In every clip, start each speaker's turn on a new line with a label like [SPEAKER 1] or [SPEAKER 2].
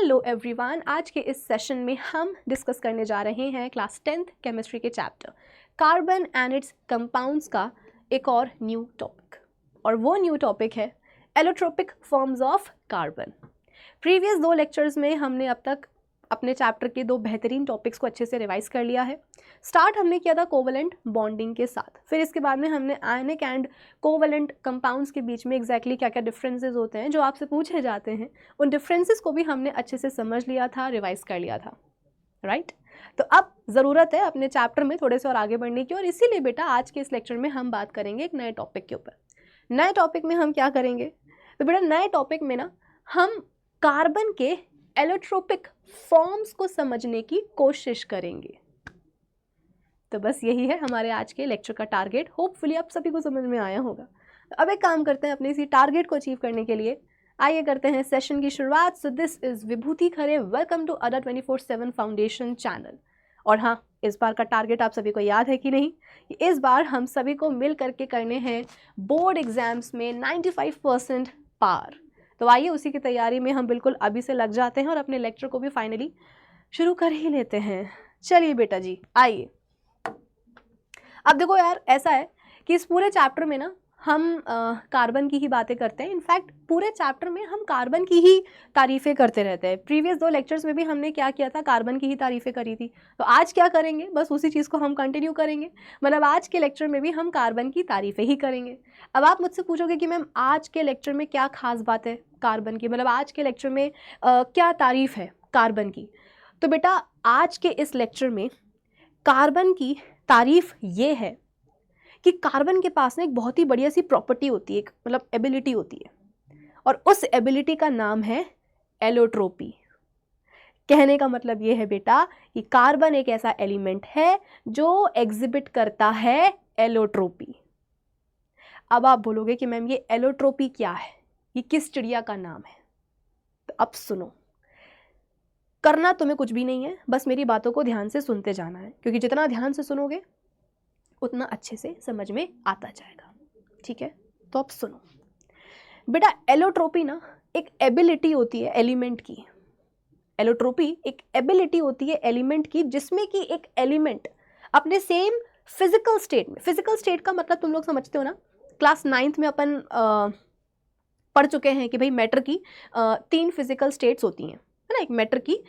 [SPEAKER 1] Hello everyone, आज के इस सेशन में हम डिस्कस करने जा रहे हैं क्लास 10th केमिस्ट्री के chapter carbon and it's compounds का एक और न्यू टॉपिक, और वो न्यू टॉपिक है allotropic forms of carbon. Previous 2 lectures में हमने अब तक अपने चैप्टर के 2 बेहतरीन टॉपिक्स को अच्छे से रिवाइज कर लिया है। स्टार्ट हमने किया था कोवलेंट बॉन्डिंग के साथ, फिर इसके बाद में हमने आयनिक एंड कोवलेंट कंपाउंड्स के बीच में एग्जैक्टली क्या क्या डिफरेंसेस होते हैं जो आपसे पूछे जाते हैं, उन डिफरेंसेस को भी हमने अच्छे से समझ लिया था, रिवाइज कर लिया था, राइट। तो अब ज़रूरत है अपने चैप्टर में थोड़े से और आगे बढ़ने की, और इसीलिए बेटा आज के इस लेक्चर में हम बात करेंगे एक नए टॉपिक के ऊपर। नए टॉपिक में हम क्या करेंगे, तो बेटा नए टॉपिक में ना हम कार्बन के एलोट्रोपिक फॉर्म्स को समझने की कोशिश करेंगे। तो बस यही है हमारे आज के लेक्चर का टारगेट। होपफुली आप सभी को समझ में आया होगा। तो अब एक काम करते हैं, अपने इसी टारगेट को अचीव करने के लिए आइए करते हैं सेशन की शुरुआत। So this is Vibhuti Khare, welcome to Adda 24/7 foundation channel. और हाँ, इस बार का टारगेट आप सभी को याद है कि नहीं? इस बार हम सभी को मिल करके करने हैं बोर्ड एग्जाम्स में 95% पार। तो आइए उसी की तैयारी में हम बिल्कुल अभी से लग जाते हैं और अपने लेक्चर को भी फाइनली शुरू कर ही लेते हैं। चलिए बेटा जी आइए। अब देखो यार, ऐसा है कि इस पूरे चैप्टर में ना हम कार्बन की ही बातें करते हैं। इनफैक्ट पूरे चैप्टर में हम कार्बन की ही तारीफ़ें करते रहते हैं। प्रीवियस 2 लेक्चर्स में भी हमने क्या किया था, कार्बन की ही तारीफ़ें करी थी। तो आज क्या करेंगे, बस उसी चीज़ को हम कंटिन्यू करेंगे। मतलब आज के लेक्चर में भी हम कार्बन की तारीफ़ें ही करेंगे। अब आप मुझसे पूछोगे कि मैम आज के लेक्चर में क्या खास बात है कार्बन की, मतलब आज के लेक्चर में क्या तारीफ़ है कार्बन की। तो बेटा आज के इस लेक्चर में कार्बन की तारीफ़ ये है कि कार्बन के पास ना एक बहुत ही बढ़िया सी प्रॉपर्टी होती है, एक मतलब एबिलिटी होती है, और उस एबिलिटी का नाम है एलोट्रोपी। कहने का मतलब ये है बेटा कि कार्बन एक ऐसा एलिमेंट है जो एग्जिबिट करता है एलोट्रोपी। अब आप बोलोगे कि मैम ये एलोट्रोपी क्या है, ये किस चिड़िया का नाम है? तो अब सुनो, करना तुम्हें कुछ भी नहीं है, बस मेरी बातों को ध्यान से सुनते जाना है, क्योंकि जितना ध्यान से सुनोगे उतना अच्छे से समझ में आता जाएगा, ठीक है? तो अब सुनो बेटा, एलोट्रोपी ना एक एबिलिटी होती है एलिमेंट की। एलोट्रोपी एक एबिलिटी होती है एलिमेंट की, जिसमें कि एक एलिमेंट अपने सेम फिजिकल स्टेट में, फिजिकल स्टेट का मतलब तुम लोग समझते हो ना, क्लास 9th में अपन पढ़ चुके हैं कि भाई मैटर की 3 फिजिकल स्टेट्स होती हैं, है ना। एक मैटर की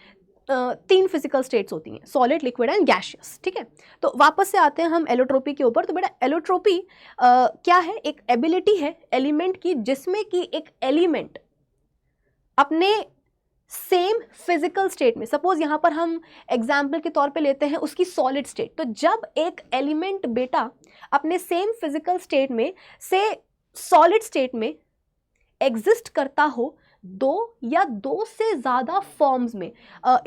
[SPEAKER 1] 3 फिजिकल स्टेट्स होती हैं, सॉलिड, लिक्विड एंड गैसियस, ठीक है। तो वापस से आते हैं हम एलोट्रोपी के ऊपर। तो बेटा एलोट्रोपी क्या है, एक एबिलिटी है एलिमेंट की, जिसमें कि एक एलिमेंट अपने सेम फिजिकल स्टेट में, सपोज यहाँ पर हम एग्जाम्पल के तौर पे लेते हैं उसकी सॉलिड स्टेट। तो जब एक एलिमेंट बेटा अपने सेम फिजिकल स्टेट में से सॉलिड स्टेट में एग्जिस्ट करता हो 2 या 2 से ज़्यादा फॉर्म्स में,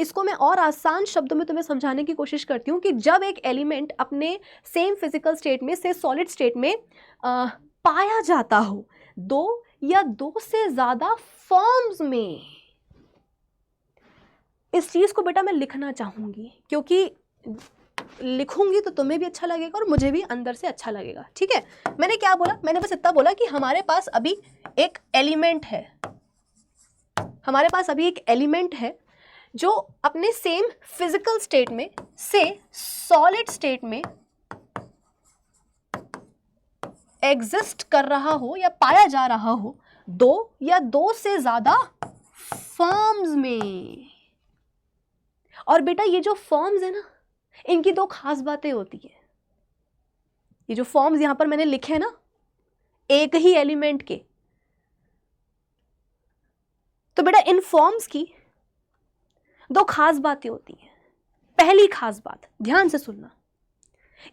[SPEAKER 1] इसको मैं और आसान शब्दों में तुम्हें समझाने की कोशिश करती हूँ कि जब एक एलिमेंट अपने सेम फिजिकल स्टेट में से सॉलिड स्टेट में पाया जाता हो 2 या 2 से ज़्यादा फॉर्म्स में। इस चीज़ को बेटा मैं लिखना चाहूँगी, क्योंकि लिखूंगी तो तुम्हें भी अच्छा लगेगा और मुझे भी अंदर से अच्छा लगेगा, ठीक है। मैंने क्या बोला, मैंने बस इतना बोला कि हमारे पास अभी एक एलिमेंट है, हमारे पास अभी एक एलिमेंट है जो अपने सेम फिजिकल स्टेट में से सॉलिड स्टेट में एग्जिस्ट कर रहा हो या पाया जा रहा हो 2 या 2 से ज्यादा फॉर्म्स में। और बेटा ये जो फॉर्म्स है ना, इनकी 2 खास बातें होती है। ये जो फॉर्म्स यहां पर मैंने लिखे हैं ना, एक ही एलिमेंट के, तो बेटा इन फॉर्म्स की 2 खास बातें होती हैं। पहली खास बात ध्यान से सुनना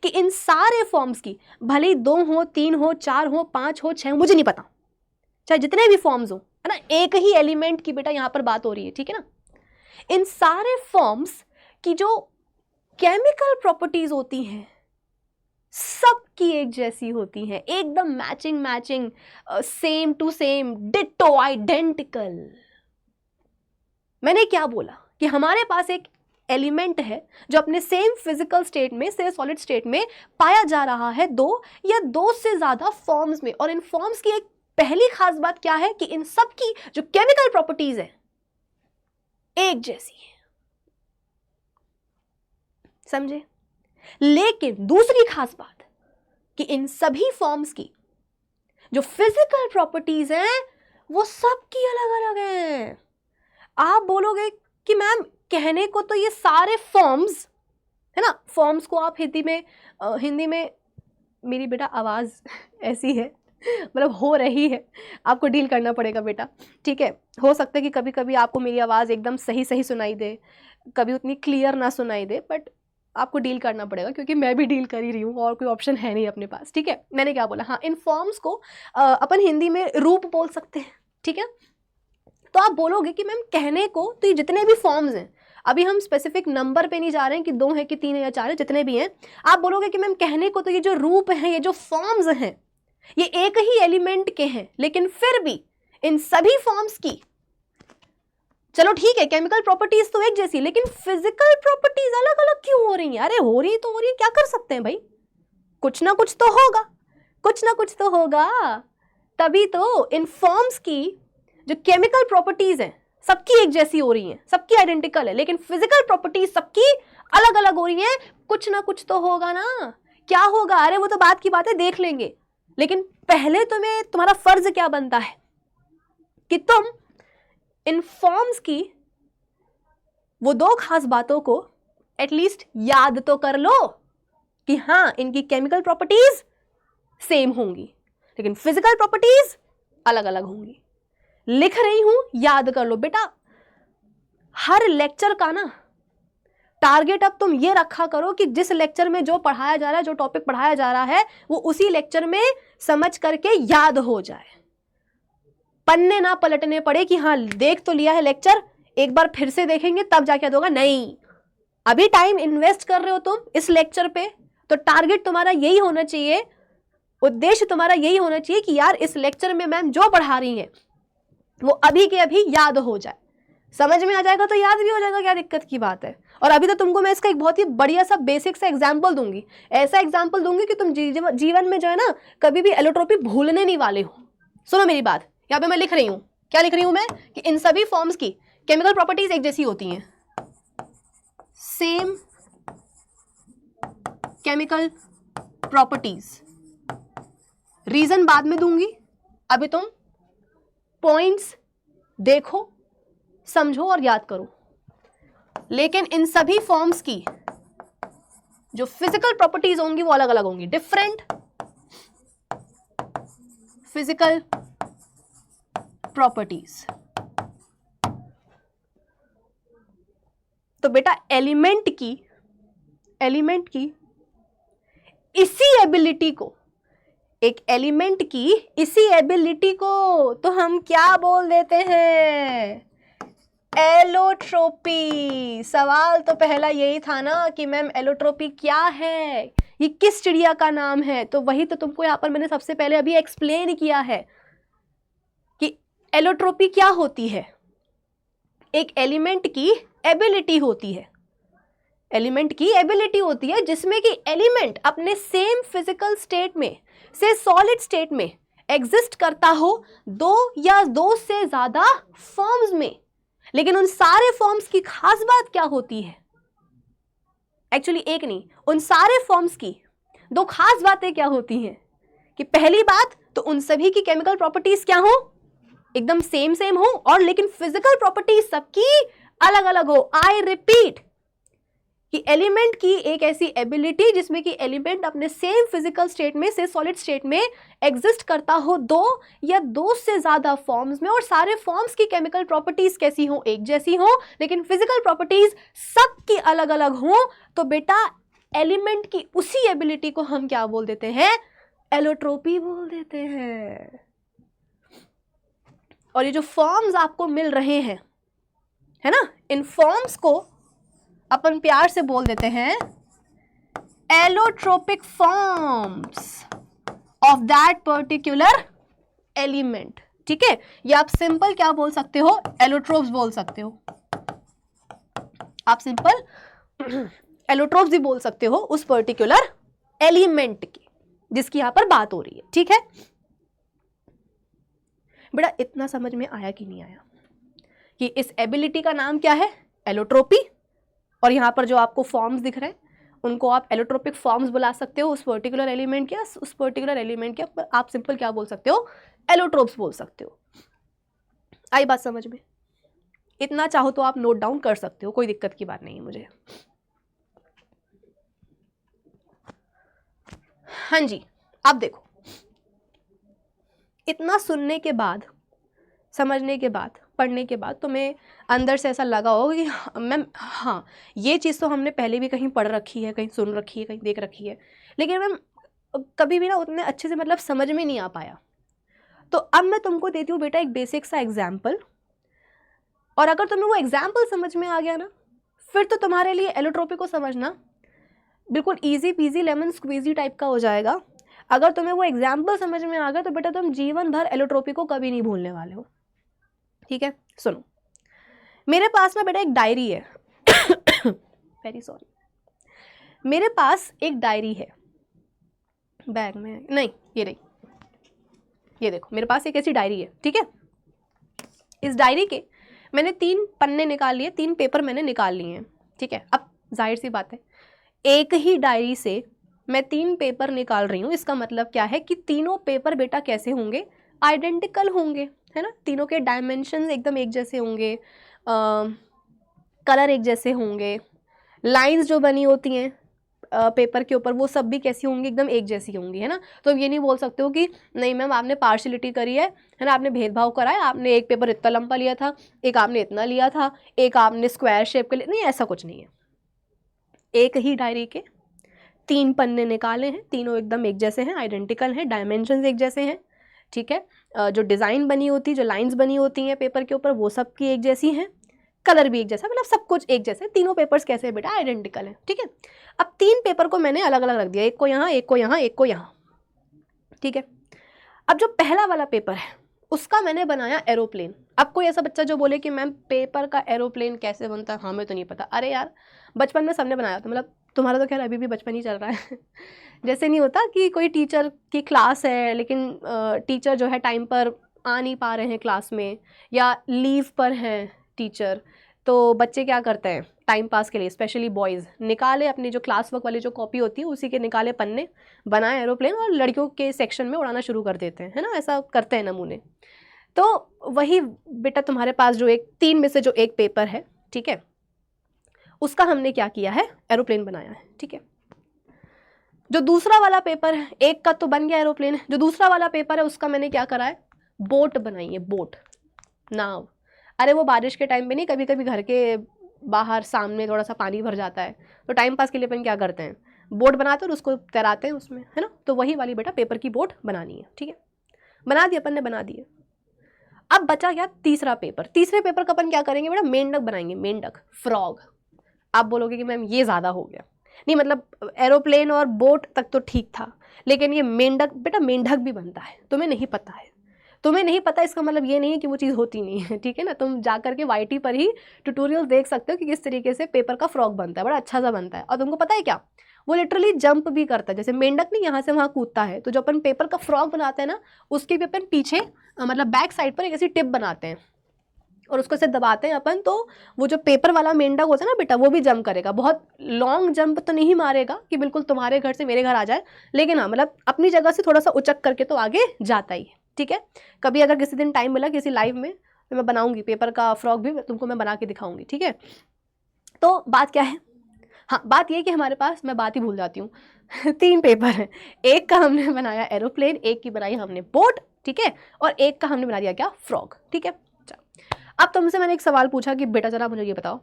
[SPEAKER 1] कि इन सारे फॉर्म्स की, भले ही 2 हो, 3 हो, 4 हो, 5 हो, 6 हो, मुझे नहीं पता, चाहे जितने भी फॉर्म्स हो, है ना, एक ही एलिमेंट की बेटा यहां पर बात हो रही है, ठीक है ना। इन सारे फॉर्म्स की जो केमिकल प्रॉपर्टीज होती हैं सबकी एक जैसी होती हैं, एकदम matching, same to same, ditto, identical. मैंने क्या बोला कि हमारे पास एक एलिमेंट है जो अपने सेम फिजिकल स्टेट में से सॉलिड स्टेट में पाया जा रहा है 2 या 2 से ज्यादा फॉर्म्स में। और इन फॉर्म्स की एक पहली खास बात क्या है कि इन सब की जो केमिकल प्रॉपर्टीज है एक जैसी है, समझे। लेकिन दूसरी खास बात कि इन सभी फॉर्म्स की जो फिजिकल प्रॉपर्टीज हैं वो सबकी अलग अलग हैं। आप बोलोगे कि मैम कहने को तो ये सारे फॉर्म्स है ना, फॉर्म्स को आप हिंदी में मेरी बेटा आवाज़ ऐसी है, मतलब हो रही है, आपको डील करना पड़ेगा बेटा, ठीक है। हो सकता है कि कभी कभी आपको मेरी आवाज़ एकदम सही सही सुनाई दे, कभी उतनी क्लियर ना सुनाई दे, बट आपको डील करना पड़ेगा क्योंकि मैं भी डील कर ही रही हूँ और कोई ऑप्शन है नहीं अपने पास, ठीक है। मैंने क्या बोला, हाँ, इन फॉर्म्स को अपन हिंदी में रूप बोल सकते हैं, ठीक है। तो आप बोलोगे कि मैम कहने को तो ये जितने भी फॉर्म्स हैं, अभी हम स्पेसिफिक नंबर पे नहीं जा रहे हैं कि 2 है कि 3 है या 4 है, जितने भी हैं, आप बोलोगे कि मैम कहने को तो ये जो रूप हैं, ये जो फॉर्म्स हैं, ये एक ही एलिमेंट के हैं, लेकिन फिर भी इन सभी फॉर्म्स की, चलो ठीक है, केमिकल प्रॉपर्टीज तो एक जैसी, लेकिन फिजिकल प्रॉपर्टीज अलग अलग क्यों हो रही हैं? अरे हो रही तो हो रही है, क्या कर सकते हैं भाई, कुछ ना कुछ तो होगा, कुछ ना कुछ तो होगा। तभी तो इन फॉर्म्स की जो केमिकल प्रॉपर्टीज हैं सबकी एक जैसी हो रही हैं, सबकी आइडेंटिकल है, लेकिन फिजिकल प्रॉपर्टीज सबकी अलग अलग हो रही हैं। कुछ ना कुछ तो होगा ना, क्या होगा? अरे वो तो बात की बात है, देख लेंगे। लेकिन पहले तुम्हारा फर्ज क्या बनता है कि तुम इन फॉर्म्स की वो 2 खास बातों को एटलीस्ट याद तो कर लो कि हाँ, इनकी केमिकल प्रॉपर्टीज सेम होंगी, लेकिन फिजिकल प्रॉपर्टीज अलग अलग होंगी। लिख रही हूं, याद कर लो बेटा। हर लेक्चर का ना टारगेट अब तुम ये रखा करो कि जिस लेक्चर में जो पढ़ाया जा रहा है, जो टॉपिक पढ़ाया जा रहा है, वो उसी लेक्चर में समझ करके याद हो जाए, पन्ने ना पलटने पड़े कि हाँ देख तो लिया है लेक्चर, एक बार फिर से देखेंगे तब जाके याद होगा। नहीं, अभी टाइम इन्वेस्ट कर रहे हो तुम इस लेक्चर पे, तो टारगेट तुम्हारा यही होना चाहिए, उद्देश्य तुम्हारा यही होना चाहिए कि यार इस लेक्चर में मैम जो पढ़ा रही है वो अभी के अभी याद हो जाए। समझ में आ जाएगा तो याद भी हो जाएगा, क्या दिक्कत की बात है। और अभी तो तुमको मैं इसका एक बहुत ही बढ़िया सा बेसिक सा एग्जाम्पल दूंगी, ऐसा एग्जाम्पल दूंगी कि तुम जीवन में जो है ना कभी भी एलोट्रोपी भूलने नहीं वाले हो। सुनो मेरी बात, यहाँ पे मैं लिख रही हूँ, क्या लिख रही हूँ मैं, कि इन सभी फॉर्म्स की केमिकल प्रॉपर्टीज एक जैसी होती हैं, सेम केमिकल प्रॉपर्टीज। रीजन बाद में दूंगी, अभी तुम पॉइंट्स देखो, समझो और याद करो। लेकिन इन सभी फॉर्म्स की जो फिजिकल प्रॉपर्टीज होंगी वो अलग अलग होंगी, डिफरेंट फिजिकल प्रॉपर्टीज। तो बेटा एलिमेंट की इसी एबिलिटी को, एक एलिमेंट की इसी एबिलिटी को तो हम क्या बोल देते हैं, एलोट्रोपी। सवाल तो पहला यही था ना कि मैम एलोट्रोपी क्या है, ये किस चिड़िया का नाम है, तो वही तो तुमको यहाँ पर मैंने सबसे पहले अभी एक्सप्लेन किया है कि एलोट्रोपी क्या होती है। एक एलिमेंट की एबिलिटी होती है, एलिमेंट की एबिलिटी होती है जिसमें कि एलिमेंट अपने सेम फिजिकल स्टेट में से सॉलिड स्टेट में एग्जिस्ट करता हो 2 या 2 से ज्यादा फॉर्म्स में। लेकिन उन सारे फॉर्म्स की खास बात क्या होती है, एक्चुअली एक नहीं, उन सारे फॉर्म्स की 2 खास बातें क्या होती हैं कि पहली बात तो उन सभी की केमिकल प्रॉपर्टीज क्या हो, एकदम सेम हो, और लेकिन फिजिकल प्रॉपर्टीज सबकी अलग अलग हो। आई रिपीट कि एलिमेंट की एक ऐसी एबिलिटी जिसमें कि एलिमेंट अपने सेम फिजिकल स्टेट में से सॉलिड स्टेट में एग्जिस्ट करता हो 2 या 2 से ज्यादा फॉर्म्स में, और सारे फॉर्म्स की केमिकल प्रॉपर्टीज कैसी हो, एक जैसी हो, लेकिन फिजिकल प्रॉपर्टीज सबकी अलग अलग हो। तो बेटा एलिमेंट की उसी एबिलिटी को हम क्या बोल देते हैं, एलोट्रोपी बोल देते हैं। और ये जो फॉर्म्स आपको मिल रहे हैं है ना, इन फॉर्म्स को अपन प्यार से बोल देते हैं allotropic forms of that particular element. ठीक है, ये आप सिंपल क्या बोल सकते हो, एलोट्रोप्स बोल सकते हो। आप सिंपल एलोट्रोप्स भी बोल सकते हो उस पर्टिकुलर एलिमेंट की जिसकी यहां पर बात हो रही है। ठीक है बेटा, इतना समझ में आया कि नहीं आया कि इस एबिलिटी का नाम क्या है, एलोट्रोपी, और यहाँ पर जो आपको फॉर्म्स दिख रहे हैं उनको आप एलोट्रोपिक फॉर्म्स बुला सकते हो उस पर्टिकुलर एलिमेंट के, उस पर्टिकुलर एलिमेंट के आप सिंपल क्या बोल सकते हो, एलोट्रोप्स बोल सकते हो। आई बात समझ में? इतना चाहो तो आप नोट डाउन कर सकते हो, कोई दिक्कत की बात नहीं है मुझे। हाँ जी, अब देखो, इतना सुनने के बाद, समझने के बाद, पढ़ने के बाद तुम्हें अंदर से ऐसा लगा होगा कि मैम हाँ ये चीज़ तो हमने पहले भी कहीं पढ़ रखी है, कहीं सुन रखी है, कहीं देख रखी है, लेकिन मैम कभी भी ना उतने अच्छे से मतलब समझ में नहीं आ पाया। तो अब मैं तुमको देती हूँ बेटा एक बेसिक सा एग्जाम्पल, और अगर तुम्हें वो एग्जाम्पल समझ में आ गया ना, फिर तो तुम्हारे लिए एलोट्रोपी को समझना बिल्कुल easy peasy lemon squeezy type का हो जाएगा। अगर तुम्हें वो एग्जाम्पल समझ में आ गया तो बेटा तुम जीवन भर एलोट्रोपी को कभी नहीं भूलने वाले हो। ठीक है, सुनो, मेरे पास में बेटा एक डायरी है वेरी सॉरी, मेरे पास एक डायरी है, बैग में नहीं, ये रही, ये देखो मेरे पास एक ऐसी डायरी है। ठीक है, इस डायरी के मैंने 3 पन्ने निकाल लिए, 3 पेपर मैंने निकाल लिए हैं। ठीक है, अब जाहिर सी बात है एक ही डायरी से मैं 3 पेपर निकाल रही हूँ, इसका मतलब क्या है कि तीनों पेपर बेटा कैसे होंगे, आइडेंटिकल होंगे, है ना, तीनों के डायमेंशंस एकदम एक जैसे होंगे, कलर एक जैसे होंगे, लाइंस जो बनी होती हैं पेपर के ऊपर वो सब भी कैसी होंगी, एकदम एक जैसी होंगी, है ना। तो अब ये नहीं बोल सकते हो कि नहीं मैम आपने पार्शियलिटी करी है ना, आपने भेदभाव करा है, आपने एक पेपर इतना लंबा लिया था, एक आपने इतना लिया था, एक आपने स्क्वायर शेप के लिए, नहीं ऐसा कुछ नहीं है। एक ही डायरी के 3 पन्ने निकाले हैं, तीनों एकदम एक जैसे हैं, आइडेंटिकल हैं, डायमेंशंस एक जैसे हैं। ठीक है, जो डिज़ाइन बनी होती है, जो लाइंस बनी होती हैं पेपर के ऊपर वो सब की एक जैसी हैं, कलर भी एक जैसा, मतलब सब कुछ एक जैसे, तीनों पेपर्स कैसे हैं बेटा, आइडेंटिकल है। ठीक है, अब 3 पेपर को मैंने अलग अलग रख दिया, एक को यहाँ, एक को यहाँ, एक को यहाँ। ठीक है, अब जो पहला वाला पेपर है उसका मैंने बनाया एरोप्लेन। अब कोई ऐसा बच्चा जो बोले कि मैम पेपर का एरोप्लेन कैसे बनता है, हमें तो नहीं पता, अरे यार बचपन में सबने बनाया था, मतलब तुम्हारा तो खैर अभी भी बचपन ही चल रहा है जैसे नहीं होता कि कोई टीचर की क्लास है लेकिन टीचर जो है टाइम पर आ नहीं पा रहे हैं क्लास में, या लीव पर हैं टीचर, तो बच्चे क्या करते हैं टाइम पास के लिए, स्पेशली बॉयज़, निकाले अपनी जो क्लास वर्क वाली जो कॉपी होती है उसी के निकाले पन्ने, बनाए एरोप्लेन और लड़कियों के सेक्शन में उड़ाना शुरू कर देते हैं, है ना, ऐसा करते हैं नमूने। तो वही बेटा तुम्हारे पास जो एक 3 में से जो एक पेपर है, ठीक है, उसका हमने क्या किया है, एरोप्लेन बनाया है। ठीक है, जो दूसरा वाला पेपर है, एक का तो बन गया एरोप्लेन, जो दूसरा वाला पेपर है उसका मैंने क्या करा है, बोट बनाई है, बोट, नाव। अरे वो बारिश के टाइम पे नहीं, कभी कभी घर के बाहर सामने थोड़ा सा पानी भर जाता है तो टाइम पास के लिए अपन क्या करते हैं, बोट बनाते हैं और उसको तैराते हैं उसमें, है ना। तो वही वाली बेटा पेपर की बोट बनानी है। ठीक है, बना दी अपन ने, बना दिए। अब बचा क्या, तीसरा पेपर। तीसरे पेपर का अपन क्या करेंगे बेटा, मेंढक बनाएंगे, मेंढक, फ्रॉग। आप बोलोगे कि मैम ये ज़्यादा हो गया, नहीं मतलब एरोप्लेन और बोट तक तो ठीक था, लेकिन ये मेंढक, बेटा मेंढक भी बनता है, तुम्हें नहीं पता है, तुम्हें नहीं पता इसका मतलब ये नहीं है कि वो चीज़ होती नहीं है। ठीक है ना, तुम जा करके YT पर ही ट्यूटोरियल देख सकते हो कि किस तरीके से पेपर का फ्रॉग बनता है, बड़ा अच्छा सा बनता है। और तुमको पता है क्या, वो लिटरली जंप भी करता है, जैसे मेंढक नहीं यहाँ से वहाँ कूदता है, तो जो अपन पेपर का फ्रॉग बनाते हैं ना, उसके भी अपन पीछे मतलब बैक साइड पर एक ऐसी टिप बनाते हैं और उसको से दबाते हैं अपन, तो वो जो पेपर वाला मेंढक होता है ना बेटा, वो भी जंप करेगा। बहुत लॉन्ग जंप तो नहीं मारेगा कि बिल्कुल तुम्हारे घर से मेरे घर आ जाए, लेकिन हाँ मतलब अपनी जगह से थोड़ा सा उचक करके तो आगे जाता ही है। ठीक है, कभी अगर किसी दिन टाइम मिला किसी लाइव में तो मैं बनाऊंगी पेपर का फ्रॉक भी, तुमको मैं बना के दिखाऊंगी। ठीक है, तो बात क्या है, हाँ बात ये कि हमारे पास, मैं बात ही भूल जाती हूँ 3 पेपर हैं, एक का हमने बनाया एरोप्लेन, एक की बनाई हमने बोट, ठीक है, और एक का हमने बना दिया क्या, फ्रॉग। ठीक है, अब तुमसे मैंने एक सवाल पूछा कि बेटा जरा मुझे ये बताओ,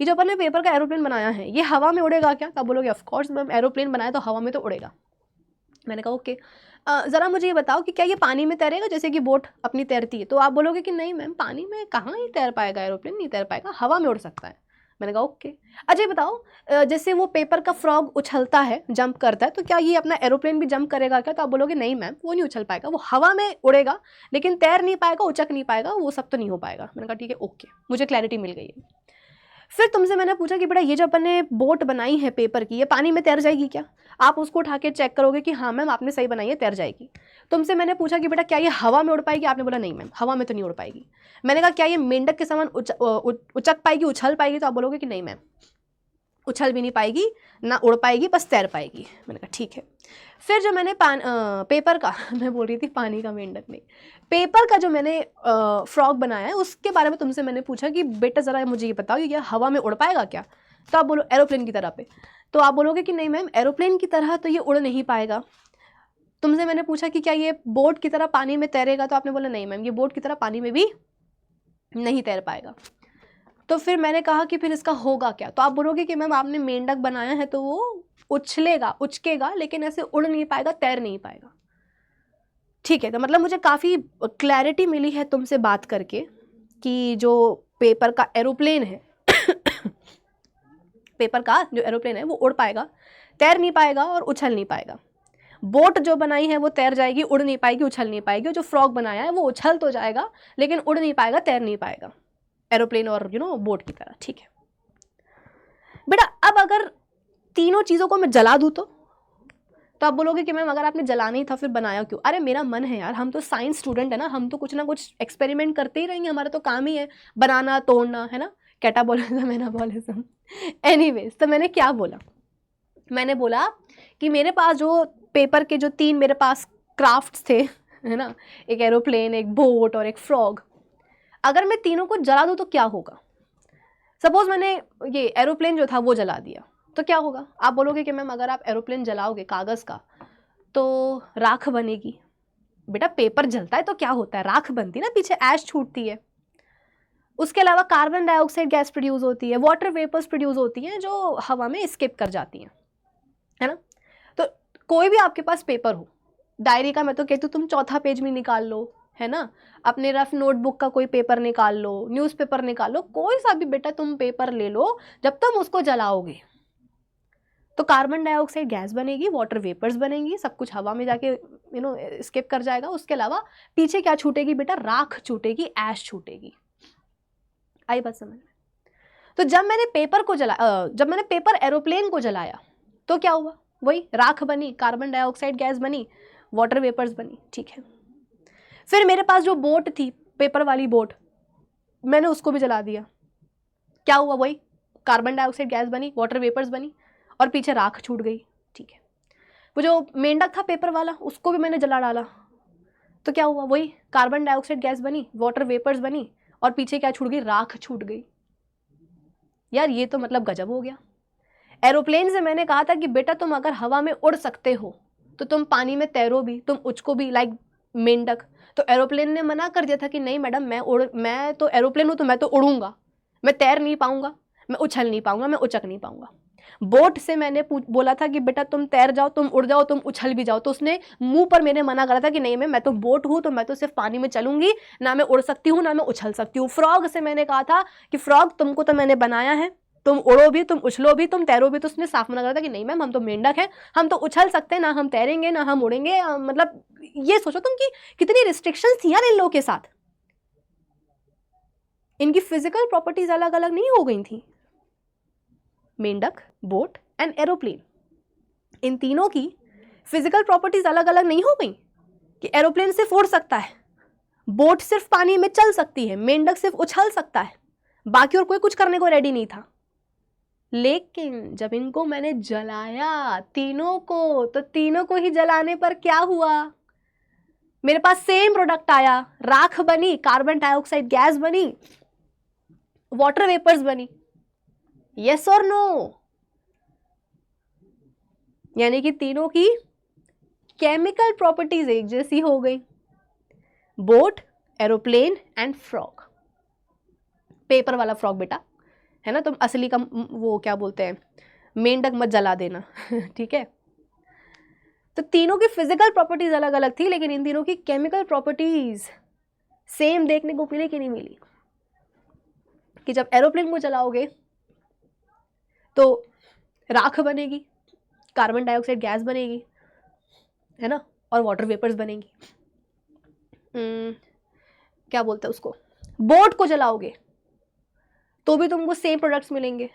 [SPEAKER 1] ये जो अपन ने पेपर का एरोप्लेन बनाया है ये हवा में उड़ेगा क्या? तब बोलोगे ऑफ कोर्स मैम, एरोप्लेन बनाया तो हवा में तो उड़ेगा। मैंने कहा ओके, ज़रा मुझे ये बताओ कि क्या ये पानी में तैरेगा जैसे कि बोट अपनी तैरती है? तो आप बोलोगे कि नहीं मैम पानी में कहाँ ही तैर पाएगा एरोप्लेन, नहीं तैर पाएगा, हवा में उड़ सकता है। मैंने कहा ओके, अच्छा बताओ जैसे वो पेपर का फ्रॉग उछलता है, जंप करता है, तो क्या ये अपना एरोप्लेन भी जंप करेगा क्या? तो आप बोलोगे नहीं मैम वो नहीं उछल पाएगा, वो हवा में उड़ेगा लेकिन तैर नहीं पाएगा, उचक नहीं पाएगा, वो सब तो नहीं हो पाएगा। मैंने कहा ठीक है ओके, मुझे क्लैरिटी मिल गई है। फिर तुमसे मैंने पूछा कि बेटा ये जो अपन ने बोट बनाई है पेपर की, ये पानी में तैर जाएगी क्या? आप उसको उठा के चेक करोगे कि हाँ मैम आपने सही बनाई है, तैर जाएगी। तुमसे मैंने पूछा कि बेटा क्या ये हवा में उड़ पाएगी? आपने बोला नहीं मैम हवा में तो नहीं उड़ पाएगी। मैंने कहा क्या ये मेंढक के समान उचक पाएगी, उछल पाएगी? तो आप बोलोगे कि नहीं मैम उछल भी नहीं पाएगी, ना उड़ पाएगी, बस तैर पाएगी। मैंने कहा ठीक है। फिर जो मैंने पेपर का मैं बोल रही थी पानी का, मेंढक नहीं, पेपर का जो मैंने फ्रॉग बनाया है उसके बारे में तुमसे मैंने पूछा कि बेटा ज़रा मुझे ये बताओ ये हवा में उड़ पाएगा क्या? तो आप बोलो एरोप्लेन की तरह पे। तो आप बोलोगे कि नहीं मैम एरोप्लेन की तरह तो ये उड़ नहीं पाएगा। तुमसे मैंने पूछा कि क्या ये बोट की तरह पानी में तैरेगा? तो आपने बोला नहीं मैम ये बोट की तरह पानी में भी नहीं तैर पाएगा। तो फिर मैंने कहा कि फिर इसका होगा क्या? तो आप बोलोगे कि मैम आपने मेंढक बनाया है तो वो उछलेगा, उचकेगा, लेकिन ऐसे उड़ नहीं पाएगा, तैर नहीं पाएगा। ठीक है, तो मतलब मुझे काफ़ी क्लैरिटी मिली है तुमसे बात करके कि जो पेपर का एरोप्लेन है पेपर का जो एरोप्लेन है वो उड़ पाएगा, तैर नहीं पाएगा और उछल नहीं पाएगा। बोट जो बनाई है वो तैर जाएगी, उड़ नहीं पाएगी, उछल नहीं पाएगी। और जो फ्रॉग बनाया है वो उछल तो जाएगा लेकिन उड़ नहीं पाएगा, तैर नहीं पाएगा, एरोप्लेन और बोट की तरह। ठीक है बेटा, अब अगर तीनों चीज़ों को मैं जला दूँ तो आप बोलोगे कि मैम अगर आपने जलाना ही था फिर बनाया क्यों? अरे मेरा मन है यार, हम तो साइंस स्टूडेंट है ना, हम तो कुछ ना कुछ एक्सपेरिमेंट करते ही रहेंगे, हमारा तो काम ही है बनाना तोड़ना, है ना, कैटाबॉलिज्म मेटाबॉलिज्म। एनीवेज, तो मैंने क्या बोला? मैंने बोला कि मेरे पास जो पेपर के जो 3 मेरे पास क्राफ्ट्स थे, है ना, एक एरोप्लेन, एक बोट और एक फ्रॉग, अगर मैं तीनों को जला दूँ तो क्या होगा? सपोज मैंने ये एरोप्लेन जो था वो जला दिया तो क्या होगा? आप बोलोगे कि मैम अगर आप एरोप्लेन जलाओगे कागज़ का तो राख बनेगी। बेटा पेपर जलता है तो क्या होता है? राख बनती है ना, पीछे ऐश छूटती है। उसके अलावा कार्बन डाइऑक्साइड गैस प्रोड्यूस होती है, वाटर वेपर्स प्रोड्यूस होती हैं जो हवा में एस्केप कर जाती हैं, है ना। तो कोई भी आपके पास पेपर हो, डायरी का मैं तो कहती हूँ तुम चौथा पेज में निकाल लो, है ना, अपने रफ नोटबुक का कोई पेपर निकाल लो, न्यूज़पेपर निकाल लो, कोई सा भी बेटा तुम पेपर ले लो, जब तुम उसको जलाओगे तो कार्बन डाइऑक्साइड गैस बनेगी, वाटर वेपर्स बनेंगी, सब कुछ हवा में जाके एस्केप कर जाएगा। उसके अलावा पीछे क्या छूटेगी बेटा? राख छूटेगी, ऐश छूटेगी। आई बात समझ में? तो जब मैंने पेपर एरोप्लेन को जलाया तो क्या हुआ? वही राख बनी, कार्बन डाइऑक्साइड गैस बनी, वाटर वेपर्स बनी। ठीक है, फिर मेरे पास जो बोट थी, पेपर वाली बोट, मैंने उसको भी जला दिया। क्या हुआ? वही कार्बन डाइऑक्साइड गैस बनी, वाटर वेपर्स बनी और पीछे राख छूट गई। ठीक है, वो जो मेंढक था पेपर वाला उसको भी मैंने जला डाला तो क्या हुआ? वही कार्बन डाइऑक्साइड गैस बनी, वाटर वेपर्स बनी और पीछे क्या छूट गई? राख छूट गई। यार ये तो मतलब गजब हो गया। एरोप्लेन से मैंने कहा था कि बेटा तुम अगर हवा में उड़ सकते हो तो तुम पानी में तैरो भी, तुम उचको भी, लाइक मेंढक। तो एरोप्लेन ने मना कर दिया था कि नहीं मैडम मैं तो एरोप्लेन हूँ तो मैं तो उड़ूंगा, मैं तैर नहीं पाऊंगा, मैं उछल नहीं पाऊंगा, मैं उचक नहीं पाऊंगा। बोट से मैंने बोला था कि बेटा तुम तैर जाओ, तुम उड़ जाओ, तुम उछल भी जाओ, तो उसने मुंह पर मेरे मना करा था कि नहीं मैं तो बोट हूँ तो मैं तो सिर्फ पानी में चलूंगी, ना मैं उड़ सकती हूँ ना मैं उछल सकती हूँ। फ्रॉग से मैंने कहा था कि फ्रॉग तुमको तो मैंने बनाया है, तुम उड़ो भी, तुम उछलो भी, तुम तैरो भी, तो उसने साफ मना करा था कि नहीं मैम हम तो मेंढक हैं, हम तो उछल सकते हैं, ना हम तैरेंगे ना हम उड़ेंगे। मतलब ये सोचो तुम कि कितनी रिस्ट्रिक्शंस थी यार इन लोगों के साथ। इनकी फिजिकल प्रॉपर्टीज अलग अलग नहीं हो गई थी। मेंढक, बोट एंड एरोप्लेन, इन तीनों की फिजिकल प्रॉपर्टीज अलग अलग नहीं हो गई कि एरोप्लेन सिर्फ उड़ सकता है, बोट सिर्फ पानी में चल सकती है, मेंढक सिर्फ उछल सकता है, बाकी और कोई कुछ करने को रेडी नहीं था। लेकिन जब इनको मैंने जलाया तीनों को, तो तीनों को ही जलाने पर क्या हुआ? मेरे पास सेम प्रोडक्ट आया, राख बनी, कार्बन डाइऑक्साइड गैस बनी, वाटर वेपर्स बनी। यस और नो? यानी कि तीनों की केमिकल प्रॉपर्टीज एक जैसी हो गई। Boat, aeroplane and frog. Paper वाला फ्रॉग बेटा, है ना, तुम असली का वो क्या बोलते हैं, मेंढक मत जला देना ठीक है। तो तीनों की फिजिकल प्रॉपर्टीज अलग अलग थी लेकिन इन तीनों की केमिकल प्रॉपर्टीज सेम देखने को मिली कि नहीं मिली? कि जब एरोप्लेन को जलाओगे तो राख बनेगी, कार्बन डाइऑक्साइड गैस बनेगी, है ना, और वाटर वेपर्स बनेगी। क्या बोलते हैं उसको, बोट को जलाओगे तो भी तुमको सेम प्रोडक्ट्स मिलेंगे।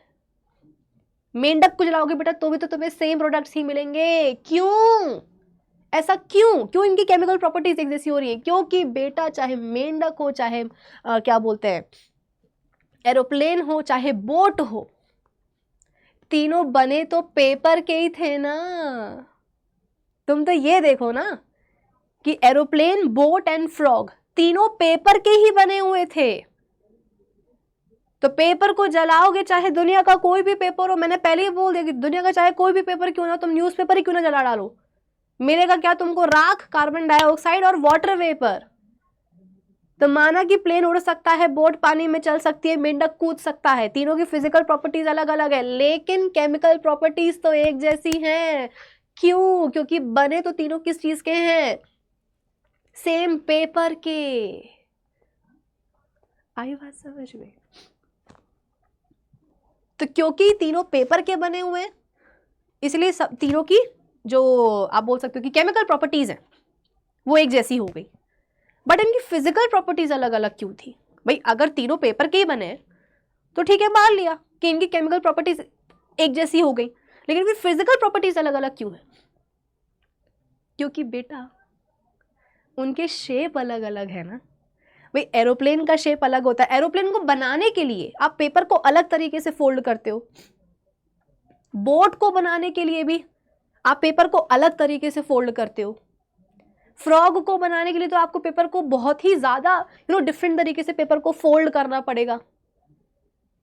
[SPEAKER 1] मेंढक को जलाओगे बेटा तो भी तो तुम्हें सेम प्रोडक्ट्स ही मिलेंगे। क्यों? ऐसा क्यों? क्यों इनकी केमिकल प्रॉपर्टीज एक जैसी हो रही है? क्योंकि बेटा चाहे मेंढक हो, चाहे क्या बोलते हैं एरोप्लेन हो, चाहे बोट हो, तीनों बने तो पेपर के ही थे ना। तुम तो ये देखो ना कि एरोप्लेन, बोट एंड फ्रॉग तीनों पेपर के ही बने हुए थे। तो पेपर को जलाओगे, चाहे दुनिया का कोई भी पेपर हो, मैंने पहले ही बोल दिया कि दुनिया का चाहे कोई भी पेपर क्यों ना, तुम न्यूज़पेपर ही क्यों ना जला डालो, मिलेगा क्या तुमको? राख, कार्बन डाइऑक्साइड और वाटर वेपर। तो माना कि प्लेन उड़ सकता है, बोट पानी में चल सकती है, मेंढक कूद सकता है, तीनों की फिजिकल प्रॉपर्टीज अलग अलग है, लेकिन केमिकल प्रॉपर्टीज तो एक जैसी हैं। क्यों? क्योंकि बने तो तीनों किस चीज के हैं? सेम पेपर के। आई बात समझ में? तो क्योंकि तीनों पेपर के बने हुए हैं, इसलिए सब तीनों की जो आप बोल सकते हो कि केमिकल प्रॉपर्टीज है वो एक जैसी हो गई। बट इनकी फिजिकल प्रॉपर्टीज अलग अलग क्यों थी? भाई अगर तीनों पेपर के ही बने हैं तो ठीक है, मान लिया कि इनकी केमिकल प्रॉपर्टीज एक जैसी हो गई, लेकिन फिर फिजिकल प्रॉपर्टीज अलग अलग क्यों है? क्योंकि बेटा उनके शेप अलग अलग है ना। भाई एरोप्लेन का शेप अलग होता है, एरोप्लेन को बनाने के लिए आप पेपर को अलग तरीके से फोल्ड करते हो, बोट को बनाने के लिए भी आप पेपर को अलग तरीके से फोल्ड करते हो, फ्रॉग को बनाने के लिए तो आपको पेपर को बहुत ही ज्यादा डिफरेंट तरीके से पेपर को फोल्ड करना पड़ेगा।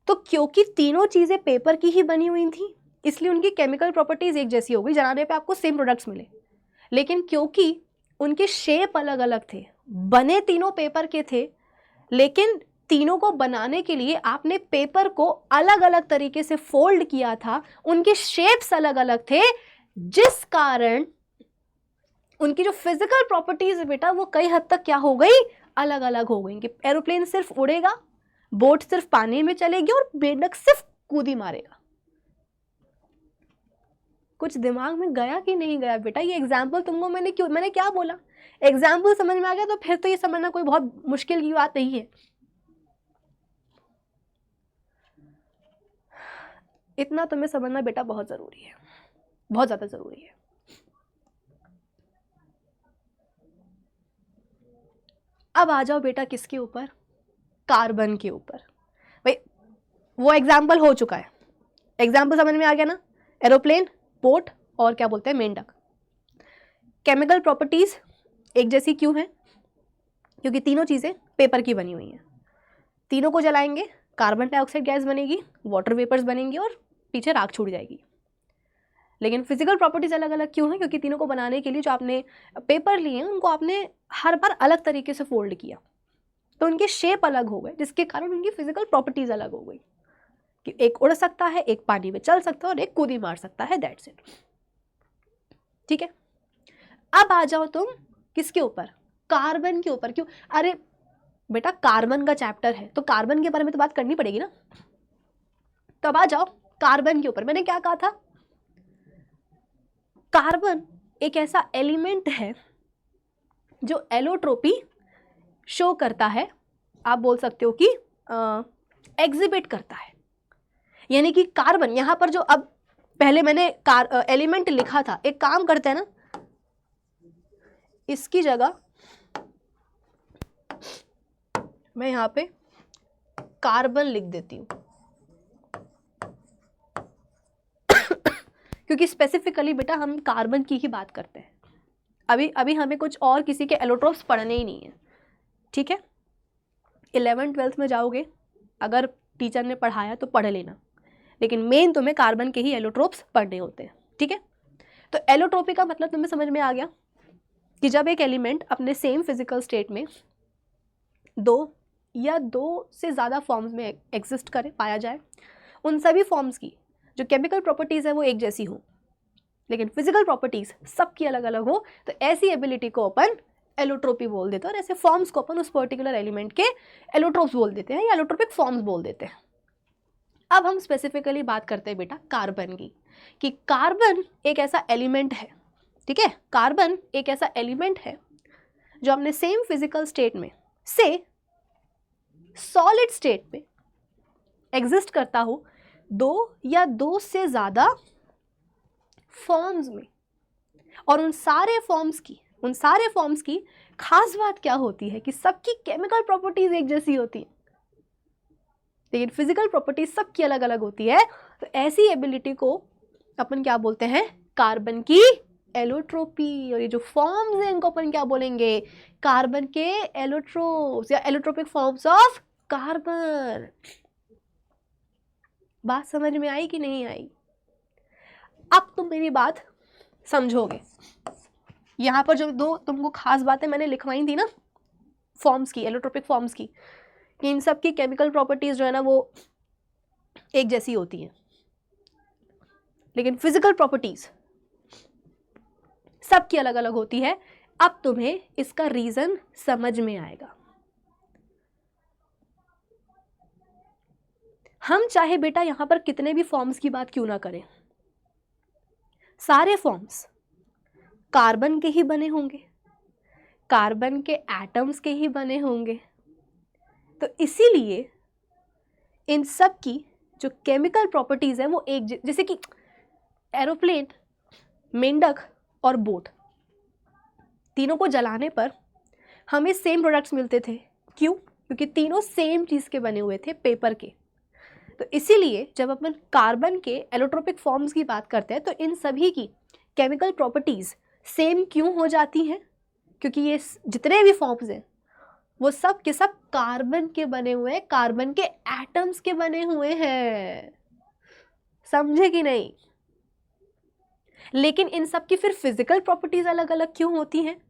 [SPEAKER 1] तो क्योंकि तीनों चीजें पेपर की ही बनी हुई थी, इसलिए उनकी केमिकल प्रॉपर्टीज एक जैसी हो गई, जलाने पे आपको सेम प्रोडक्ट्स मिले। लेकिन क्योंकि उनके शेप अलग अलग थे, बने तीनों पेपर के थे, लेकिन तीनों को बनाने के लिए आपने पेपर को अलग अलग तरीके से फोल्ड किया था, उनके शेप्स अलग अलग थे, जिस कारण उनकी जो फिजिकल प्रॉपर्टीज है बेटा वो कई हद तक क्या हो गई? अलग अलग हो गई। कि एरोप्लेन सिर्फ उड़ेगा, बोट सिर्फ पानी में चलेगी और मेंढक सिर्फ कूदी मारेगा। कुछ दिमाग में गया कि नहीं गया बेटा? ये एग्जाम्पल तुमको मैंने क्या बोला? एग्जाम्पल समझ में आ गया तो फिर तो ये समझना कोई बहुत मुश्किल की बात नहीं है। इतना तुम्हें समझना बेटा बहुत जरूरी है, बहुत ज्यादा जरूरी है। अब आ जाओ बेटा किसके ऊपर? कार्बन के ऊपर। भाई वो एग्जाम्पल हो चुका है, एग्जाम्पल समझ में आ गया ना? एरोप्लेन, बोट और क्या बोलते हैं मेंढक। केमिकल प्रॉपर्टीज एक जैसी क्यों है? क्योंकि तीनों चीजें पेपर की बनी हुई हैं। तीनों को जलाएंगे, कार्बन डाइऑक्साइड गैस बनेगी, वाटर वेपर्स बनेंगी और पीछे राख छूट जाएगी। लेकिन फिजिकल प्रॉपर्टीज अलग अलग क्यों है? क्योंकि तीनों को बनाने के लिए जो आपने पेपर लिए हैं उनको आपने हर बार अलग तरीके से फोल्ड किया, तो उनके शेप अलग हो गए, जिसके कारण उनकी फिजिकल प्रॉपर्टीज अलग हो गई। कि एक उड़ सकता है, एक पानी में चल सकता है और एक कूदी मार सकता है, दैट्स इट। ठीक है, अब आ जाओ तुम किसके ऊपर? कार्बन के ऊपर। क्यों? अरे बेटा कार्बन का चैप्टर है तो कार्बन के बारे में तो बात करनी पड़ेगी ना। तो अब आ जाओ कार्बन के ऊपर। मैंने क्या कहा था? कार्बन एक ऐसा एलिमेंट है जो एलोट्रोपी शो करता है, आप बोल सकते हो कि एग्जिबिट करता है। यानी कि कार्बन यहां पर जो, अब पहले मैंने एलिमेंट लिखा था, एक काम करते हैं ना, इसकी जगह मैं यहां पे कार्बन लिख देती हूं क्योंकि स्पेसिफिकली बेटा हम कार्बन की ही बात करते हैं। अभी हमें कुछ और किसी के एलोट्रोप्स पढ़ने ही नहीं है। ठीक है, 11th-12th में जाओगे, अगर टीचर ने पढ़ाया तो पढ़ लेना, लेकिन मेन तुम्हें कार्बन के ही एलोट्रोप्स पढ़ने होते हैं। ठीक है, तो एलोट्रोपी का मतलब तुम्हें समझ में आ गया कि जब एक एलिमेंट अपने सेम फिजिकल स्टेट में दो या दो से ज़्यादा फॉर्म्स में एग्जिस्ट करे, पाया जाए, उन सभी फॉर्म्स की जो केमिकल प्रॉपर्टीज़ है वो एक जैसी हो, लेकिन फिजिकल प्रॉपर्टीज़ सबकी अलग अलग हो, तो ऐसी एबिलिटी को अपन एलोट्रोपी बोल देते हैं और ऐसे फॉर्म्स को अपन उस पर्टिकुलर एलिमेंट के एलोट्रोप्स बोल देते हैं या एलोट्रोपिक फॉर्म्स बोल देते हैं। अब हम स्पेसिफिकली बात करते हैं बेटा कार्बन की, कि कार्बन एक ऐसा एलिमेंट है, ठीक है, कार्बन एक ऐसा एलिमेंट है जो अपने सेम फिजिकल स्टेट में से सॉलिड स्टेट में एग्जिस्ट करता हो दो या दो से ज़्यादा फॉर्म्स में, और उन सारे फॉर्म्स की खास बात क्या होती है कि सबकी केमिकल प्रॉपर्टीज एक जैसी होती है, लेकिन फिजिकल प्रॉपर्टीज सबकी अलग अलग होती है। तो ऐसी एबिलिटी को अपन क्या बोलते हैं, कार्बन की एलोट्रोपी। और ये जो फॉर्म्स हैं इनको अपन क्या बोलेंगे, कार्बन के एलोट्रोप्स या एलोट्रोपिक फॉर्म्स ऑफ कार्बन। बात समझ में आई कि नहीं आई? अब तुम मेरी बात समझोगे। यहाँ पर जो दो तुमको खास बातें मैंने लिखवाई थी ना फॉर्म्स की, एलोट्रोपिक फॉर्म्स की, कि इन सब की केमिकल प्रॉपर्टीज जो है ना वो एक जैसी होती हैं, लेकिन फिजिकल प्रॉपर्टीज सबकी अलग अलग होती है। अब तुम्हें इसका रीजन समझ में आएगा। हम चाहे बेटा यहां पर कितने भी फॉर्म्स की बात क्यों ना करें, सारे फॉर्म्स कार्बन के ही बने होंगे, कार्बन के एटम्स के ही बने होंगे। तो इसीलिए इन सब की जो केमिकल प्रॉपर्टीज है वो एक जैसे कि एरोप्लेन, मेंढक और बोट, तीनों को जलाने पर हमें सेम प्रोडक्ट्स मिलते थे। क्यों? क्योंकि तीनों सेम चीज़ के बने हुए थे, पेपर के। तो इसीलिए जब अपन कार्बन के एलोट्रोपिक फॉर्म्स की बात करते हैं तो इन सभी की केमिकल प्रॉपर्टीज सेम क्यों हो जाती हैं? क्योंकि ये जितने भी फॉर्म्स हैं वो सब के सब कार्बन के बने हुए हैं, कार्बन के एटम्स के बने हुए हैं। समझे कि नहीं? लेकिन इन सब की फिर फिजिकल प्रॉपर्टीज अलग अलग क्यों होती हैं?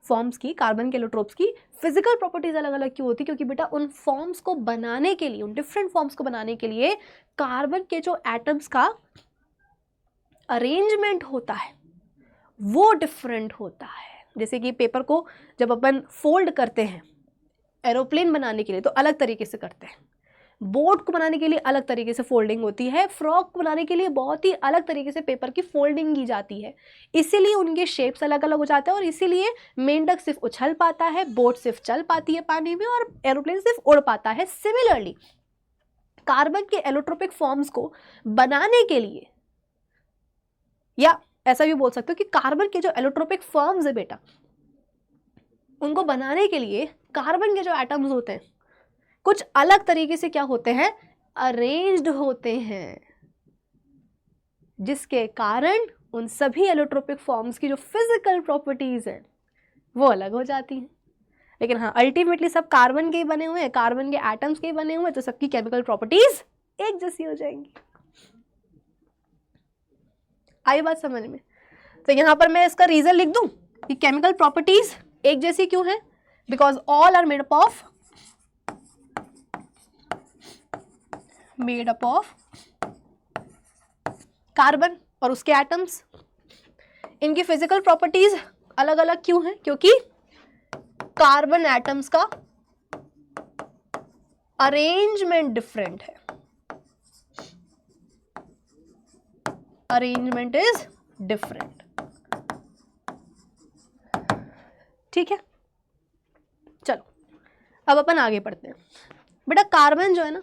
[SPEAKER 1] फॉर्म्स की, कार्बन के एलोट्रोप्स की फिजिकल प्रॉपर्टीज अलग अलग क्यों होती? क्योंकि बेटा उन फॉर्म्स को बनाने के लिए, उन डिफरेंट फॉर्म्स को बनाने के लिए कार्बन के जो एटम्स का अरेंजमेंट होता है वो डिफरेंट होता है। जैसे कि पेपर को जब अपन फोल्ड करते हैं एरोप्लेन बनाने के लिए तो अलग तरीके से करते हैं, बोट को बनाने के लिए अलग तरीके से फोल्डिंग होती है, फ्रॉक को बनाने के लिए बहुत ही अलग तरीके से पेपर की फोल्डिंग की जाती है। इसीलिए उनके शेप्स अलग अलग हो जाते हैं और इसीलिए मेंढक सिर्फ उछल पाता है, बोट सिर्फ चल पाती है पानी में और एरोप्लेन सिर्फ उड़ पाता है। सिमिलरली कार्बन के एलोट्रोपिक फॉर्म्स को बनाने के लिए, या ऐसा भी बोल सकते हो कि कार्बन के जो एलोट्रोपिक फॉर्म्स है बेटा उनको बनाने के लिए कार्बन के जो एटम्स होते हैं कुछ अलग तरीके से क्या होते हैं, अरेंज्ड होते हैं, जिसके कारण उन सभी एलोट्रोपिक फॉर्म्स की जो फिजिकल प्रॉपर्टीज हैं वो अलग हो जाती हैं। लेकिन हाँ अल्टीमेटली सब कार्बन के ही बने हुए हैं, कार्बन के एटम्स के ही बने हुए हैं, तो सबकी केमिकल प्रॉपर्टीज एक जैसी हो जाएंगी। आई बात समझ में? तो यहां पर मैं इसका रीजन लिख दूं कि केमिकल प्रॉपर्टीज एक जैसी क्यों है, because all are made up of carbon और उसके एटम्स। इनकी फिजिकल प्रॉपर्टीज अलग अलग क्यों हैं? क्योंकि कार्बन एटम्स का अरेंजमेंट डिफरेंट है, अरेंजमेंट इज डिफरेंट। ठीक है, चलो अब अपन आगे बढ़ते हैं। बेटा कार्बन जो है ना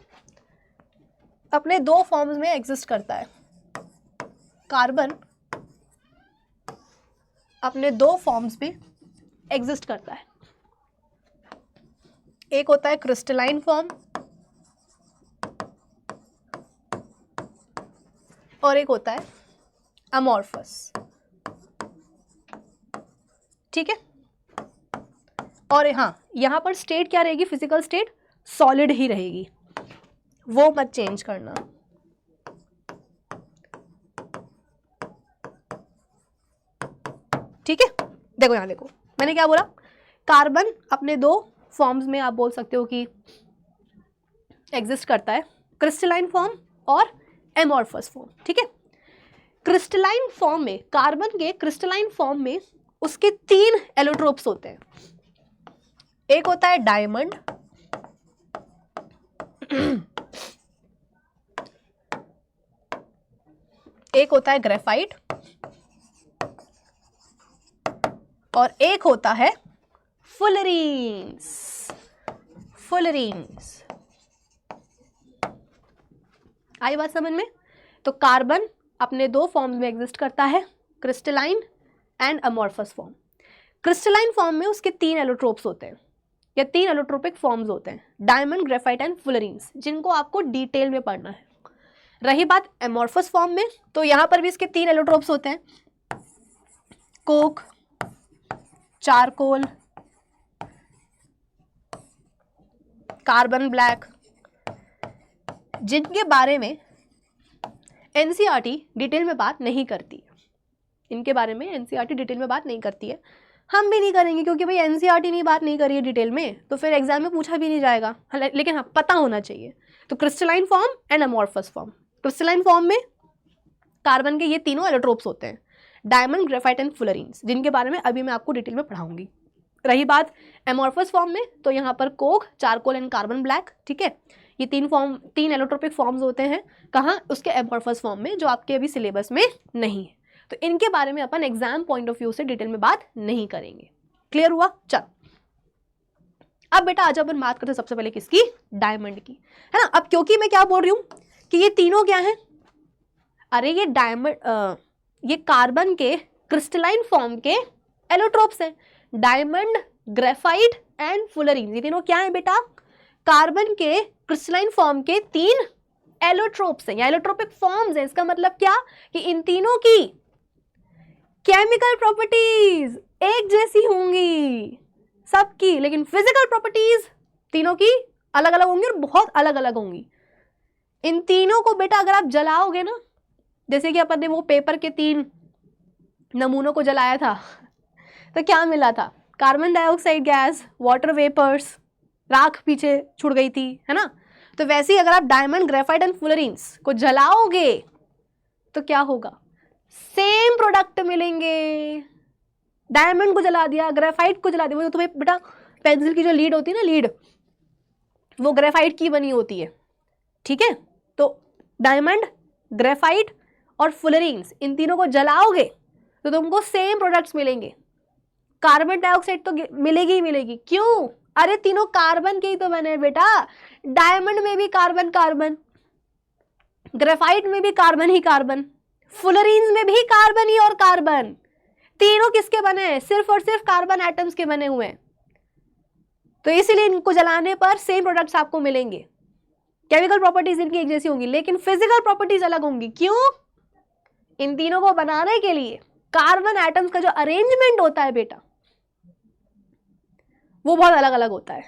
[SPEAKER 1] अपने दो फॉर्म्स में एग्जिस्ट करता है। कार्बन अपने दो फॉर्म्स में एग्जिस्ट करता है। एक होता है क्रिस्टलाइन फॉर्म और एक होता है अमॉर्फस। ठीक है, और हाँ यहां पर स्टेट क्या रहेगी, फिजिकल स्टेट सॉलिड ही रहेगी, वो मत चेंज करना। ठीक है, देखो यहां देखो मैंने क्या बोला, कार्बन अपने दो फॉर्म्स में आप बोल सकते हो कि एग्जिस्ट करता है, क्रिस्टलाइन फॉर्म और एमॉर्फस फॉर्म। ठीक है, क्रिस्टलाइन फॉर्म में, कार्बन के क्रिस्टलाइन फॉर्म में उसके 3 एलोट्रोप्स होते हैं। एक होता है डायमंड, एक होता है ग्रेफाइट और एक होता है फुलरीन्स। फुलरीन्स आई बात समझ में? तो कार्बन अपने दो फॉर्म्स में एग्जिस्ट करता है, crystalline and amorphous form. Crystalline form में उसके 3 एलोट्रोप्स होते हैं या 3 एलोट्रोपिक फॉर्म्स होते हैं, डायमंड, ग्रेफाइट एंड फुलरीन्स, जिनको आपको डिटेल में पढ़ना है। रही बात एमॉर्फस फॉर्म में, तो यहाँ पर भी इसके 3 एलोट्रोप्स होते हैं, कोक, चारकोल, कार्बन ब्लैक, जिनके बारे में एनसीईआरटी डिटेल में बात नहीं करती है। इनके बारे में एनसीईआरटी डिटेल में बात नहीं करती है, हम भी नहीं करेंगे, क्योंकि भाई एनसीईआरटी नहीं बात नहीं करी है डिटेल में, तो फिर एग्जाम में पूछा भी नहीं जाएगा। लेकिन हाँ, पता होना चाहिए। तो crystalline form and amorphous form. Crystalline form में कार्बन के ये तीनों एलोट्रोप्स होते हैं, डायमंड, ग्रेफाइट एंड फुलरीन्स, जिनके बारे में अभी मैं आपको डिटेल में पढ़ाऊंगी। रही बात एमॉर्फस फॉर्म में, तो यहाँ पर Coke, charcoal and carbon black, ठीक है, ये 3 एलोट्रोपिक फॉर्म्स होते हैं। कहाँ? उसके एमॉर्फस फॉर्म में, जो आपके अभी सिलेबस में नहीं है। तो इनके बारे में अपन एग्जाम पॉइंट ऑफ व्यू से डिटेल में बात नहीं करेंगे। क्लियर हुआ? चल अब बेटा आज अपन बात करते हैं सबसे पहले किसकी? डायमंड की, है ना। अब क्योंकि मैं क्या बोल रही हूँ कि ये तीनों क्या हैं, अरे ये डायमंड, ये कार्बन के क्रिस्टलाइन फॉर्म के एलोट्रोप्स हैं, डायमंड, ग्रेफाइट एंड फुलरीन, ये तीनों क्या है बेटा? कार्बन के क्रिस्टलाइन फॉर्म के 3 एलोट्रोप्स हैं या एलोट्रोपिक फॉर्म्स हैं। इसका मतलब क्या कि इन तीनों की केमिकल प्रॉपर्टीज एक जैसी होंगी सबकी, लेकिन फिजिकल प्रॉपर्टीज तीनों की अलग अलग होंगी और बहुत अलग अलग होंगी। इन तीनों को बेटा अगर आप जलाओगे ना, जैसे कि अपन ने वो पेपर के 3 नमूनों को जलाया था, तो क्या मिला था? Carbon dioxide gas, water vapours, राख पीछे छुड़ गई थी, है ना। तो वैसे ही अगर आप डायमंड, ग्रेफाइट एंड फुलरीन्स को जलाओगे तो क्या होगा? सेम प्रोडक्ट मिलेंगे। डायमंड को जला दिया, ग्रेफाइट को जला दिया, वो तो भाई बेटा पेंसिल की जो लीड होती है ना, लीड, वो ग्रेफाइट की बनी होती है, ठीक है। तो डायमंड, ग्रेफाइट और फुलरीन्स, इन तीनों को जलाओगे तो तुमको सेम प्रोडक्ट्स मिलेंगे। कार्बन डाइऑक्साइड तो मिलेगी ही मिलेगी, क्यों? अरे तीनों कार्बन के ही तो बने बेटा। डायमंड में भी कार्बन कार्बन, ग्रेफाइट में भी कार्बन ही कार्बन, फुलरीन्स में भी कार्बन ही और कार्बन। तीनों किसके बने हैं? सिर्फ और सिर्फ कार्बन एटम्स के बने हुए हैं। तो इसीलिए इनको जलाने पर सेम प्रोडक्ट्स आपको मिलेंगे। केमिकल प्रॉपर्टीज इनकी एक जैसी होंगी, लेकिन फिजिकल प्रॉपर्टीज अलग होंगी। क्यों? इन तीनों को बनाने के लिए कार्बन एटम्स का जो अरेंजमेंट होता है बेटा, वो बहुत अलग अलग होता है।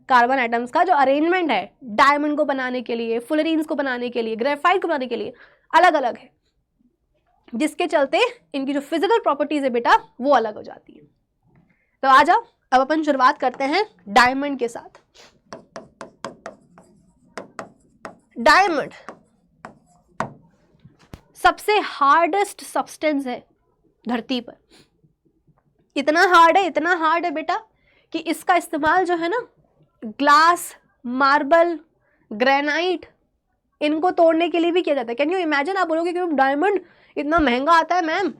[SPEAKER 1] कार्बन एटम्स का जो अरेंजमेंट है डायमंड को बनाने के लिए, फुलरीन्स को बनाने के लिए, ग्रेफाइट को बनाने के लिए अलग अलग है, जिसके चलते इनकी जो फिजिकल प्रॉपर्टीज है बेटा वो अलग हो जाती है। तो आ जाओ, अब अपन शुरुआत करते हैं डायमंड के साथ। डायमंड सबसे हार्डेस्ट सब्सटेंस है धरती पर। इतना हार्ड है बेटा कि इसका इस्तेमाल जो है ना, ग्लास, मार्बल, ग्रेनाइट, इनको तोड़ने के लिए भी किया जाता है। Can you imagine? आप बोलोगे कि डायमंड इतना महंगा आता है मैम।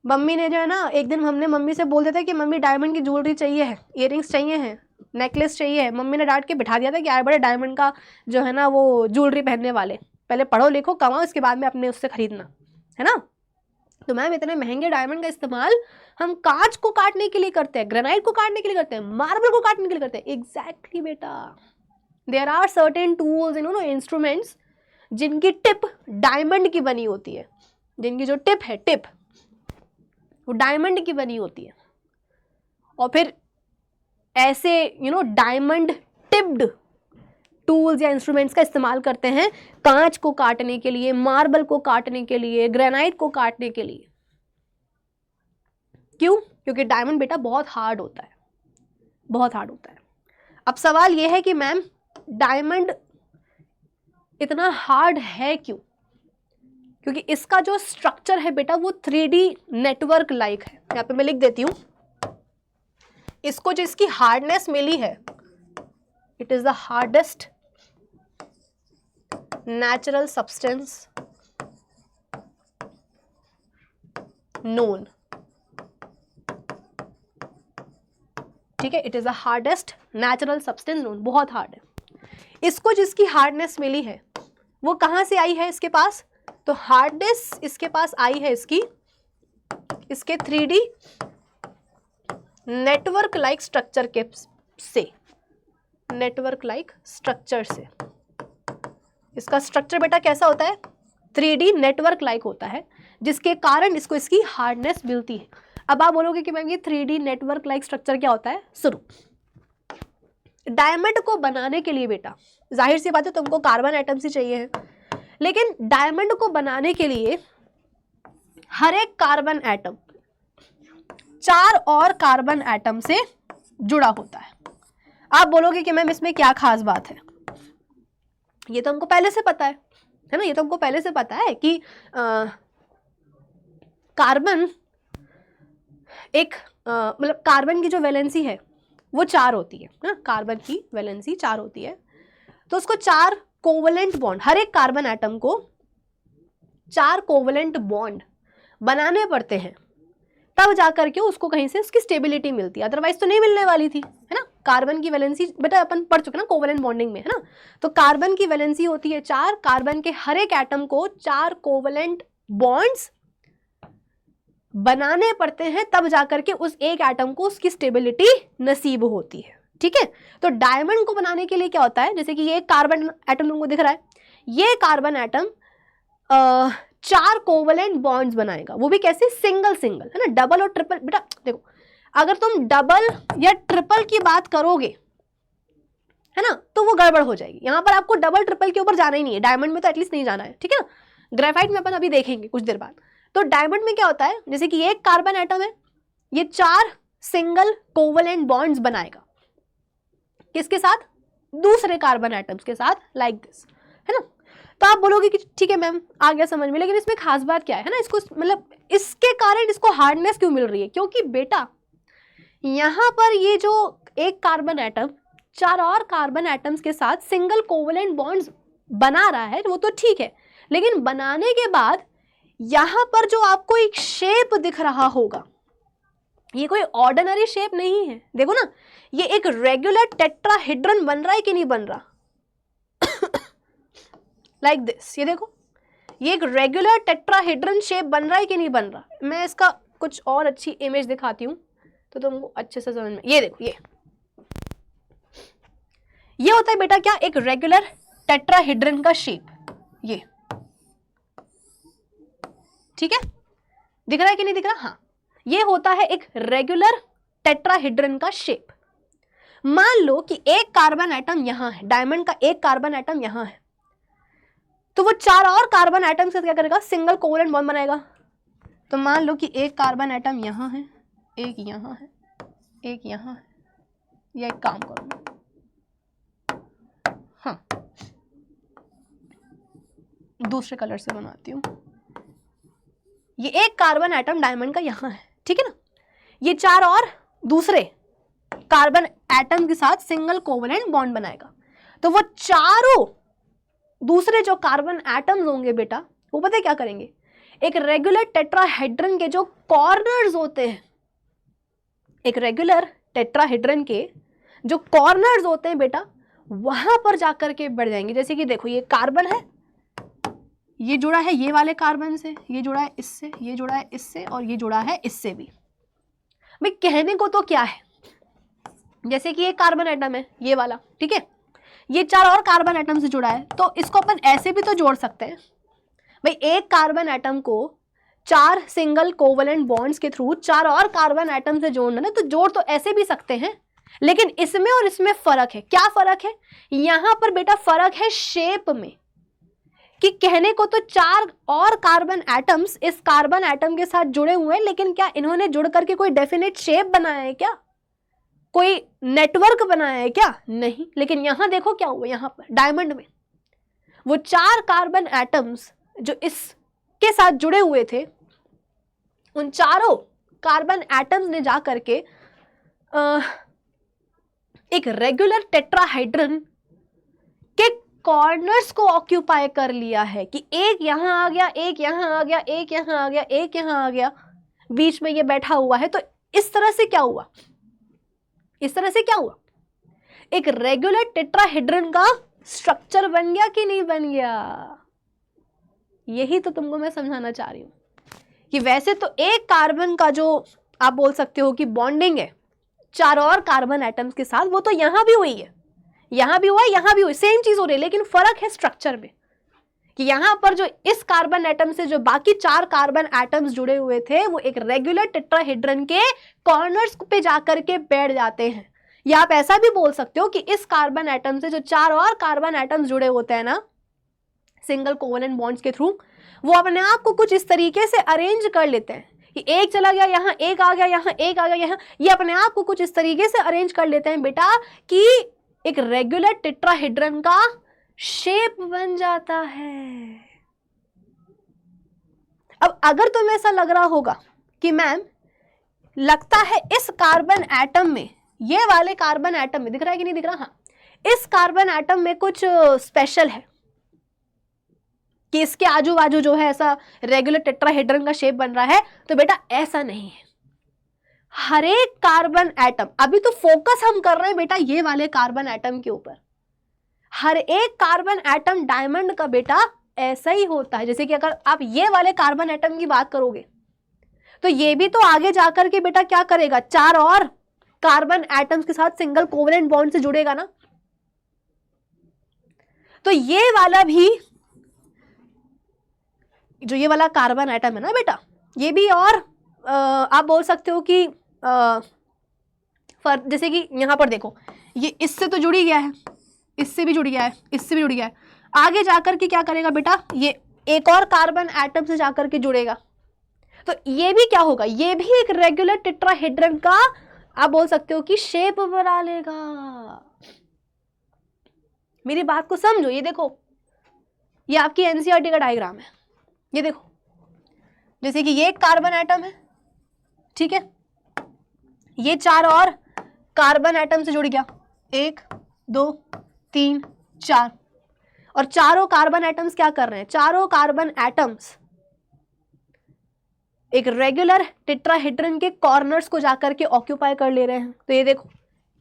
[SPEAKER 1] मम्मी ने जो है ना, एक दिन हमने मम्मी से बोल दिया था कि मम्मी डायमंड की ज्वेलरी चाहिए है, इयररिंग्स चाहिए हैं, नेकलेस चाहिए है। मम्मी ने डांट के बिठा दिया था कि आए बड़े डायमंड का जो है ना वो ज्वेलरी पहनने वाले, पहले पढ़ो लिखो कमाओ, इसके बाद में अपने उससे खरीदना, है ना। तो मैम इतने महंगे डायमंड का इस्तेमाल हम कांच को काटने के लिए करते हैं, ग्रेनाइट को काटने के लिए करते हैं, मार्बल को काटने के लिए करते हैं। एग्जैक्टली बेटा, there are certain tools, instruments जिनकी टिप डायमंड की बनी होती है, जिनकी जो टिप है, टिप वो डायमंड की बनी होती है। और फिर ऐसे डायमंड टिप्ड टूल्स या इंस्ट्रूमेंट्स का इस्तेमाल करते हैं कांच को काटने के लिए, मार्बल को काटने के लिए, ग्रेनाइट को काटने के लिए। क्यों? क्योंकि डायमंड बेटा बहुत हार्ड होता है, बहुत हार्ड होता है। अब सवाल यह है कि मैम डायमंड इतना हार्ड है क्यों? क्योंकि इसका जो स्ट्रक्चर है बेटा वो 3D नेटवर्क लाइक है। यहाँ पे मैं लिख देती हूं, इसको जो इसकी हार्डनेस मिली है, it is the hardest natural substance known. ठीक है, it is the hardest natural substance known, बहुत हार्ड है। इसको जिसकी हार्डनेस मिली है वो कहां से आई है इसके पास, तो हार्डनेस इसके पास आई है इसके 3D नेटवर्क लाइक स्ट्रक्चर के से, नेटवर्क लाइक स्ट्रक्चर से। इसका स्ट्रक्चर बेटा कैसा होता है, 3D नेटवर्क लाइक होता है, जिसके कारण इसको इसकी हार्डनेस मिलती है। अब आप बोलोगे कि मैम ये 3D नेटवर्क लाइक स्ट्रक्चर क्या होता है, सुनो। डायमंड को बनाने के लिए बेटा जाहिर सी बात है तुमको कार्बन एटम्स ही चाहिए है, लेकिन डायमंड को बनाने के लिए हर एक कार्बन एटम 4 और कार्बन एटम से जुड़ा होता है। आप बोलोगे कि मैम इसमें क्या खास बात है, ये तो हमको पहले से पता है ना, ये तो हमको पहले से पता है कि कार्बन एक मतलब कार्बन की जो वैलेंसी है वो 4 होती है ना, कार्बन की वैलेंसी 4 होती है, तो उसको 4 कोवलेंट बॉन्ड, हर एक कार्बन एटम को 4 कोवलेंट बॉन्ड बनाने पड़ते हैं, तब जाकर के उसको कहीं से उसकी स्टेबिलिटी मिलती है, अदरवाइज तो नहीं मिलने वाली थी, है ना। कार्बन की वैलेंसी बेटा अपन पढ़ चुके ना कोवलेंट बॉन्डिंग में, है ना। तो कार्बन की वैलेंसी होती है 4, कार्बन के हर एक एटम को 4 कोवलेंट बॉन्ड्स बनाने पड़ते हैं, तब जाकर के उस एक एटम को उसकी स्टेबिलिटी नसीब होती है, ठीक है। तो डायमंड को बनाने के लिए क्या होता है, जैसे कि ये कार्बन एटम तुमको दिख रहा है, ये कार्बन एटम 4 कोवलेंट बॉन्ड्स बनाएगा, वो भी कैसे, सिंगल सिंगल, है ना। डबल और ट्रिपल बेटा देखो, अगर तुम डबल या ट्रिपल की बात करोगे, है ना, तो वो गड़बड़ हो जाएगी। यहां पर आपको डबल ट्रिपल के ऊपर जाना ही नहीं है, डायमंड में तो एटलीस्ट नहीं जाना है, ठीक है ना। ग्रेफाइट में अपन अभी देखेंगे कुछ देर बाद। तो डायमंड में क्या होता है, जैसे कि ये एक कार्बन एटम है, ये 4 सिंगल कोवलेंट बॉन्ड्स बनाएगा, किसके साथ, दूसरे कार्बन एटम्स के साथ, लाइक दिस, है ना। तो आप बोलोगे कि ठीक है मैम आ गया समझ में, लेकिन इसमें खास बात क्या है ना, इसको मतलब इसके कारण इसको हार्डनेस क्यों मिल रही है, क्योंकि बेटा यहां पर ये जो एक कार्बन एटम 4 और कार्बन एटम्स के साथ सिंगल कोवलेंट बॉन्ड्स बना रहा है, वो तो ठीक है, लेकिन बनाने के बाद यहां पर जो आपको एक शेप दिख रहा होगा, ये कोई ऑर्डिनरी शेप नहीं है। देखो ना, ये एक रेगुलर टेट्राहेड्रन बन रहा है कि नहीं बन रहा, लाइक दिस, ये देखो, ये एक रेगुलर टेट्राहेड्रन शेप बन रहा है कि नहीं बन रहा। मैं इसका कुछ और अच्छी इमेज दिखाती हूं तो तुमको अच्छे से समझ में। ये देखो, ये होता है बेटा क्या, एक रेगुलर टेट्राहेड्रन का शेप, ये ठीक है, दिख रहा है कि नहीं दिख रहा, हाँ, ये होता है एक रेगुलर टेट्राहेड्रन का शेप। मान लो कि एक कार्बन एटम यहां है, डायमंड का एक कार्बन एटम यहां है, तो वो 4 और कार्बन एटम से क्या करेगा, सिंगल कोवलेंट बॉन्ड बनाएगा। तो मान लो कि एक कार्बन एटम यहां है, एक यहां है, एक यहां है, या एक काम करो, हाँ दूसरे कलर से बनाती हूं, ये एक कार्बन एटम डायमंड का यहां है, ठीक है ना, ये 4 और दूसरे कार्बन एटम के साथ सिंगल कोवलेंट बॉन्ड बनाएगा। तो वो चारों दूसरे जो कार्बन एटम्स होंगे बेटा, वो पता है क्या करेंगे, एक रेगुलर टेट्राहेड्रन के जो कॉर्नर्स होते हैं, एक रेगुलर टेट्राहेड्रन के जो कॉर्नर्स होते हैं बेटा, वहां पर जाकर के बढ़ जाएंगे। जैसे कि देखो, ये कार्बन है, ये जुड़ा है ये वाले कार्बन से, ये जुड़ा है इससे, ये जुड़ा है इससे, और ये जुड़ा है इससे भी। भाई कहने को तो क्या है, जैसे कि ये कार्बन एटम है ये वाला, ठीक है, ये 4 और कार्बन एटम से जुड़ा है, तो इसको अपन ऐसे भी तो जोड़ सकते हैं। भाई एक कार्बन एटम को 4 सिंगल कोवलेंट बॉन्ड्स के थ्रू 4 और कार्बन एटम से जोड़ना है, तो जोड़ तो ऐसे भी सकते हैं, लेकिन इसमें और इसमें फर्क है। क्या फर्क है, यहां पर बेटा फर्क है शेप में, कि कहने को तो 4 और कार्बन एटम्स इस कार्बन एटम के साथ जुड़े हुए हैं, लेकिन क्या इन्होंने जुड़ करके कोई डेफिनेट शेप बनाया है क्या, कोई नेटवर्क बनाया है क्या, नहीं। लेकिन यहां देखो क्या हुआ, यहां पर डायमंड में वो 4 कार्बन एटम्स जो इसके साथ जुड़े हुए थे, उन चारों कार्बन एटम्स ने जा करके एक रेगुलर टेट्राहाइड्रन के कॉर्नर्स को ऑक्यूपाई कर लिया है, कि एक यहां आ गया, एक यहां आ गया, एक यहां आ गया, एक यहां आ गया, बीच में ये बैठा हुआ है। तो इस तरह से क्या हुआ, इस तरह से क्या हुआ, एक रेगुलर टेट्राहेड्रन का स्ट्रक्चर बन गया कि नहीं बन गया? यही तो तुमको मैं समझाना चाह रही हूं कि वैसे तो एक कार्बन का जो आप बोल सकते हो कि बॉन्डिंग है 4 और कार्बन एटम्स के साथ, वो तो यहां भी हुई है, यहां भी हुआ है, यहां भी हुई, सेम चीज हो रही है, लेकिन फर्क है स्ट्रक्चर में कि यहां पर जो इस कार्बन एटम से जो बाकी 4 कार्बन एटम्स जुड़े हुए थे वो एक रेगुलर टेट्राहेड्रन के कॉर्नर्स पे जाकर के बैठ जाते हैं। या आप ऐसा भी बोल सकते हो कि इस कार्बन एटम से जो 4 और कार्बन एटम्स जुड़े होते हैं ना सिंगल कोवेलेंट बॉन्ड्स के थ्रू, वो अपने आप को कुछ इस तरीके से अरेंज कर लेते हैं कि एक चला गया यहाँ, एक आ गया यहाँ, एक आ गया यहाँ, ये अपने आप को कुछ इस तरीके से अरेंज कर लेते हैं बेटा कि एक रेगुलर टेट्राहेड्रन का शेप बन जाता है। अब अगर तुम्हें ऐसा लग रहा होगा कि मैम लगता है इस कार्बन एटम में, ये वाले कार्बन एटम में, दिख रहा है कि नहीं दिख रहा, हाँ, इस कार्बन एटम में कुछ स्पेशल है कि इसके आजू बाजू जो है ऐसा रेगुलर टेट्राहेड्रन का शेप बन रहा है, तो बेटा ऐसा नहीं है। हर एक कार्बन एटम, अभी तो फोकस हम कर रहे हैं बेटा ये वाले कार्बन एटम के ऊपर, हर एक कार्बन एटम डायमंड का बेटा ऐसा ही होता है। जैसे कि अगर आप ये वाले कार्बन एटम की बात करोगे तो ये भी तो आगे जाकर के बेटा क्या करेगा, 4 और कार्बन एटम्स के साथ सिंगल कोवेलेंट बॉन्ड से जुड़ेगा ना। तो ये वाला भी जो ये वाला कार्बन एटम है ना बेटा, ये भी और आप बोल सकते हो कि जैसे कि यहां पर देखो, ये इससे तो जुड़ ही गया है, इससे भी जुड़ गया है, इससे भी जुड़ गया है, आगे जाकर के क्या करेगा बेटा, ये एक और कार्बन एटम से जाकर के जुड़ेगा, तो ये भी क्या होगा, ये भी एक रेगुलर टेट्राहेड्रन का आप बोल सकते हो कि शेप बना लेगा। मेरी बात को समझो, ये देखो, ये आपकी एनसीईआरटी का डायग्राम है, ये देखो, जैसे कि ये एक कार्बन एटम है, ठीक है, ये 4 और कार्बन एटम से जुड़ गया, 1 2 3 4, और चारों कार्बन एटम्स क्या कर रहे हैं, चारों कार्बन एटम्स एक रेगुलर टेट्राहेड्रन के कॉर्नर्स को जाकर के ऑक्यूपाई कर ले रहे हैं। तो ये देखो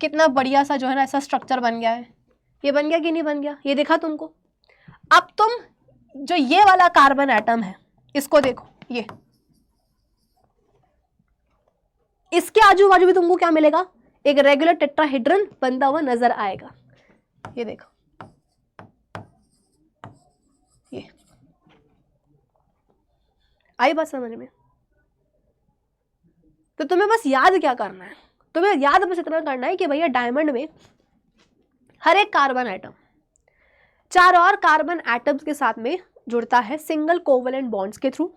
[SPEAKER 1] कितना बढ़िया सा जो है ना ऐसा स्ट्रक्चर बन गया है। ये बन गया कि नहीं बन गया, ये देखा तुमको। अब तुम जो ये वाला कार्बन एटम है इसको देखो, ये इसके आजू बाजू भी तुमको क्या मिलेगा, एक रेगुलर टेट्राहेड्रन बनता हुआ नजर आएगा। ये देखो, ये आई बात समझ में। तो तुम्हें बस याद क्या करना है, तुम्हें याद बस इतना करना है कि भैया डायमंड में हर एक कार्बन एटम 4 और कार्बन एटम्स के साथ में जुड़ता है सिंगल कोवेलेंट बॉन्ड्स के थ्रू,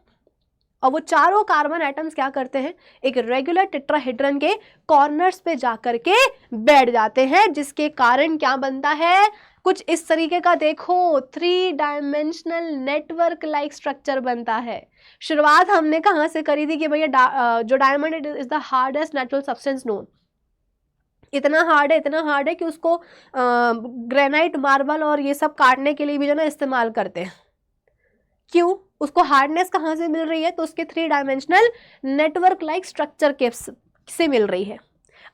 [SPEAKER 1] और वो चारों कार्बन एटम्स क्या करते हैं, एक रेगुलर टेट्राहेड्रन के कॉर्नर्स पे जाकर के बैठ जाते हैं, जिसके कारण क्या बनता है, कुछ इस तरीके का देखो 3 डायमेंशनल नेटवर्क लाइक स्ट्रक्चर बनता है। शुरुआत हमने कहां से करी थी कि भैया जो diamond is the hardest natural substance known, इतना हार्ड है कि उसको ग्रेनाइट, मार्बल और ये सब काटने के लिए भी जो ना इस्तेमाल करते हैं। क्यों, उसको हार्डनेस कहाँ से मिल रही है, तो उसके 3 डायमेंशनल नेटवर्क लाइक स्ट्रक्चर के से मिल रही है।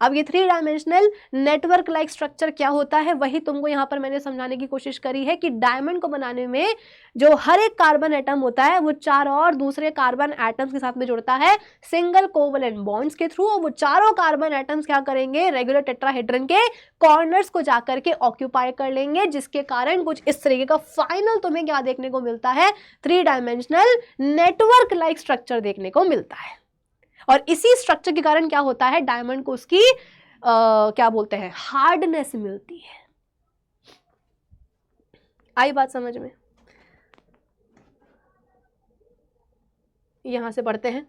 [SPEAKER 1] अब ये 3 डायमेंशनल नेटवर्क लाइक स्ट्रक्चर क्या होता है, वही तुमको यहाँ पर मैंने समझाने की कोशिश करी है कि डायमंड को बनाने में जो हर एक कार्बन एटम होता है वो 4 और दूसरे कार्बन एटम्स के साथ में जुड़ता है सिंगल कोवेलेंट बॉन्ड्स के थ्रू, और वो चारों कार्बन एटम्स क्या करेंगे, रेगुलर टेट्राहेड्रन के कॉर्नर्स को जाकर के ऑक्यूपाई कर लेंगे, जिसके कारण कुछ इस तरीके का फाइनल तुम्हें क्या देखने को मिलता है, 3 डायमेंशनल नेटवर्क लाइक स्ट्रक्चर देखने को मिलता है। और इसी स्ट्रक्चर के कारण क्या होता है, डायमंड को उसकी क्या बोलते हैं, हार्डनेस मिलती है। आई बात समझ में। यहां से पढ़ते हैं,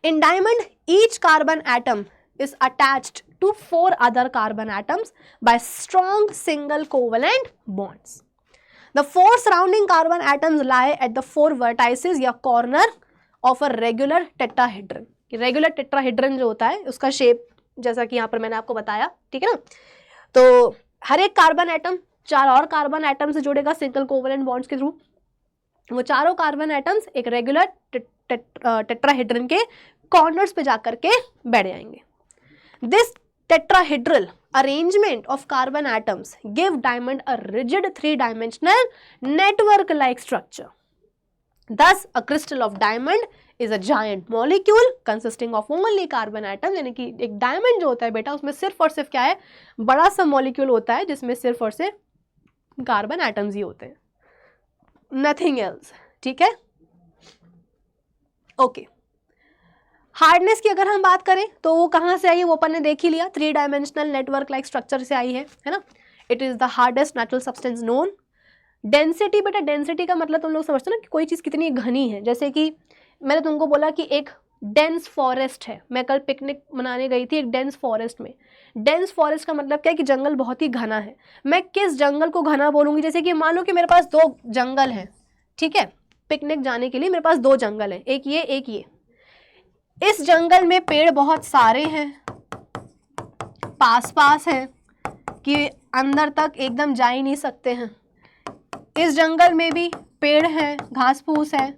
[SPEAKER 1] in diamond each carbon atom is attached to 4 other carbon atoms by strong single covalent bonds. The 4 surrounding carbon atoms lie at the 4 vertices या corner of a regular tetrahedron. Regular tetrahedron जो होता है उसका shape जैसा कि यहाँ पर मैंने आपको बताया, ठीक है ना। तो हर एक कार्बन एटम 4 और कार्बन एटम से जुड़ेगा सिंगल कोवेलेंट बॉन्ड्स के थ्रू, वो चारों कार्बन एटम्स एक रेगुलर टेट्राहेड्रन के कॉर्नर्स पे जाकर के बैठ जाएंगे। This tetrahedral arrangement of carbon atoms give diamond a rigid three-dimensional network-like structure. Thus, a crystal of diamond is a giant molecule consisting of only carbon atom. यानी कि एक डायमंड जो होता है बेटा उसमें सिर्फ और सिर्फ क्या है, बड़ा सा मॉलिक्यूल होता है जिसमें सिर्फ और सिर्फ कार्बन एटम्स ही होते हैं, नथिंग एल्स. ठीक है, ओके. हार्डनेस की अगर हम बात करें तो वो कहाँ से आई है, वो अपन ने देख ही लिया, three dimensional network like structure से आई है ना. It is the hardest natural substance known. Density, बेटा डेंसिटी का मतलब तुम लोग समझते हो ना कि कोई चीज़ कितनी घनी है. जैसे कि मैंने तुमको बोला कि एक डेंस फॉरेस्ट है, मैं कल पिकनिक मनाने गई थी एक डेंस फॉरेस्ट में. डेंस फॉरेस्ट का मतलब क्या है कि जंगल बहुत ही घना है. मैं किस जंगल को घना बोलूँगी, जैसे कि मान लो कि मेरे पास दो जंगल हैं, ठीक है, पिकनिक जाने के लिए मेरे पास दो जंगल हैं, एक ये एक ये. इस जंगल में पेड़ बहुत सारे हैं, पास पास हैं कि अंदर तक एकदम जा ही नहीं सकते हैं. इस जंगल में भी पेड़ हैं, घास फूस है,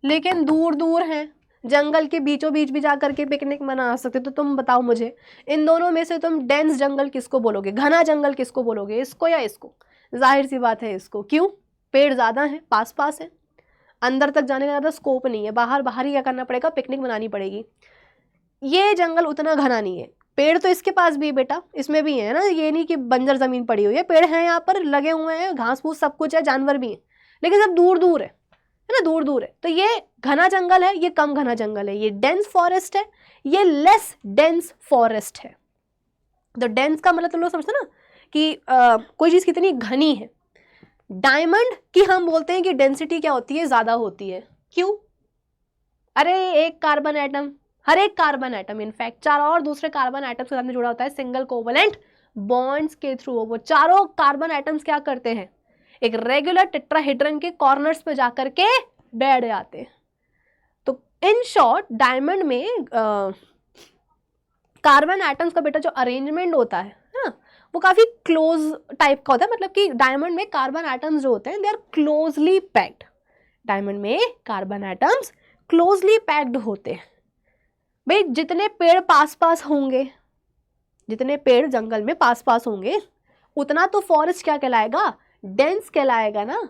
[SPEAKER 1] लेकिन दूर दूर हैं. जंगल के बीचों बीच भी जा करके पिकनिक मना सकते. तो तुम बताओ मुझे, इन दोनों में से तुम डेंस जंगल किसको बोलोगे, घना जंगल किसको बोलोगे, इसको या इसको? जाहिर सी बात है इसको. क्यों? पेड़ ज़्यादा हैं, पास पास हैं, अंदर तक जाने का ज़्यादा स्कोप नहीं है, बाहर बाहर ही क्या करना पड़ेगा, पिकनिक मनानी पड़ेगी. ये जंगल उतना घना नहीं है. पेड़ तो इसके पास भी बेटा, इसमें भी है ना, ये नहीं कि बंजर ज़मीन पड़ी हुई है, पेड़ हैं यहाँ पर लगे हुए हैं, घास फूस सब कुछ है, जानवर भी हैं, लेकिन सब दूर दूर है ना, दूर दूर है. तो ये घना जंगल है, ये कम घना जंगल है. ये डेंस फॉरेस्ट है, ये लेस डेंस फॉरेस्ट है. तो डेंस का मतलब तुम लोग समझते ना कि कोई चीज़ कितनी घनी है. डायमंड की हम बोलते हैं कि डेंसिटी क्या होती है, ज़्यादा होती है. क्यों? अरे एक कार्बन एटम, हर एक कार्बन एटम इनफैक्ट चार और दूसरे कार्बन एटम्स के साथ में जुड़ा होता है सिंगल कोवलेंट बॉन्ड्स के थ्रू. वो चारों कार्बन एटम्स क्या करते हैं, एक रेगुलर टेट्राहेड्रन के कॉर्नर्स पे जाकर के बैठ जाते हैं. तो इन शॉर्ट डायमंड में कार्बन एटम्स का बेटा जो अरेंजमेंट होता है ना, वो काफ़ी क्लोज टाइप का होता है. मतलब कि डायमंड में कार्बन एटम्स जो होते हैं they are closely packed. Diamond में कार्बन एटम्स क्लोजली पैक्ड होते हैं. भाई जितने पेड़ पास पास होंगे, जितने पेड़ जंगल में पास पास होंगे, उतना तो फॉरेस्ट क्या कहलाएगा, डेंस कहलाएगा ना.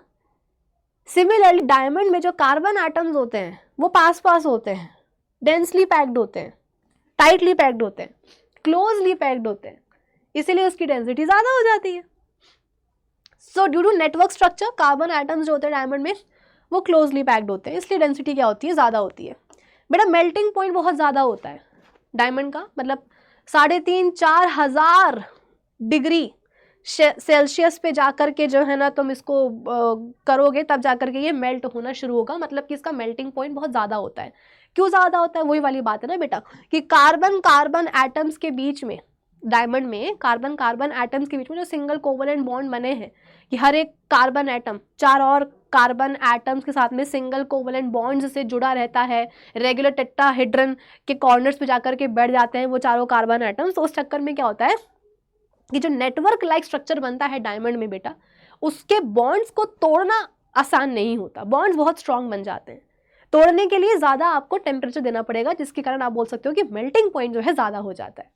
[SPEAKER 1] सिमिलरली डायमंड में जो कार्बन एटम्स होते हैं वो पास पास होते हैं, डेंसली पैक्ड होते हैं, टाइटली पैक्ड होते हैं, क्लोजली पैक्ड होते हैं, इसीलिए उसकी डेंसिटी ज़्यादा हो जाती है. So due to network structure carbon atoms जो होते हैं डायमंड में वो क्लोजली पैक्ड होते हैं, इसलिए डेंसिटी क्या होती है, ज़्यादा होती है. बेटा मेल्टिंग पॉइंट बहुत ज़्यादा होता है डायमंड का, मतलब 3,500-4 हज़ार डिग्री सेल्सियस पे जाकर के जो है ना तुम इसको करोगे तब जाकर के ये मेल्ट होना शुरू होगा. मतलब कि इसका मेल्टिंग पॉइंट बहुत ज़्यादा होता है. क्यों ज़्यादा होता है, वही वाली बात है ना बेटा कि कार्बन एटम्स के बीच में, डायमंड में कार्बन एटम्स के बीच में जो सिंगल कोवलेंट बॉन्ड बने हैं कि हर एक कार्बन एटम चार और कार्बन एटम्स के साथ में सिंगल कोवलेंट बॉन्ड्स से जुड़ा रहता है, रेगुलर टेट्राहेड्रन के कॉर्नर्स पे जाकर के बैठ जाते हैं वो चारों कार्बन एटम्स. तो उस चक्कर में क्या होता है कि जो नेटवर्क लाइक स्ट्रक्चर बनता है डायमंड में बेटा, उसके बॉन्ड्स को तोड़ना आसान नहीं होता. बॉन्ड्स बहुत स्ट्रांग बन जाते हैं, तोड़ने के लिए ज़्यादा आपको टेम्परेचर देना पड़ेगा, जिसके कारण आप बोल सकते हो कि मेल्टिंग पॉइंट जो है ज़्यादा हो जाता है.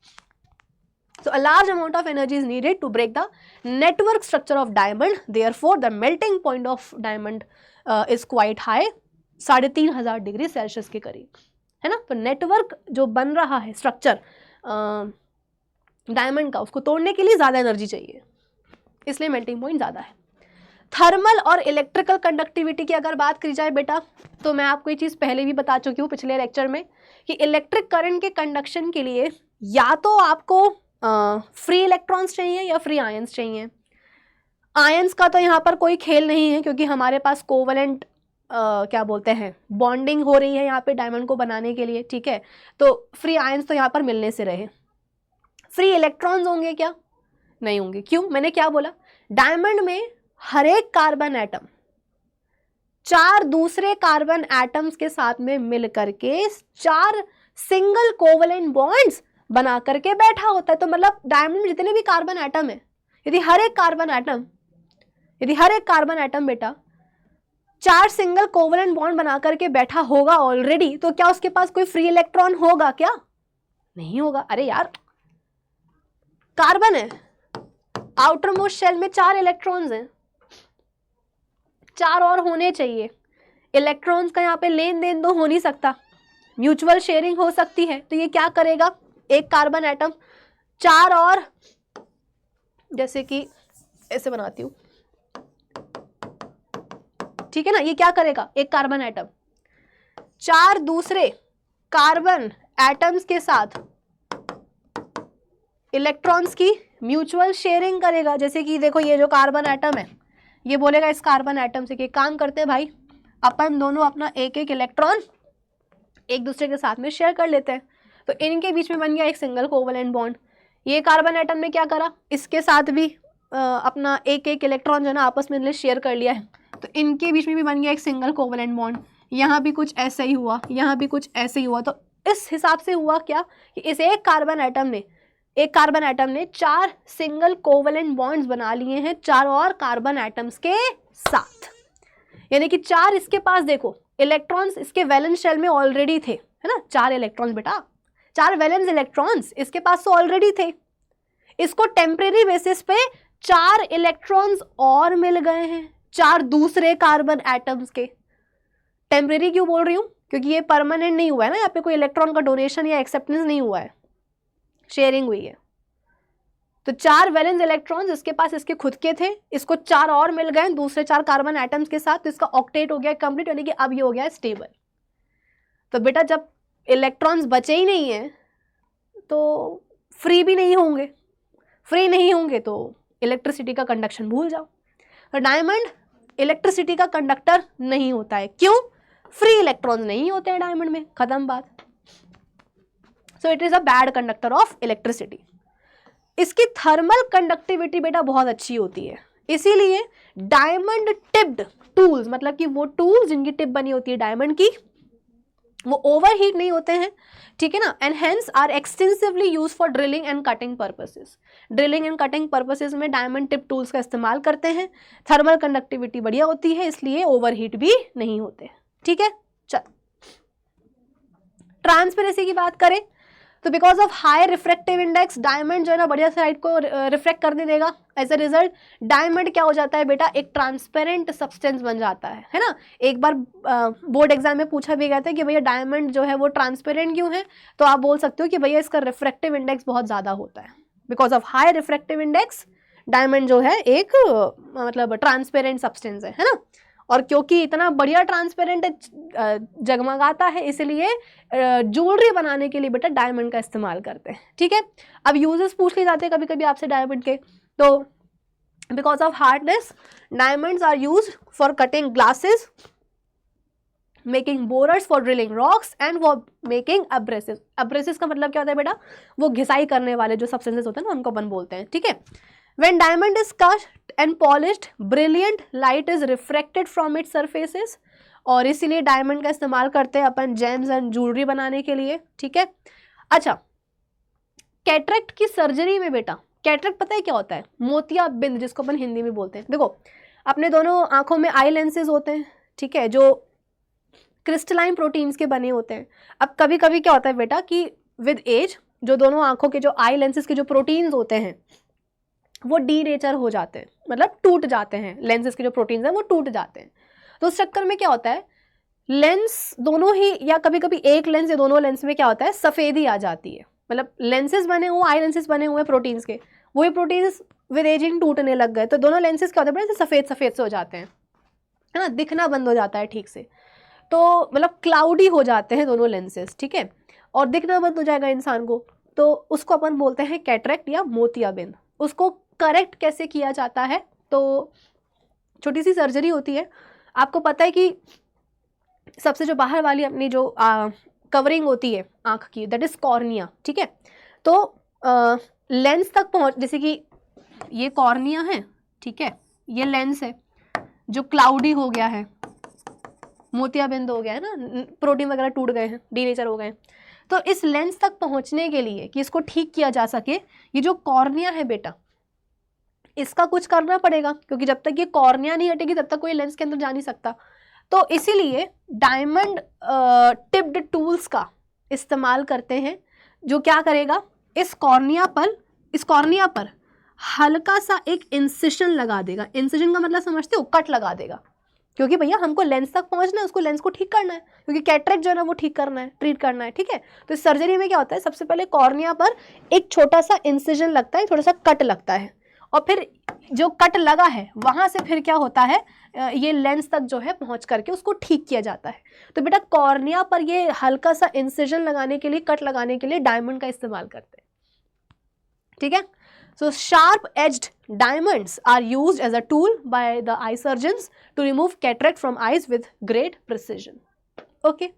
[SPEAKER 1] So a large amount of energy is needed to break the network structure of diamond. Therefore, the melting point of diamond is quite high, 3,500 degree Celsius के करीब, है ना. तो नेटवर्क जो बन रहा है स्ट्रक्चर डायमंड का, उसको तोड़ने के लिए ज़्यादा एनर्जी चाहिए, इसलिए मेल्टिंग पॉइंट ज़्यादा है. थर्मल और इलेक्ट्रिकल कंडक्टिविटी की अगर बात करी जाए बेटा, तो मैं आपको ये चीज़ पहले भी बता चुकी हूँ पिछले लेक्चर में कि इलेक्ट्रिक करंट के कंडक्शन के लिए या तो आपको फ्री इलेक्ट्रॉन्स चाहिए या फ्री आयंस चाहिए. आयंस का तो यहाँ पर कोई खेल नहीं है क्योंकि हमारे पास कोवलेंट क्या बोलते हैं बॉन्डिंग हो रही है यहाँ पे डायमंड को बनाने के लिए, ठीक है. तो फ्री आयंस तो यहाँ पर मिलने से रहे. फ्री इलेक्ट्रॉन्स होंगे क्या? नहीं होंगे. क्यों? मैंने क्या बोला, डायमंड में हर एक कार्बन एटम चार दूसरे कार्बन एटम्स के साथ में मिल करके चार सिंगल कोवलेंट बॉन्ड्स बना करके बैठा होता है. तो मतलब डायमंड में जितने भी कार्बन एटम है, यदि हर एक कार्बन एटम बेटा चार सिंगल कोवलेंट बॉन्ड बना करके बैठा होगा ऑलरेडी, तो क्या उसके पास कोई फ्री इलेक्ट्रॉन होगा क्या? नहीं होगा. अरे यार कार्बन है, आउटर मोस्ट शेल में 4 इलेक्ट्रॉन्स हैं, 4 और होने चाहिए। इलेक्ट्रॉन्स का यहाँ पे लेन देन तो हो नहीं सकता, म्यूचुअल शेयरिंग हो सकती है, तो ये क्या करेगा, एक कार्बन एटम 4 और, जैसे कि ऐसे बनाती हूं, ठीक है ना, ये क्या करेगा, एक कार्बन एटम 4 दूसरे कार्बन एटम्स के साथ इलेक्ट्रॉन्स की म्यूचुअल शेयरिंग करेगा। जैसे कि देखो ये जो कार्बन एटम है, ये बोलेगा इस कार्बन एटम से कि काम करते हैं भाई, अपन दोनों अपना एक एक इलेक्ट्रॉन एक दूसरे के साथ में शेयर कर लेते हैं। तो इनके बीच में बन गया एक सिंगल कोवलेंट बॉन्ड। ये कार्बन एटम ने क्या करा, इसके साथ भी अपना एक एक इलेक्ट्रॉन जो है ना आपस में शेयर कर लिया है, तो इनके बीच में भी बन गया एक सिंगल कोवलेंट बॉन्ड। यहाँ भी कुछ ऐसा ही हुआ, यहाँ भी कुछ ऐसे ही हुआ। तो इस हिसाब से हुआ क्या कि इस एक कार्बन एटम ने 4 सिंगल कोवलेंट बॉन्ड्स बना लिए हैं 4 और कार्बन एटम्स के साथ। यानी कि 4 इसके पास देखो इलेक्ट्रॉन्स इसके वैलेंस शेल में ऑलरेडी थे, है ना, 4 इलेक्ट्रॉन्स बेटा, 4 वैलेंस इलेक्ट्रॉन्स इसके पास तो ऑलरेडी थे। इसको टेम्परेरी बेसिस पे 4 इलेक्ट्रॉन्स और मिल गए हैं 4 दूसरे कार्बन एटम्स के। टेम्परेरी क्यों बोल रही हूँ, क्योंकि ये परमानेंट नहीं हुआ है ना, यहाँ पे कोई इलेक्ट्रॉन का डोनेशन या एक्सेप्टेंस नहीं हुआ है, शेयरिंग हुई है। तो 4 वैलेंस इलेक्ट्रॉन्स इसके पास इसके खुद के थे, इसको 4 और मिल गए दूसरे 4 कार्बन एटम्स के साथ, तो इसका ऑक्टेट हो गया कंप्लीट, यानी कि अब ये हो गया स्टेबल। तो बेटा जब इलेक्ट्रॉन्स बचे ही नहीं है तो फ्री भी नहीं होंगे, फ्री नहीं होंगे तो इलेक्ट्रिसिटी का कंडक्शन भूल जाओ। तो डायमंड इलेक्ट्रिसिटी का कंडक्टर नहीं होता है, क्यों, फ्री इलेक्ट्रॉन्स नहीं होते हैं डायमंड में, खत्म बात। So it is a bad conductor of electricity. इसकी थर्मल कंडक्टिविटी बेटा बहुत अच्छी होती है, इसीलिए डायमंड टिप्ड टूल्स, मतलब कि वो टूल्स जिनकी टिप बनी होती है डायमंड की, वो ओवरहीट नहीं होते हैं, ठीक है ना, and hence are extensively use for drilling and cutting purposes. Drilling and cutting purposes में डायमंड टिप टूल्स का इस्तेमाल करते हैं। थर्मल कंडक्टिविटी बढ़िया होती है, इसलिए ओवरहीट भी नहीं होते, ठीक है। चल ट्रांसपेरेंसी की बात करें तो because of high refractive index diamond जो है ना बढ़िया से लाइट को रिफ्लेक्ट करने देगा। एज अ रिजल्ट डायमंड क्या हो जाता है बेटा, एक ट्रांसपेरेंट सब्सटेंस बन जाता है ना। एक बार बोर्ड एग्जाम में पूछा भी गया था कि भैया डायमंड जो है वो ट्रांसपेरेंट क्यों है, तो आप बोल सकते हो कि भैया इसका रिफ्रैक्टिव इंडेक्स बहुत ज़्यादा होता है। Because of high refractive index diamond जो है एक मतलब ट्रांसपेरेंट सब्सटेंस है ना। और क्योंकि इतना बढ़िया ट्रांसपेरेंट जगमगाता है, इसलिए ज्वेलरी बनाने के लिए बेटा डायमंड का इस्तेमाल करते हैं, ठीक है। अब यूजेस पूछ लिए जाते हैं कभी कभी आपसे डायमंड के, तो because of hardness diamonds are use for cutting glasses, making borers for drilling rocks and for making abrasive. Abrasive का मतलब क्या होता है बेटा, वो घिसाई करने वाले जो सब्सटेंसेस होते हैं ना उनको अपन बोलते हैं, ठीक है। When diamond is cut and polished, brilliant light is refracted from its surfaces, और इसीलिए डायमंड का इस्तेमाल करते हैं अपन जेम्स एंड ज्वेलरी बनाने के लिए, ठीक है। अच्छा, कैटरेक्ट की सर्जरी में बेटा, कैटरेक्ट पता है क्या होता है, मोतियाबिंद जिसको अपन हिंदी में बोलते हैं। देखो अपने दोनों आंखों में आई लेंसेज होते हैं, ठीक है, जो क्रिस्टलाइन प्रोटीन्स के बने होते हैं। अब कभी कभी क्या होता है बेटा कि विद एज जो दोनों आंखों के जो आई लेंसेज के जो प्रोटीन्स होते हैं वो डीनेचर हो जाते हैं, मतलब टूट जाते हैं, लेंसेज के जो प्रोटीन्स हैं वो टूट जाते हैं। तो उस चक्कर में क्या होता है, लेंस दोनों ही या कभी कभी एक लेंस या दोनों लेंस में क्या होता है, सफ़ेदी आ जाती है। मतलब लेंसेज बने हुए, आई लेंसेज बने हुए प्रोटीन्स के, वही प्रोटीन्स विद एजिंग टूटने लग गए, तो दोनों लेंसेज क्या होते हैं, सफ़ेद सफ़ेद से हो जाते हैं, है ना, दिखना बंद हो जाता है ठीक से। तो मतलब क्लाउडी हो जाते हैं दोनों लेंसेज, ठीक है, और दिखना बंद हो जाएगा इंसान को, तो उसको अपन बोलते हैं कैटरेक्ट या मोतियाबिंद। उसको करेक्ट कैसे किया जाता है, तो छोटी सी सर्जरी होती है। आपको पता है कि सबसे जो बाहर वाली अपनी जो कवरिंग होती है आँख की, दैट इज कॉर्निया, ठीक है। तो लेंस तक पहुँच, जैसे कि ये कॉर्निया है, ठीक है, ये लेंस है जो क्लाउडी हो गया है, मोतियाबिंद हो गया है ना, प्रोटीन वगैरह टूट गए हैं, डीनेचर हो गए हैं। तो इस लेंस तक पहुँचने के लिए कि इसको ठीक किया जा सके, ये जो कॉर्निया है बेटा, इसका कुछ करना पड़ेगा, क्योंकि जब तक ये कॉर्निया नहीं हटेगी तब तक कोई लेंस के अंदर जा नहीं सकता। तो इसीलिए डायमंड टिप्ड टूल्स का इस्तेमाल करते हैं, जो क्या करेगा, इस कॉर्निया पर इस कॉर्निया पर हल्का सा एक इंसिजन लगा देगा। इंसिजन का मतलब समझते हो, कट लगा देगा, क्योंकि भैया हमको लेंस तक पहुंचना है, उसको लेंस को ठीक करना है, क्योंकि कैटरेक्ट जो है ना वो ठीक करना है, ट्रीट करना है, ठीक है। तो इस सर्जरी में क्या होता है, सबसे पहले कॉर्निया पर एक छोटा सा इंसिजन लगता है, थोड़ा सा कट लगता है, और फिर जो कट लगा है वहां से फिर क्या होता है, ये लेंस तक जो है पहुंच करके उसको ठीक किया जाता है। तो बेटा कॉर्निया पर ये हल्का सा इंसिजन लगाने के लिए, कट लगाने के लिए डायमंड का इस्तेमाल करते हैं, ठीक है। So sharp edged diamonds are used as a tool by the eye surgeons to remove cataract from eyes with great precision. Okay.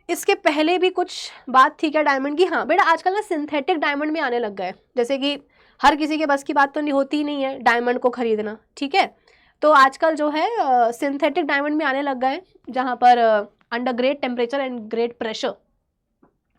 [SPEAKER 1] इसके पहले भी कुछ बात थी क्या डायमंड की? हाँ बेटा आजकल ना सिंथेटिक डायमंड भी आने लग गए, जैसे कि हर किसी के बस की बात तो नहीं होती ही नहीं है डायमंड को खरीदना, ठीक है। तो आजकल जो है सिंथेटिक डायमंड भी आने लग गए, जहाँ पर under great temperature and great pressure,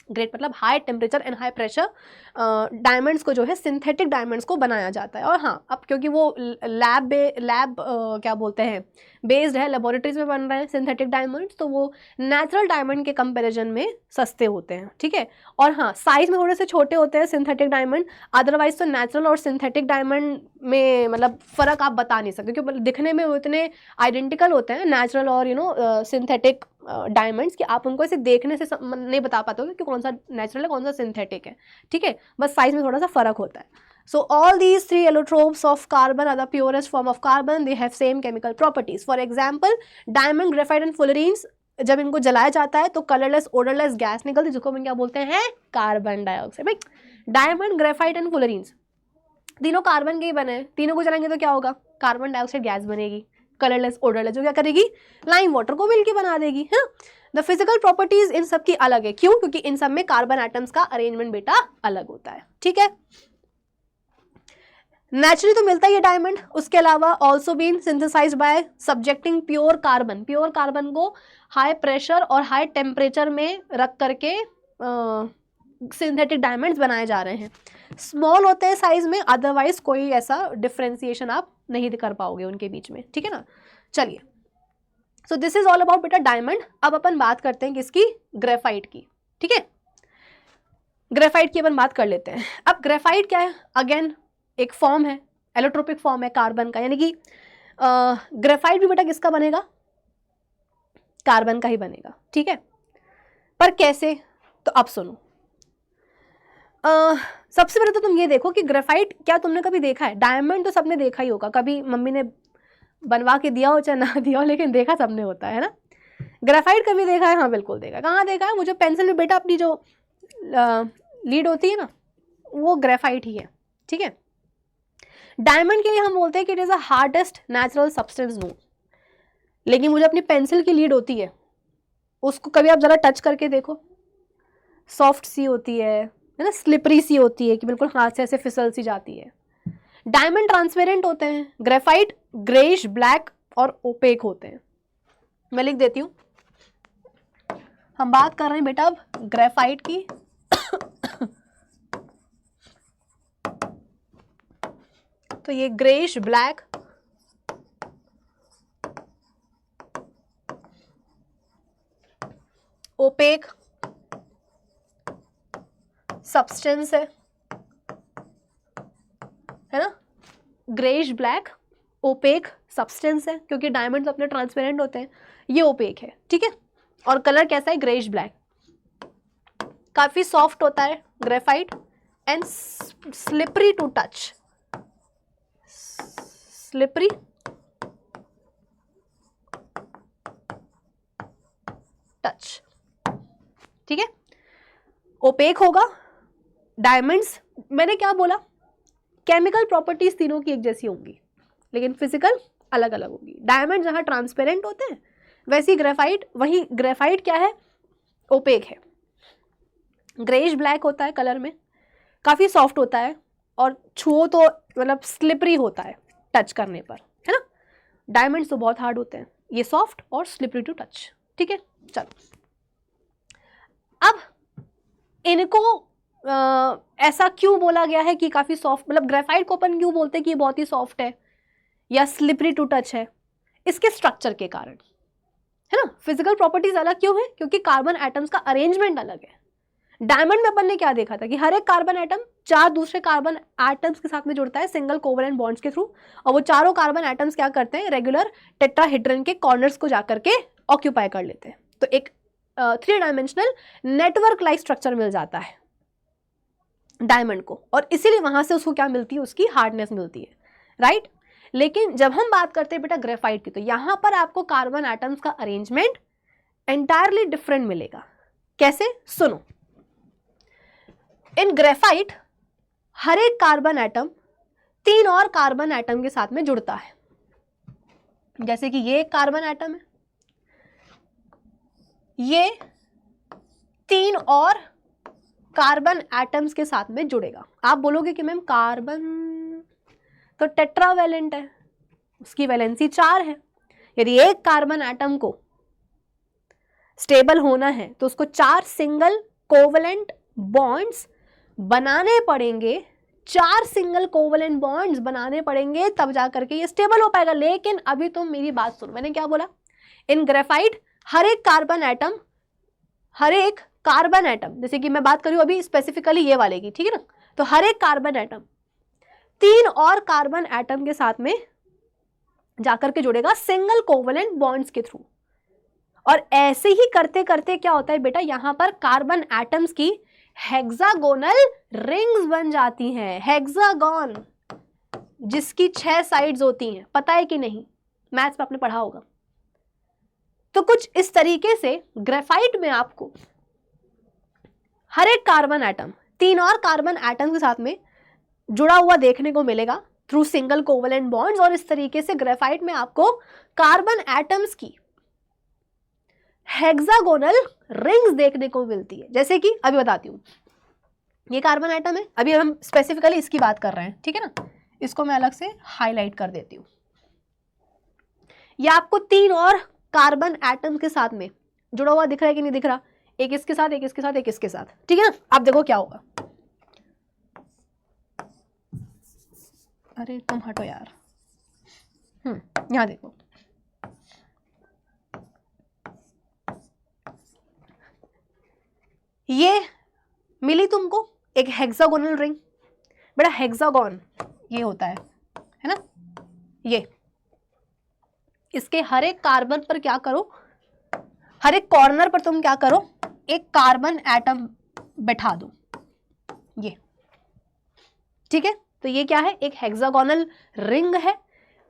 [SPEAKER 1] great मतलब high temperature and high pressure, diamonds को जो है सिंथेटिक डायमंड्स को बनाया जाता है। और हाँ अब क्योंकि वो लैब क्या बोलते हैं बेस्ड है, लेबोरेटरीज में बन रहे हैं सिंथेटिक डायमंड्स, तो वो नेचुरल डायमंड के कंपैरिजन में सस्ते होते हैं, ठीक है। और हाँ साइज में थोड़े से छोटे होते हैं सिंथेटिक डायमंड, अदरवाइज तो नेचुरल और सिंथेटिक डायमंड में मतलब फ़र्क आप बता नहीं सकते, क्योंकि दिखने में वो इतने आइडेंटिकल होते हैं नेचुरल और सिंथेटिक डायमंड्स कि आप उनको ऐसे देखने से नहीं बता पाते हो कि कौन सा नेचुरल है कौन सा सिंथेटिक है, ठीक है। बस साइज में थोड़ा सा फर्क होता है। So all these three allotropes of carbon are the purest form of carbon. They have same chemical properties. For example, diamond, graphite and fullerenes जब इनको जलाया जाता है तो कलरलेस ओडरलेस गैस निकलती है, जिसको हम क्या बोलते हैं, कार्बन डाइऑक्साइड। भाई डायमंड, ग्रेफाइट एंड फुलरीन्स तीनों कार्बन के ही बने हैं, तीनों को जलाएंगे तो क्या होगा, कार्बन डाइऑक्साइड गैस बनेगी, कलरलेस ओडरलेस, जो क्या करेगी, लाइम वाटर को मिलके बना देगी, है ना। द फिजिकल प्रॉपर्टीज इन सब की अलग है, क्यों, क्योंकि इन सब में कार्बन एटम्स का अरेंजमेंट बेटा अलग होता है, ठीक है। नेचुरली तो मिलता ही है डायमंड, उसके अलावा also been synthesized by subjecting pure carbon, pure carbon को हाई प्रेशर और हाई टेम्परेचर में रख करके सिंथेटिक डायमंड्स बनाए जा रहे हैं। स्मॉल होते हैं साइज में, अदरवाइज कोई ऐसा डिफ्रेंसिएशन आप नहीं कर पाओगे उनके बीच में, ठीक है ना। चलिए, सो दिस इज ऑल अबाउट बेटा डायमंड। अब अपन बात करते हैं किसकी, ग्रेफाइट की, ठीक है। ग्रेफाइट की अपन बात कर लेते हैं। अब ग्रेफाइट क्या है, अगेन एक फॉर्म है, एलोट्रोपिक फॉर्म है कार्बन का, यानी कि ग्रेफाइट भी बेटा किसका बनेगा, कार्बन का ही बनेगा, ठीक है। पर कैसे, तो अब सुनो। सबसे पहले तो तुम ये देखो कि ग्रेफाइट क्या तुमने कभी देखा है, डायमंड तो सबने देखा ही होगा, कभी मम्मी ने बनवा के दिया हो चाहे ना दिया हो, लेकिन देखा सबने होता है ना। ग्रेफाइट कभी देखा है, हाँ बिल्कुल देखा। कहाँ देखा है, मुझे पेंसिल में बेटा अपनी जो लीड होती है ना वो ग्रेफाइट ही है, ठीक है। डायमंड के लिए हम बोलते हैं कि it is the hardest natural substance known, लेकिन मुझे अपनी पेंसिल की लीड होती है, उसको कभी आप जरा टच करके देखो, सॉफ्ट सी होती है ना, स्लिपरी सी होती है कि बिल्कुल हाथ से ऐसे फिसल सी जाती है। डायमंड ट्रांसपेरेंट होते हैं, ग्रेफाइट ग्रेइश ब्लैक और ओपेक होते हैं। मैं लिख देती हूँ, हम बात कर रहे हैं बेटा अब ग्रेफाइट की। तो ये ग्रेइश ब्लैक, ओपेक सब्सटेंस है ना, ग्रेइश ब्लैक ओपेक सब्सटेंस है, क्योंकि डायमंड्स अपने ट्रांसपेरेंट होते हैं, ये ओपेक है, ठीक है। और कलर कैसा है, ग्रेइश ब्लैक, काफी सॉफ्ट होता है graphite and slippery to touch, slippery touch, ठीक है। ओपेक होगा। डायमंड्स मैंने क्या बोला, केमिकल प्रॉपर्टीज तीनों की एक जैसी होंगी, लेकिन फिजिकल अलग अलग होगी। डायमंड जहां ट्रांसपेरेंट होते हैं वैसी ग्रेफाइट, वही ग्रेफाइट क्या है, ओपेक है, ग्रेइश ब्लैक होता है कलर में, काफी सॉफ्ट होता है और छुओ तो मतलब स्लिपरी होता है टच करने पर, है ना। डायमंड्स तो बहुत हार्ड होते हैं, ये सॉफ्ट और स्लिपरी टू टच, ठीक है। चलो अब इनको ऐसा क्यों बोला गया है कि काफी सॉफ्ट, मतलब ग्रेफाइट को अपन क्यों बोलते हैं कि ये बहुत ही सॉफ्ट है या स्लिपरी टू टच है, इसके स्ट्रक्चर के कारण, है ना। फिजिकल प्रॉपर्टीज अलग क्यों है, क्योंकि कार्बन एटम्स का अरेंजमेंट अलग है। डायमंड में अपन ने क्या देखा था कि हर एक कार्बन एटम 4 दूसरे कार्बन एटम्स के साथ में जुड़ता है सिंगल कोवलेंट बॉन्ड्स के थ्रू, और वो चारों कार्बन एटम्स क्या करते हैं, रेगुलर टेट्राहेड्रन के कॉर्नर्स को जाकर के ऑक्यूपाई कर लेते हैं। तो एक 3 डायमेंशनल नेटवर्क लाइक स्ट्रक्चर मिल जाता है डायमंड को, और इसीलिए वहां से उसको क्या मिलती है, उसकी हार्डनेस मिलती है, राइट। लेकिन जब हम बात करते हैं बेटा ग्रेफाइट की, तो यहां पर आपको कार्बन एटम्स का अरेंजमेंट एंटायरली डिफरेंट मिलेगा। कैसे, सुनो। इन ग्रेफाइट हर एक कार्बन एटम 3 और कार्बन एटम के साथ में जुड़ता है। जैसे कि ये एक कार्बन एटम है, ये 3 और कार्बन एटम्स के साथ में जुड़ेगा। आप बोलोगे कि मैम कार्बन तो टेट्रावेलेंट है, उसकी वैलेंसी 4 है। यदि एक कार्बन एटम को स्टेबल होना है तो उसको 4 सिंगल कोवलेंट बॉन्ड्स बनाने पड़ेंगे, 4 सिंगल कोवलेंट बॉन्ड्स बनाने पड़ेंगे, तब जाकर के ये स्टेबल हो पाएगा। लेकिन अभी तुम मेरी बात सुनो, मैंने क्या बोला, इन ग्रेफाइट हर एक कार्बन एटम, जैसे कि मैं बात करूं अभी स्पेसिफिकली ये वाले की, ठीक है ना, तो हर एक कार्बन एटम 3 और कार्बन एटम के साथ में जाकर के जुड़ेगा सिंगल कोवलेंट बॉन्ड्स के थ्रू। और ऐसे ही करते करते क्या होता है बेटा, यहां पर कार्बन एटम्स की हेक्सागोनल रिंग्स बन जाती हैं। हेक्सागोन जिसकी 6 साइड्स होती हैं, पता है कि नहीं, मैथ्स में आपने पढ़ा होगा। तो कुछ इस तरीके से ग्रेफाइट में आपको हर एक कार्बन एटम 3 और कार्बन एटम के साथ में जुड़ा हुआ देखने को मिलेगा थ्रू सिंगल कोवलेंट बॉन्ड्स, और इस तरीके से ग्रेफाइट में आपको कार्बन एटम्स की हेक्सागोनल रिंग्स देखने को मिलती है। जैसे कि अभी बताती हूं, ये कार्बन एटम है, अभी हम स्पेसिफिकली इसकी बात कर रहे हैं, ठीक है ना, इसको मैं अलग से हाईलाइट कर देती हूं। ये आपको 3 और कार्बन एटम के साथ में जुड़ा हुआ दिख रहा है कि नहीं दिख रहा, एक इसके साथ, एक इसके साथ, एक इसके साथ, ठीक है ना। आप देखो क्या होगा, अरे तुम हटो यार, यहां देखो, ये मिली तुमको एक हेक्सागोनल रिंग। बेटा हेक्सागोन ये होता है ना, ये इसके हर एक कार्बन पर क्या करो, हर एक कॉर्नर पर तुम क्या करो, एक कार्बन एटम बैठा दो, ये, ठीक है। तो ये क्या है, एक हेक्सागोनल रिंग है,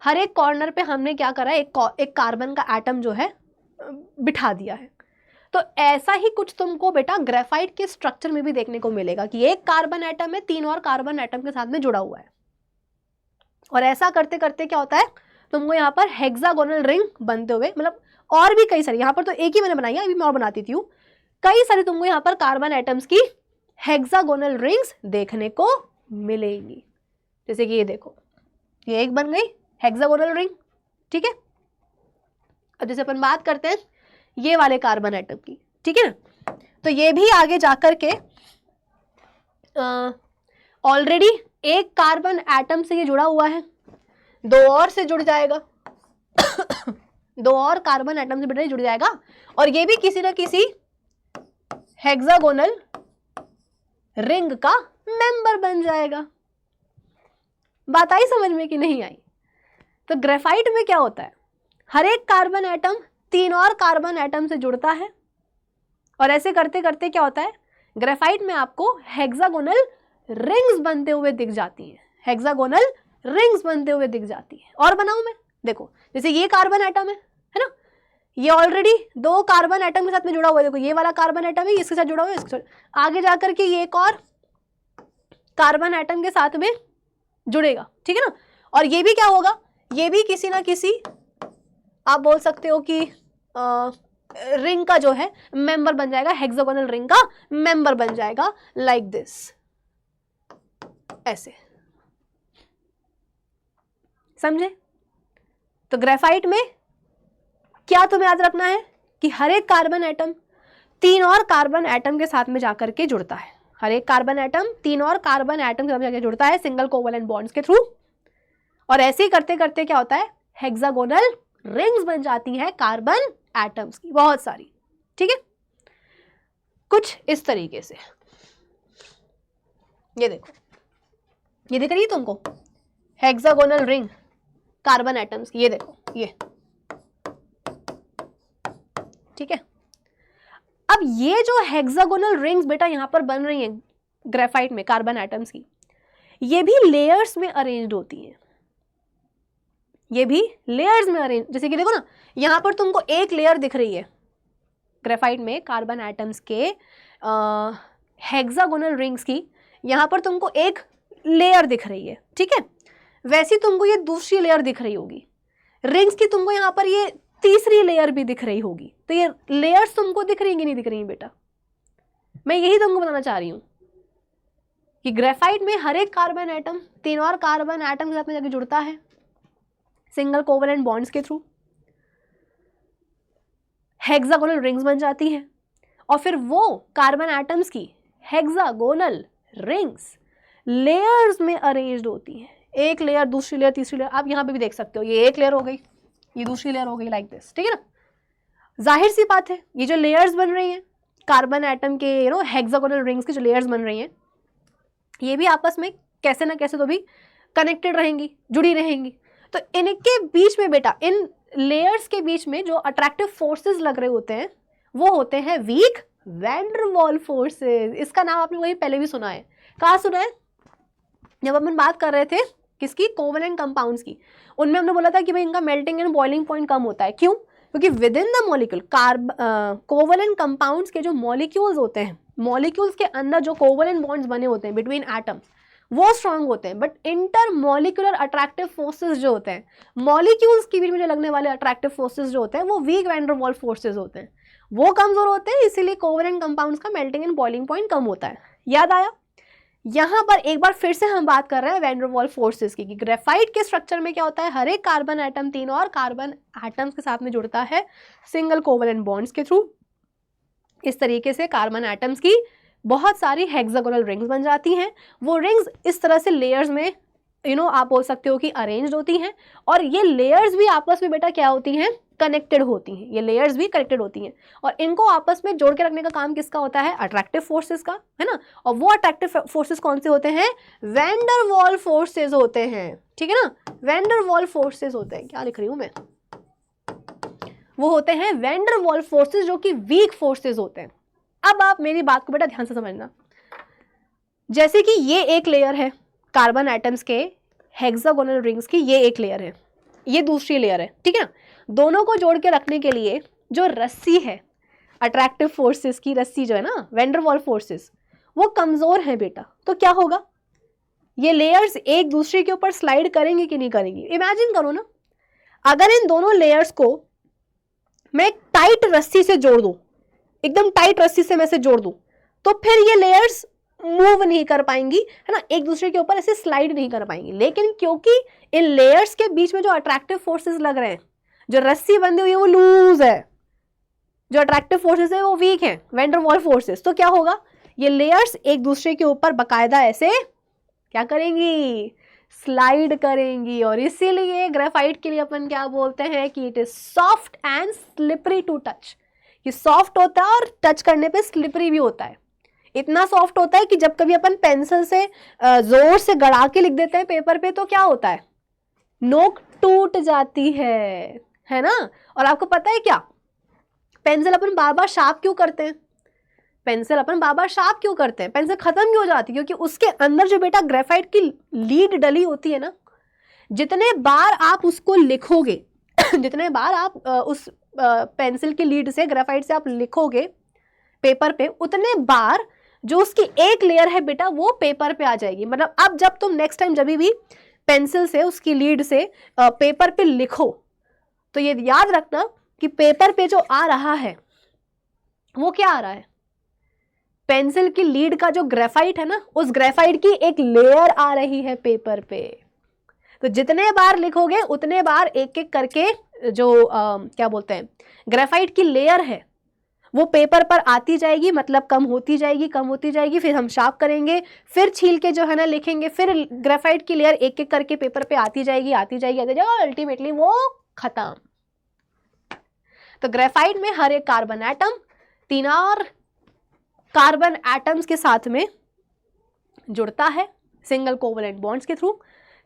[SPEAKER 1] हर एक कॉर्नर पे हमने क्या करा है, एक कार्बन का एटम जो है बिठा दिया है। तो ऐसा ही कुछ तुमको बेटा ग्रेफाइट के स्ट्रक्चर में भी देखने को मिलेगा कि एक कार्बन एटम है 3 और कार्बन एटम के साथ में जुड़ा हुआ है, और ऐसा करते करते क्या होता है, तुमको यहाँ पर हेक्सागोनल रिंग बनते हुए, मतलब और भी कई सारी, यहाँ पर तो एक ही मैंने बनाई है, अभी मैं और बनाती थी, कई सारी तुमको यहाँ पर कार्बन एटम्स की हेक्सागोनल रिंग्स देखने को मिलेंगी। जैसे कि ये देखो, ये एक बन गई हेक्सागोनल रिंग, ठीक है। अब जैसे अपन बात करते हैं ये वाले कार्बन एटम की, ठीक है ना, तो ये भी आगे जाकर के ऑलरेडी एक कार्बन एटम से ये जुड़ा हुआ है, 2 और से जुड़ जाएगा 2 और कार्बन एटम से बेटा जुड़ जाएगा, और ये भी किसी ना किसी हेक्सागोनल रिंग का मेंबर बन जाएगा। बात आई समझ में कि नहीं आई? तो ग्रेफाइट में क्या होता है, हर एक कार्बन एटम 3 और कार्बन एटम से जुड़ता है, और ऐसे करते करते क्या होता है, ग्रेफाइट में आपको हेक्सागोनल रिंग्स बनते हुए दिख जाती हैं, हेक्सागोनल रिंग्स बनते हुए दिख जाती है। और बनाऊं मैं, देखो जैसे ये कार्बन एटम है ना, ये ऑलरेडी 2 कार्बन एटम के साथ में जुड़ा हुआ है, देखो ये वाला कार्बन एटम है, इसके साथ जुड़ा हुआ है, इसके साथ आगे जाकर के ये एक और कार्बन एटम के साथ में जुड़ेगा, ठीक है ना। और ये भी क्या होगा, ये भी किसी ना किसी, आप बोल सकते हो कि रिंग का जो है मेंबर बन जाएगा, हेक्सागोनल रिंग का मेंबर बन जाएगा, लाइक दिस, ऐसे, समझे। तो ग्रेफाइट में क्या तुम्हें याद रखना है कि हर एक कार्बन एटम 3 और कार्बन एटम के साथ में जाकर के जुड़ता है, हर एक कार्बन एटम 3 और कार्बन एटम के साथ जाकर जुड़ता है सिंगल कोवलेंट बॉन्ड्स के थ्रू, और ऐसे ही करते करते क्या होता है, हेक्सागोनल रिंग्स बन जाती है कार्बन एटम्स की, बहुत सारी, ठीक है। कुछ इस तरीके से। ये देखो, ये दिख रही है तुमको हेक्सागोनल रिंग कार्बन एटम्स की, ये देखो ये, ठीक है। अब ये जो हेक्सागोनल रिंग्स बेटा यहां पर बन रही हैं ग्रेफाइट में कार्बन एटम्स की, ये भी लेयर्स में अरेंज्ड होती हैं, ये भी लेयर्स में अरेंज, जैसे कि देखो ना यहां पर तुमको एक लेयर दिख रही है ग्रेफाइट में कार्बन एटम्स के हेक्सागोनल रिंग्स की, यहां पर तुमको एक लेयर दिख रही है, ठीक है। वैसी तुमको ये दूसरी लेयर दिख रही होगी रिंग्स की, तुमको यहां पर ये तीसरी लेयर भी दिख रही होगी। तो ये लेयर्स तुमको दिख रही हैं कि नहीं दिख रही हैं बेटा? मैं यही तुमको बताना चाह रही हूं कि ग्रेफाइट में हर एक कार्बन एटम 3 और कार्बन एटम के साथ में जाके जुड़ता है सिंगल कोवलेंट बॉन्ड्स के थ्रू, हेक्सागोनल रिंग्स बन जाती हैं, और फिर वो कार्बन एटम्स की हेक्सागोनल रिंग्स लेयर्स में अरेंज्ड होती हैं, एक लेयर दूसरी लेयर तीसरी लेयर। आप यहां पे भी देख सकते हो, ये एक लेयर हो गई, ये दूसरी लेयर हो गई, लाइक दिस, ठीक है ना। जाहिर सी बात है ये जो लेयर्स बन रही हैं कार्बन एटम के हेक्सागोनल रिंग्स की जो लेयर्स बन रही हैं, ये भी आपस में कैसे ना कैसे तो भी कनेक्टेड रहेंगी, जुड़ी रहेंगी। तो इनके बीच में बेटा, इन लेयर्स के बीच में जो अट्रैक्टिव फोर्सेस लग रहे होते हैं वो होते हैं वीक वैन डर वाल फोर्सेस। इसका नाम आपने वही पहले भी सुना है। कहाँ सुना है? जब अपन बात कर रहे थे किसकी, कोवलेंट कंपाउंड्स की, उनमें हमने बोला था कि भाई इनका मेल्टिंग एंड बॉइलिंग पॉइंट कम होता है। क्यों? क्योंकि with in the molecule covalent compounds के जो मॉलिक्यूल्स होते हैं, मॉलिक्यूल्स के अंदर जो कोवलेंट बॉन्ड्स बने होते हैं बिटवीन एटम्स, वो स्ट्रांग होते हैं, but inter molecular attractive forces जो होते हैं, मॉलिक्यूल्स के बीच में जो लगने वाले अट्रैक्टिव फोर्सेस जो होते हैं, वो वीक वैन डर वाल फोर्सेस होते हैं, वो कमजोर होते हैं, इसीलिए कोवलेंट कंपाउंड्स का मेल्टिंग एंड बॉइलिंग पॉइंट कम होता है। याद आया? यहां पर एक बार फिर से हम बात कर रहे हैं वैन डर वाल फोर्सेस की, कि ग्रेफाइट के स्ट्रक्चर में क्या होता है, हर एक कार्बन एटम 3 और कार्बन एटम्स के साथ में जुड़ता है सिंगल कोवलेंट बॉन्ड्स के थ्रू। इस तरीके से कार्बन एटम्स की बहुत सारी हेक्सागोनल रिंग्स बन जाती हैं। वो रिंग्स इस तरह से लेयर्स में आप बोल सकते हो कि अरेंज्ड होती हैं, और ये लेयर्स भी आपस में बेटा क्या होती हैं, कनेक्टेड होती हैं। ये लेयर्स भी कनेक्टेड होती हैं, और इनको आपस में जोड़ के रखने का काम किसका होता है, अट्रैक्टिव फोर्सेस का, है ना। और वो अट्रैक्टिव फोर्सेस कौन से होते हैं, वैन डर वाल फोर्सेस होते हैं, ठीक है ना। वैन डर वाल फोर्सेस होते हैं, क्या लिख रही हूं मैं, वो होते हैं वैन डर वाल फोर्सेस, जो कि वीक फोर्सेस होते हैं। अब आप मेरी बात को बेटा ध्यान से समझना, जैसे कि ये एक लेयर है कार्बन एटम्स के हेक्सागोनल रिंग्स की, ये एक लेयर है, ये दूसरी लेयर है, ठीक है ना। दोनों को जोड़ के रखने के लिए जो रस्सी है अट्रैक्टिव फोर्सेस की, रस्सी जो है ना वैन डर वाल फोर्सेस, वो कमजोर है बेटा। तो क्या होगा, ये लेयर्स एक दूसरे के ऊपर स्लाइड करेंगे कि नहीं करेंगी? इमेजिन करो ना, अगर इन दोनों लेयर्स को मैं एक टाइट रस्सी से जोड़ दूं, एकदम टाइट रस्सी से मैं से जोड़ दूं, तो फिर ये लेयर्स मूव नहीं कर पाएंगी, है ना, एक दूसरे के ऊपर ऐसे स्लाइड नहीं कर पाएंगी। लेकिन क्योंकि इन लेयर्स के बीच में जो अट्रैक्टिव फोर्सेस लग रहे हैं, जो रस्सी बंधी हुई है वो लूज है, जो अट्रैक्टिव फोर्सेस है वो वीक है, वैन डर वाल फोर्सेस। तो क्या होगा, ये लेयर्स एक दूसरे के ऊपर बकायदा ऐसे क्या करेंगी, स्लाइड करेंगी। और इसीलिए ग्रेफाइट के लिए अपन क्या बोलते हैं कि it is soft and slippery to touch. ये सॉफ्ट होता है और टच करने पे स्लिपरी भी होता है। इतना सॉफ्ट होता है कि जब कभी अपन पेंसिल से जोर से गड़ा के लिख देते हैं पेपर पे, तो क्या होता है, नोक टूट जाती है ना। और आपको पता है क्या, पेंसिल अपन बार बार शार्प क्यों करते हैं, पेंसिल अपन बार बार शार्प क्यों करते हैं, पेंसिल खत्म क्यों हो जाती है, क्योंकि उसके अंदर जो बेटा ग्रेफाइट की लीड डली होती है ना, जितने बार आप उसको लिखोगे जितने बार आप उस पेंसिल की लीड से, ग्रेफाइट से आप लिखोगे पेपर पे, उतने बार जो उसकी एक लेयर है बेटा वो पेपर पे आ जाएगी। मतलब अब जब तुम नेक्स्ट टाइम जब भी पेंसिल से उसकी लीड से पेपर पे लिखो, तो ये याद रखना कि पेपर पे जो आ रहा है वो क्या आ रहा है, पेंसिल की लीड का जो ग्रेफाइट है ना, उस ग्रेफाइट की एक लेयर आ रही है पेपर पे। तो जितने बार लिखोगे उतने बार एक एक करके जो क्या बोलते हैं ग्रेफाइट की लेयर है वो पेपर पर आती जाएगी, मतलब कम होती जाएगी, कम होती जाएगी। फिर हम शार्प करेंगे, फिर छील के जो है ना लिखेंगे, फिर ग्रेफाइट की लेयर एक एक करके पेपर पे आती जाएगी, आती जाएगी, आती जाएगी, और अल्टीमेटली वो खत्म। तो ग्रेफाइट में हर एक कार्बन एटम 3 और कार्बन एटम्स के साथ में जुड़ता है सिंगल कोवलेंट बॉन्ड्स के थ्रू।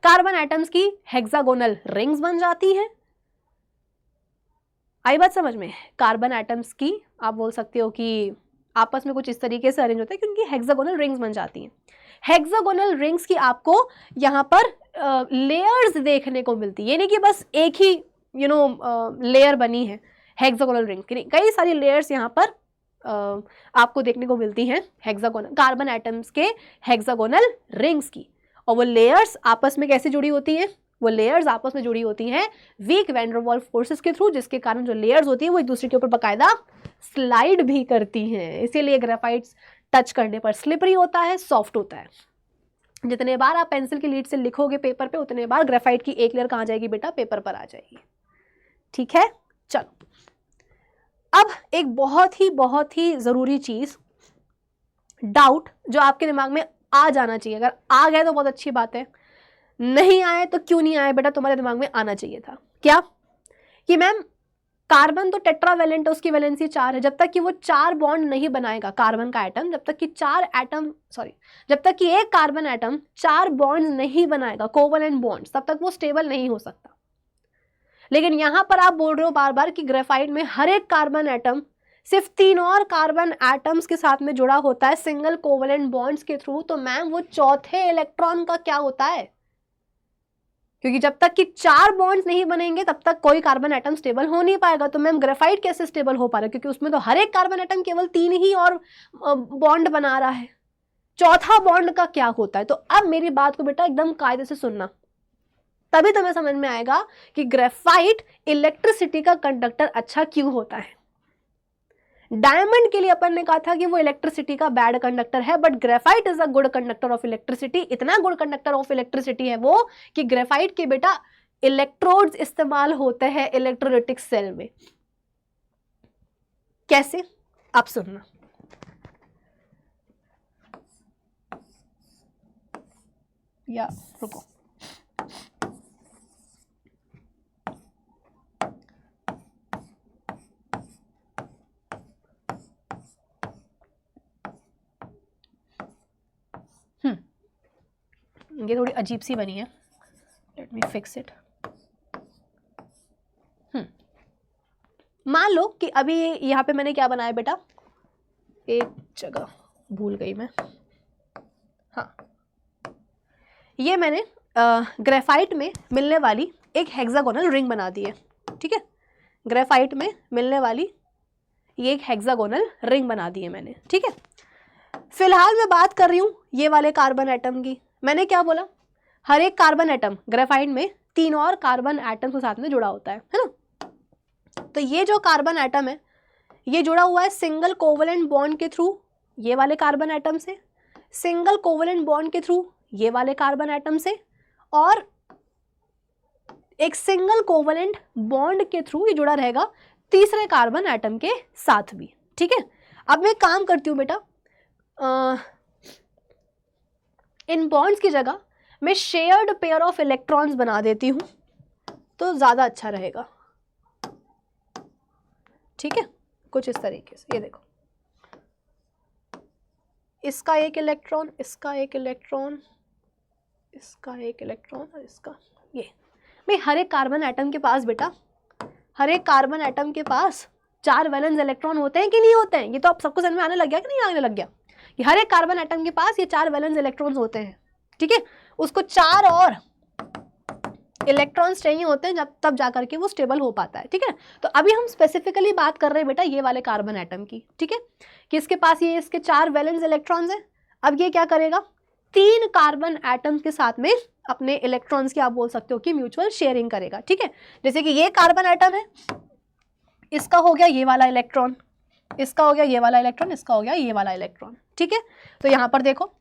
[SPEAKER 1] कार्बन एटम्स की हेक्सागोनल रिंग्स बन जाती हैं। आई बात समझ में? कार्बन एटम्स की आप बोल सकते हो कि आपस में कुछ इस तरीके से अरेंज होता है कि उनकी हेक्सागोनल रिंग्स बन जाती हैं। हेक्सागोनल रिंग्स की आपको यहाँ पर लेयर्स देखने को मिलती है, ये नहीं कि बस एक ही लेयर बनी है हेक्सागोनल रिंग की, कई सारी लेयर्स यहाँ पर आपको देखने को मिलती हैं हेक्सागोनल कार्बन एटम्स के हेक्सागोनल रिंग्स की। और वो लेयर्स आपस में कैसे जुड़ी होती हैं? वो लेयर्स आपस में जुड़ी होती हैं weak van der Waals forces के थ्रू, जिसके कारण जो लेयर्स होती हैं वो एक दूसरे के ऊपर बाकायदा स्लाइड भी करती हैं। इसीलिए ग्रेफाइट टच करने पर स्लिपरी होता है, सॉफ्ट होता है। जितने बार आप पेंसिल की लीड से लिखोगे पेपर पे, उतने बार ग्रेफाइट की एक लेयर कहाँ जाएगी बेटा? पेपर पर आ जाएगी। ठीक है, चलो अब एक बहुत ही जरूरी चीज, डाउट जो आपके दिमाग में आ जाना चाहिए। अगर आ गया तो बहुत अच्छी बात है, नहीं आए तो क्यों नहीं आए बेटा? तुम्हारे दिमाग में आना चाहिए था। क्या? कि मैम कार्बन तो टेट्रावेलेंट है, उसकी वैलेंसी 4 है। जब तक कि वो 4 बॉन्ड नहीं बनाएगा कार्बन का एटम, जब तक कि एक कार्बन एटम 4 बॉन्ड नहीं बनाएगा कोवलेंट बॉन्ड्स, तब तक वो स्टेबल नहीं हो सकता। लेकिन यहां पर आप बोल रहे हो बार बार कि ग्रेफाइट में हर एक कार्बन एटम सिर्फ 3 और कार्बन एटम्स के साथ में जुड़ा होता है सिंगल कोवलेंट बॉन्ड्स के थ्रू, तो मैम वो चौथे इलेक्ट्रॉन का क्या होता है? क्योंकि जब तक कि 4 बॉन्ड्स नहीं बनेंगे तब तक कोई कार्बन एटम स्टेबल हो नहीं पाएगा। तो मैम ग्रेफाइट कैसे स्टेबल हो पा रहा है? क्योंकि उसमें तो हर एक कार्बन एटम केवल 3 ही और बॉन्ड बना रहा है। चौथा बॉन्ड का क्या होता है? तो अब मेरी बात को बेटा एकदम कायदे से सुनना, तभी तुम्हें समझ में आएगा कि ग्रेफाइट इलेक्ट्रिसिटी का कंडक्टर अच्छा क्यों होता है। डायमंड के लिए अपन ने कहा था कि वो इलेक्ट्रिसिटी का बैड कंडक्टर है, but graphite is a good conductor of electricity. इतना गुड कंडक्टर ऑफ इलेक्ट्रिसिटी है वो कि ग्रेफाइट के बेटा इलेक्ट्रोड्स इस्तेमाल होते हैं इलेक्ट्रोलिटिक सेल में। कैसे? आप सुनना। या रुको, ये थोड़ी अजीब सी बनी है, लेट मी फिक्स इट। मान लो कि अभी यहाँ पे मैंने क्या बनाया बेटा, एक जगह भूल गई मैं, हाँ, ये मैंने ग्रेफाइट में मिलने वाली एक हेक्सागोनल रिंग बना दी है। ठीक है, ग्रेफाइट में मिलने वाली ये एक हेक्सागोनल रिंग बना दी है मैंने। ठीक है, फिलहाल मैं बात कर रही हूँ ये वाले कार्बन एटम की। मैंने क्या बोला? हर एक कार्बन एटम ग्रेफाइट में 3 और कार्बन एटम के साथ में जुड़ा होता है ना? तो ये जो कार्बन एटम है ये जुड़ा हुआ है सिंगल कोवलेंट बॉन्ड के थ्रू ये वाले कार्बन एटम से, सिंगल कोवलेंट बॉन्ड के थ्रू ये वाले कार्बन एटम से, और एक सिंगल कोवलेंट बॉन्ड के थ्रू ये जुड़ा रहेगा तीसरे कार्बन एटम के साथ भी। ठीक है, अब मैं काम करती हूँ बेटा, इन बॉन्ड्स की जगह मैं शेयर्ड पेयर ऑफ इलेक्ट्रॉन्स बना देती हूँ तो ज़्यादा अच्छा रहेगा। ठीक है, कुछ इस तरीके से, ये देखो, इसका एक इलेक्ट्रॉन, इसका एक इलेक्ट्रॉन, इसका एक इलेक्ट्रॉन और इसका ये। भाई हर एक कार्बन एटम के पास बेटा, हर एक कार्बन एटम के पास 4 वैलेंस इलेक्ट्रॉन होते हैं कि नहीं होते हैं? ये तो आप सबको समझ में आने लग गया कि नहीं आने लग गया कि हर एक कार्बन एटम के पास ये 4 वैलेंस इलेक्ट्रॉन्स होते हैं। ठीक है, उसको 4 और इलेक्ट्रॉन्स चाहिए होते हैं जब तब जाकर के वो स्टेबल हो पाता है। ठीक है, तो अभी हम स्पेसिफिकली बात कर रहे हैं बेटा ये वाले कार्बन एटम की। ठीक है, कि इसके पास ये इसके 4 वैलेंस इलेक्ट्रॉन्स हैं। अब ये क्या करेगा? 3 कार्बन एटम्स के साथ में अपने इलेक्ट्रॉन्स की आप बोल सकते हो कि म्यूचुअल शेयरिंग करेगा। ठीक है, जैसे कि ये कार्बन एटम है, इसका हो गया ये वाला इलेक्ट्रॉन, इसका हो गया ये वाला इलेक्ट्रॉन, इसका हो गया ये वाला इलेक्ट्रॉन। ठीक है, तो यहाँ पर देखो,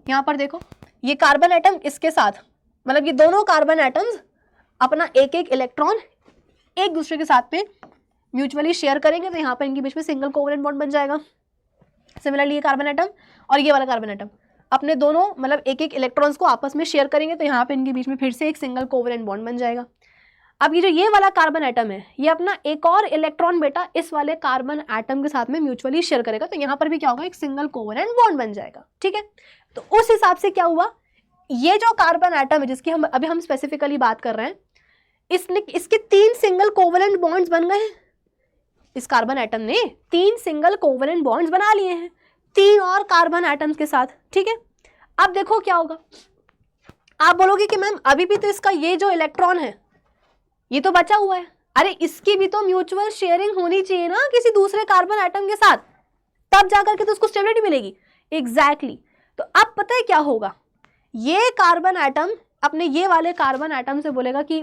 [SPEAKER 1] यहाँ पर देखो, ये कार्बन एटम इसके साथ, मतलब ये दोनों कार्बन एटम्स अपना एक एक इलेक्ट्रॉन एक दूसरे के साथ में म्यूचुअली शेयर करेंगे, तो यहाँ पर इनके बीच में सिंगल कोवलेंट बॉन्ड बन जाएगा। सिमिलरली ये कार्बन एटम और ये वाला कार्बन एटम अपने दोनों मतलब एक एक इलेक्ट्रॉन्स को आपस में शेयर करेंगे, तो यहाँ पे इनके बीच में फिर से एक सिंगल कोवलेंट बॉन्ड बन जाएगा। अब ये वाला कार्बन एटम है, ये अपना एक और इलेक्ट्रॉन बेटा इस वाले कार्बन एटम के साथ में म्यूचुअली शेयर करेगा, तो यहाँ पर भी क्या होगा, एक सिंगल कोवेलेंट बॉन्ड बन जाएगा। ठीक है, तो उस हिसाब से क्या हुआ, ये जो कार्बन एटम है जिसकी हम स्पेसिफिकली बात कर रहे हैं, इसके 3 सिंगल कोवेलेंट बॉन्ड्स बन गए हैं। इस कार्बन एटम ने 3 सिंगल कोवेलेंट बॉन्ड्स बना लिए हैं 3 और कार्बन एटम्स के साथ। ठीक है, अब देखो क्या होगा, आप बोलोगे कि मैम अभी भी तो इसका ये जो इलेक्ट्रॉन है ये तो बचा हुआ है, अरे इसकी भी तो म्यूचुअल शेयरिंग होनी चाहिए ना किसी दूसरे कार्बन एटम के साथ, तब जाकर के तो उसको स्टेबिलिटी मिलेगी। एग्जैक्टली तो अब पता है क्या होगा, ये कार्बन एटम अपने ये वाले कार्बन एटम से बोलेगा कि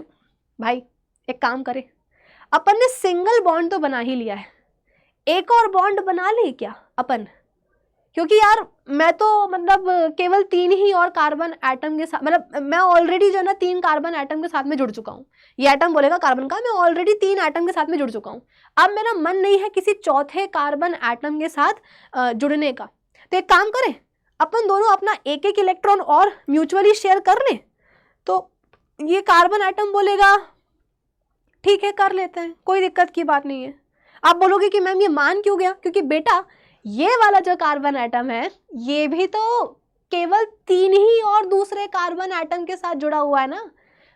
[SPEAKER 1] भाई एक काम करे, अपन ने सिंगल बॉन्ड तो बना ही लिया है, एक और बॉन्ड बना ले क्या अपन, क्योंकि यार मैं तो मतलब केवल 3 ही और कार्बन एटम के साथ, मतलब मैं ऑलरेडी जो है ना 3 कार्बन एटम के साथ में जुड़ चुका हूँ। ये एटम बोलेगा कार्बन का, मैं ऑलरेडी 3 एटम के साथ में जुड़ चुका हूँ, अब मेरा मन नहीं है किसी चौथे कार्बन एटम के साथ जुड़ने का, तो एक काम करें अपन दोनों अपना एक एक इलेक्ट्रॉन और म्यूचुअली शेयर कर लें। तो ये कार्बन एटम बोलेगा ठीक है कर लेते हैं, कोई दिक्कत की बात नहीं है। आप बोलोगे कि मैम ये मान क्यों गया, क्योंकि बेटा ये वाला जो कार्बन एटम है ये भी तो केवल 3 ही और दूसरे कार्बन एटम के साथ जुड़ा हुआ है ना।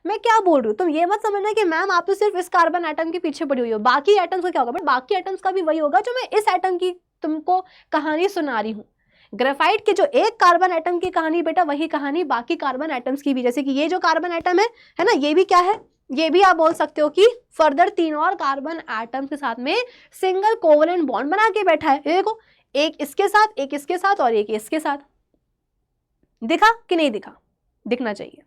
[SPEAKER 1] मैं क्या बोल रही हूँ, तुम ये मत समझना कि मैम आप तो सिर्फ इस कार्बन एटम के पीछे पड़ी हुई हो, बाकी एटम्स का क्या होगा, बट बाकी एटम्स का भी वही होगा जो मैं इस एटम की तुमको कहानी सुना रही हूँ। ग्रेफाइट के जो एक कार्बन एटम की कहानी बेटा, वही कहानी बाकी कार्बन एटम्स की भी। जैसे कि ये जो कार्बन एटम है ना, ये भी क्या है, ये भी आप बोल सकते हो कि फर्दर 3 और कार्बन एटम्स के साथ में सिंगल कोवेलेंट बॉन्ड बना के बैठा है। ये देखो, एक इसके साथ, एक इसके साथ और एक इसके साथ। दिखा कि नहीं दिखा, दिखना चाहिए।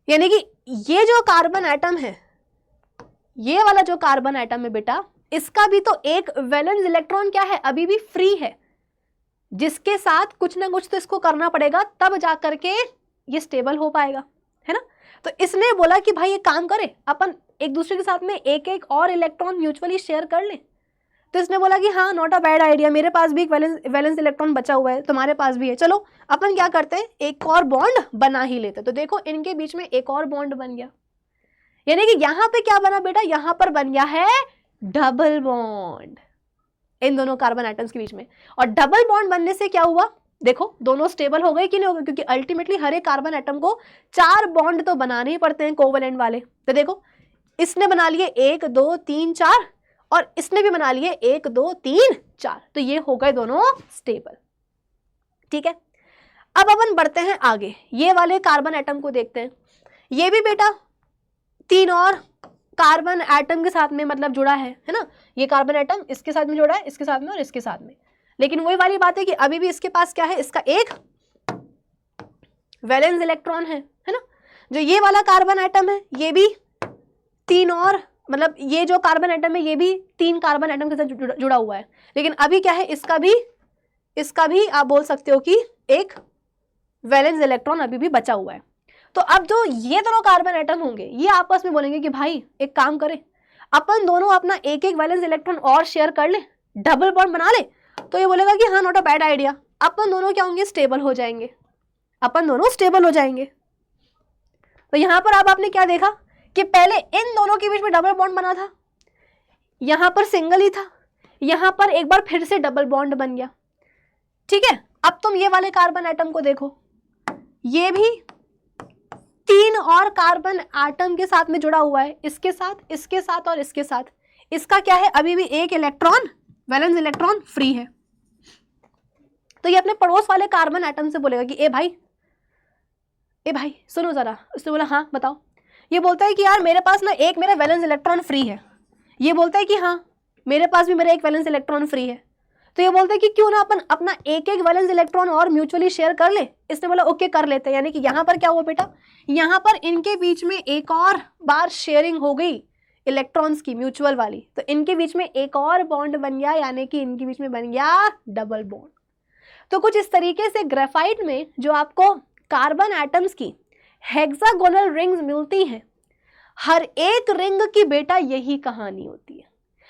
[SPEAKER 1] यानी कि ये जो कार्बन एटम है, ये वाला जो कार्बन एटम है बेटा, इसका भी तो एक वैलेंस इलेक्ट्रॉन क्या है, अभी भी फ्री है, जिसके साथ कुछ ना कुछ तो इसको करना पड़ेगा, तब जाकर के ये स्टेबल हो पाएगा, है ना। तो इसने बोला कि भाई ये काम करे, अपन एक दूसरे के साथ में एक एक और इलेक्ट्रॉन म्यूचुअली शेयर कर ले। तो इसने बोला कि हाँ नॉट अ बैड आइडिया, मेरे पास भी एक वैलेंस इलेक्ट्रॉन बचा हुआ है, तुम्हारे पास भी है, चलो अपन क्या करते हैं एक और बॉन्ड बना ही लेते। तो देखो इनके बीच में एक और बॉन्ड बन गया, यानी कि यहाँ पे क्या बना बेटा, यहाँ पर बन गया है डबल बॉन्ड इन दोनों कार्बन एटम्स के बीच में। और डबल बॉन्ड बनने से क्या हुआ, देखो दोनों स्टेबल हो गए कि नहीं हो गए, क्योंकि अल्टीमेटली हर एक कार्बन एटम को 4 बॉन्ड तो बनाने ही पड़ते हैं कोवेलेंट वाले। तो देखो इसने बना लिए 1 2 3 4 और इसने भी बना लिए 1 2 3 4, तो ये हो गए दोनों स्टेबल। ठीक है, अब अपन बढ़ते हैं आगे, ये वाले कार्बन एटम को देखते हैं। ये भी बेटा 3 और कार्बन एटम के साथ में मतलब जुड़ा है ना। ये कार्बन एटम इसके साथ में जुड़ा है, इसके साथ में और इसके साथ में, लेकिन वही वाली बात है कि अभी भी इसके पास क्या है, इसका एक वैलेंस इलेक्ट्रॉन है ना। जो ये वाला कार्बन एटम है ये भी 3 और मतलब ये जो कार्बन एटम है ये भी 3 कार्बन एटम के साथ जुड़ा हुआ है, लेकिन अभी क्या है, इसका भी आप बोल सकते हो कि एक वैलेंस इलेक्ट्रॉन अभी भी बचा हुआ है। तो अब जो ये दोनों कार्बन एटम होंगे ये आपस में बोलेंगे कि भाई एक काम करें, अपन दोनों अपना एक एक वैलेंस इलेक्ट्रॉन और शेयर कर ले, डबल बॉन्ड बना ले। तो ये बोलेगा कि हाँ नॉट अ बैड आइडिया, अपन दोनों क्या होंगे, स्टेबल हो जाएंगे, अपन दोनों स्टेबल हो जाएंगे। तो यहां पर अब आपने क्या देखा कि पहले इन दोनों के बीच में डबल बॉन्ड बना था, यहां पर सिंगल ही था, यहां पर एक बार फिर से डबल बॉन्ड बन गया। ठीक है, अब तुम ये वाले कार्बन एटम को देखो, ये भी 3 और कार्बन एटम के साथ में जुड़ा हुआ है, इसके साथ, इसके साथ और इसके साथ। इसका क्या है, अभी भी एक इलेक्ट्रॉन वैलेंस इलेक्ट्रॉन फ्री है। तो ये अपने पड़ोस वाले कार्बन एटम से बोलेगा कि ए भाई सुनो जरा। उसने बोला हाँ बताओ। ये बोलता है कि यार मेरे पास ना एक मेरा वैलेंस इलेक्ट्रॉन फ्री है। ये बोलता है कि हाँ मेरे पास भी मेरा एक वैलेंस इलेक्ट्रॉन फ्री है। तो ये बोलते हैं कि क्यों ना अपन अपना एक एक वैलेंस इलेक्ट्रॉन और म्यूचुअली शेयर कर ले। इसने बोला ओके कर लेते हैं। यानी कि यहाँ पर क्या हुआ बेटा, यहाँ पर इनके बीच में एक और बार शेयरिंग हो गई इलेक्ट्रॉन्स की म्यूचुअल वाली, तो इनके बीच में एक और बॉन्ड बन गया, यानी कि इनके बीच में बन गया डबल बॉन्ड। तो कुछ इस तरीके से ग्रेफाइट में जो आपको कार्बन एटम्स की हेक्सागोनल रिंग्स मिलती हैं, हर एक रिंग की बेटा यही कहानी होती है।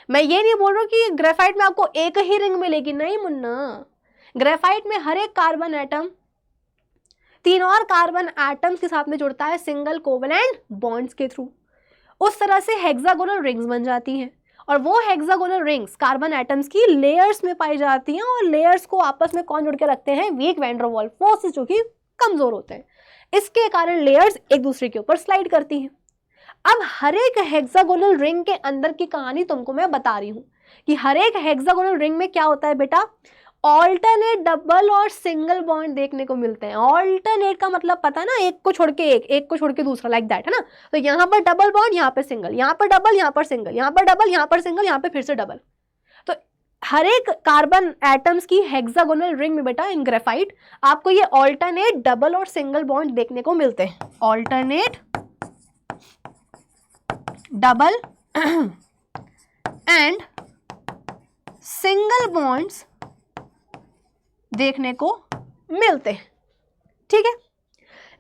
[SPEAKER 1] मैं ये नहीं बोल रहा हूँ कि ग्रेफाइट में आपको एक ही रिंग मिलेगी, नहीं मुन्ना। ग्रेफाइट में हर एक कार्बन एटम तीन और कार्बन एटम्स के साथ में जुड़ता है सिंगल कोवेलेंट बॉन्ड्स के थ्रू। उस तरह से हेक्सागोनल रिंग्स बन जाती हैं और वो हेक्सागोनल रिंग्स कार्बन एटम्स की लेयर्स में पाई जाती हैं और लेयर्स को आपस में कौन जुड़ के रखते हैं? Weak van der Waals forces जो कि कमजोर होते हैं। इसके कारण लेयर्स एक दूसरे के ऊपर स्लाइड करती हैं। अब हर एक हेक्सागोनल रिंग के अंदर की कहानी तुमको मैं बता रही हूँ कि हर एक हेक्सागोनल रिंग में क्या होता है बेटा? ऑल्टरनेट डबल और सिंगल बॉन्ड देखने को मिलते हैं। ऑल्टरनेट का मतलब पता है ना, एक को छोड़ के एक को छोड़ के दूसरा, लाइक दैट है ना। तो यहाँ पर डबल बॉन्ड, यहाँ पे सिंगल, यहाँ पर डबल, यहाँ पर सिंगल, यहाँ पर डबल, यहाँ पर सिंगल, यहाँ पे फिर से डबल। तो हर एक कार्बन एटम्स की हेक्सागोनल रिंग में बेटा इन ग्रेफाइट आपको ये ऑल्टरनेट डबल और सिंगल बॉन्ड देखने को मिलते हैं। Alternate double and single bonds देखने को मिलते हैं, ठीक है।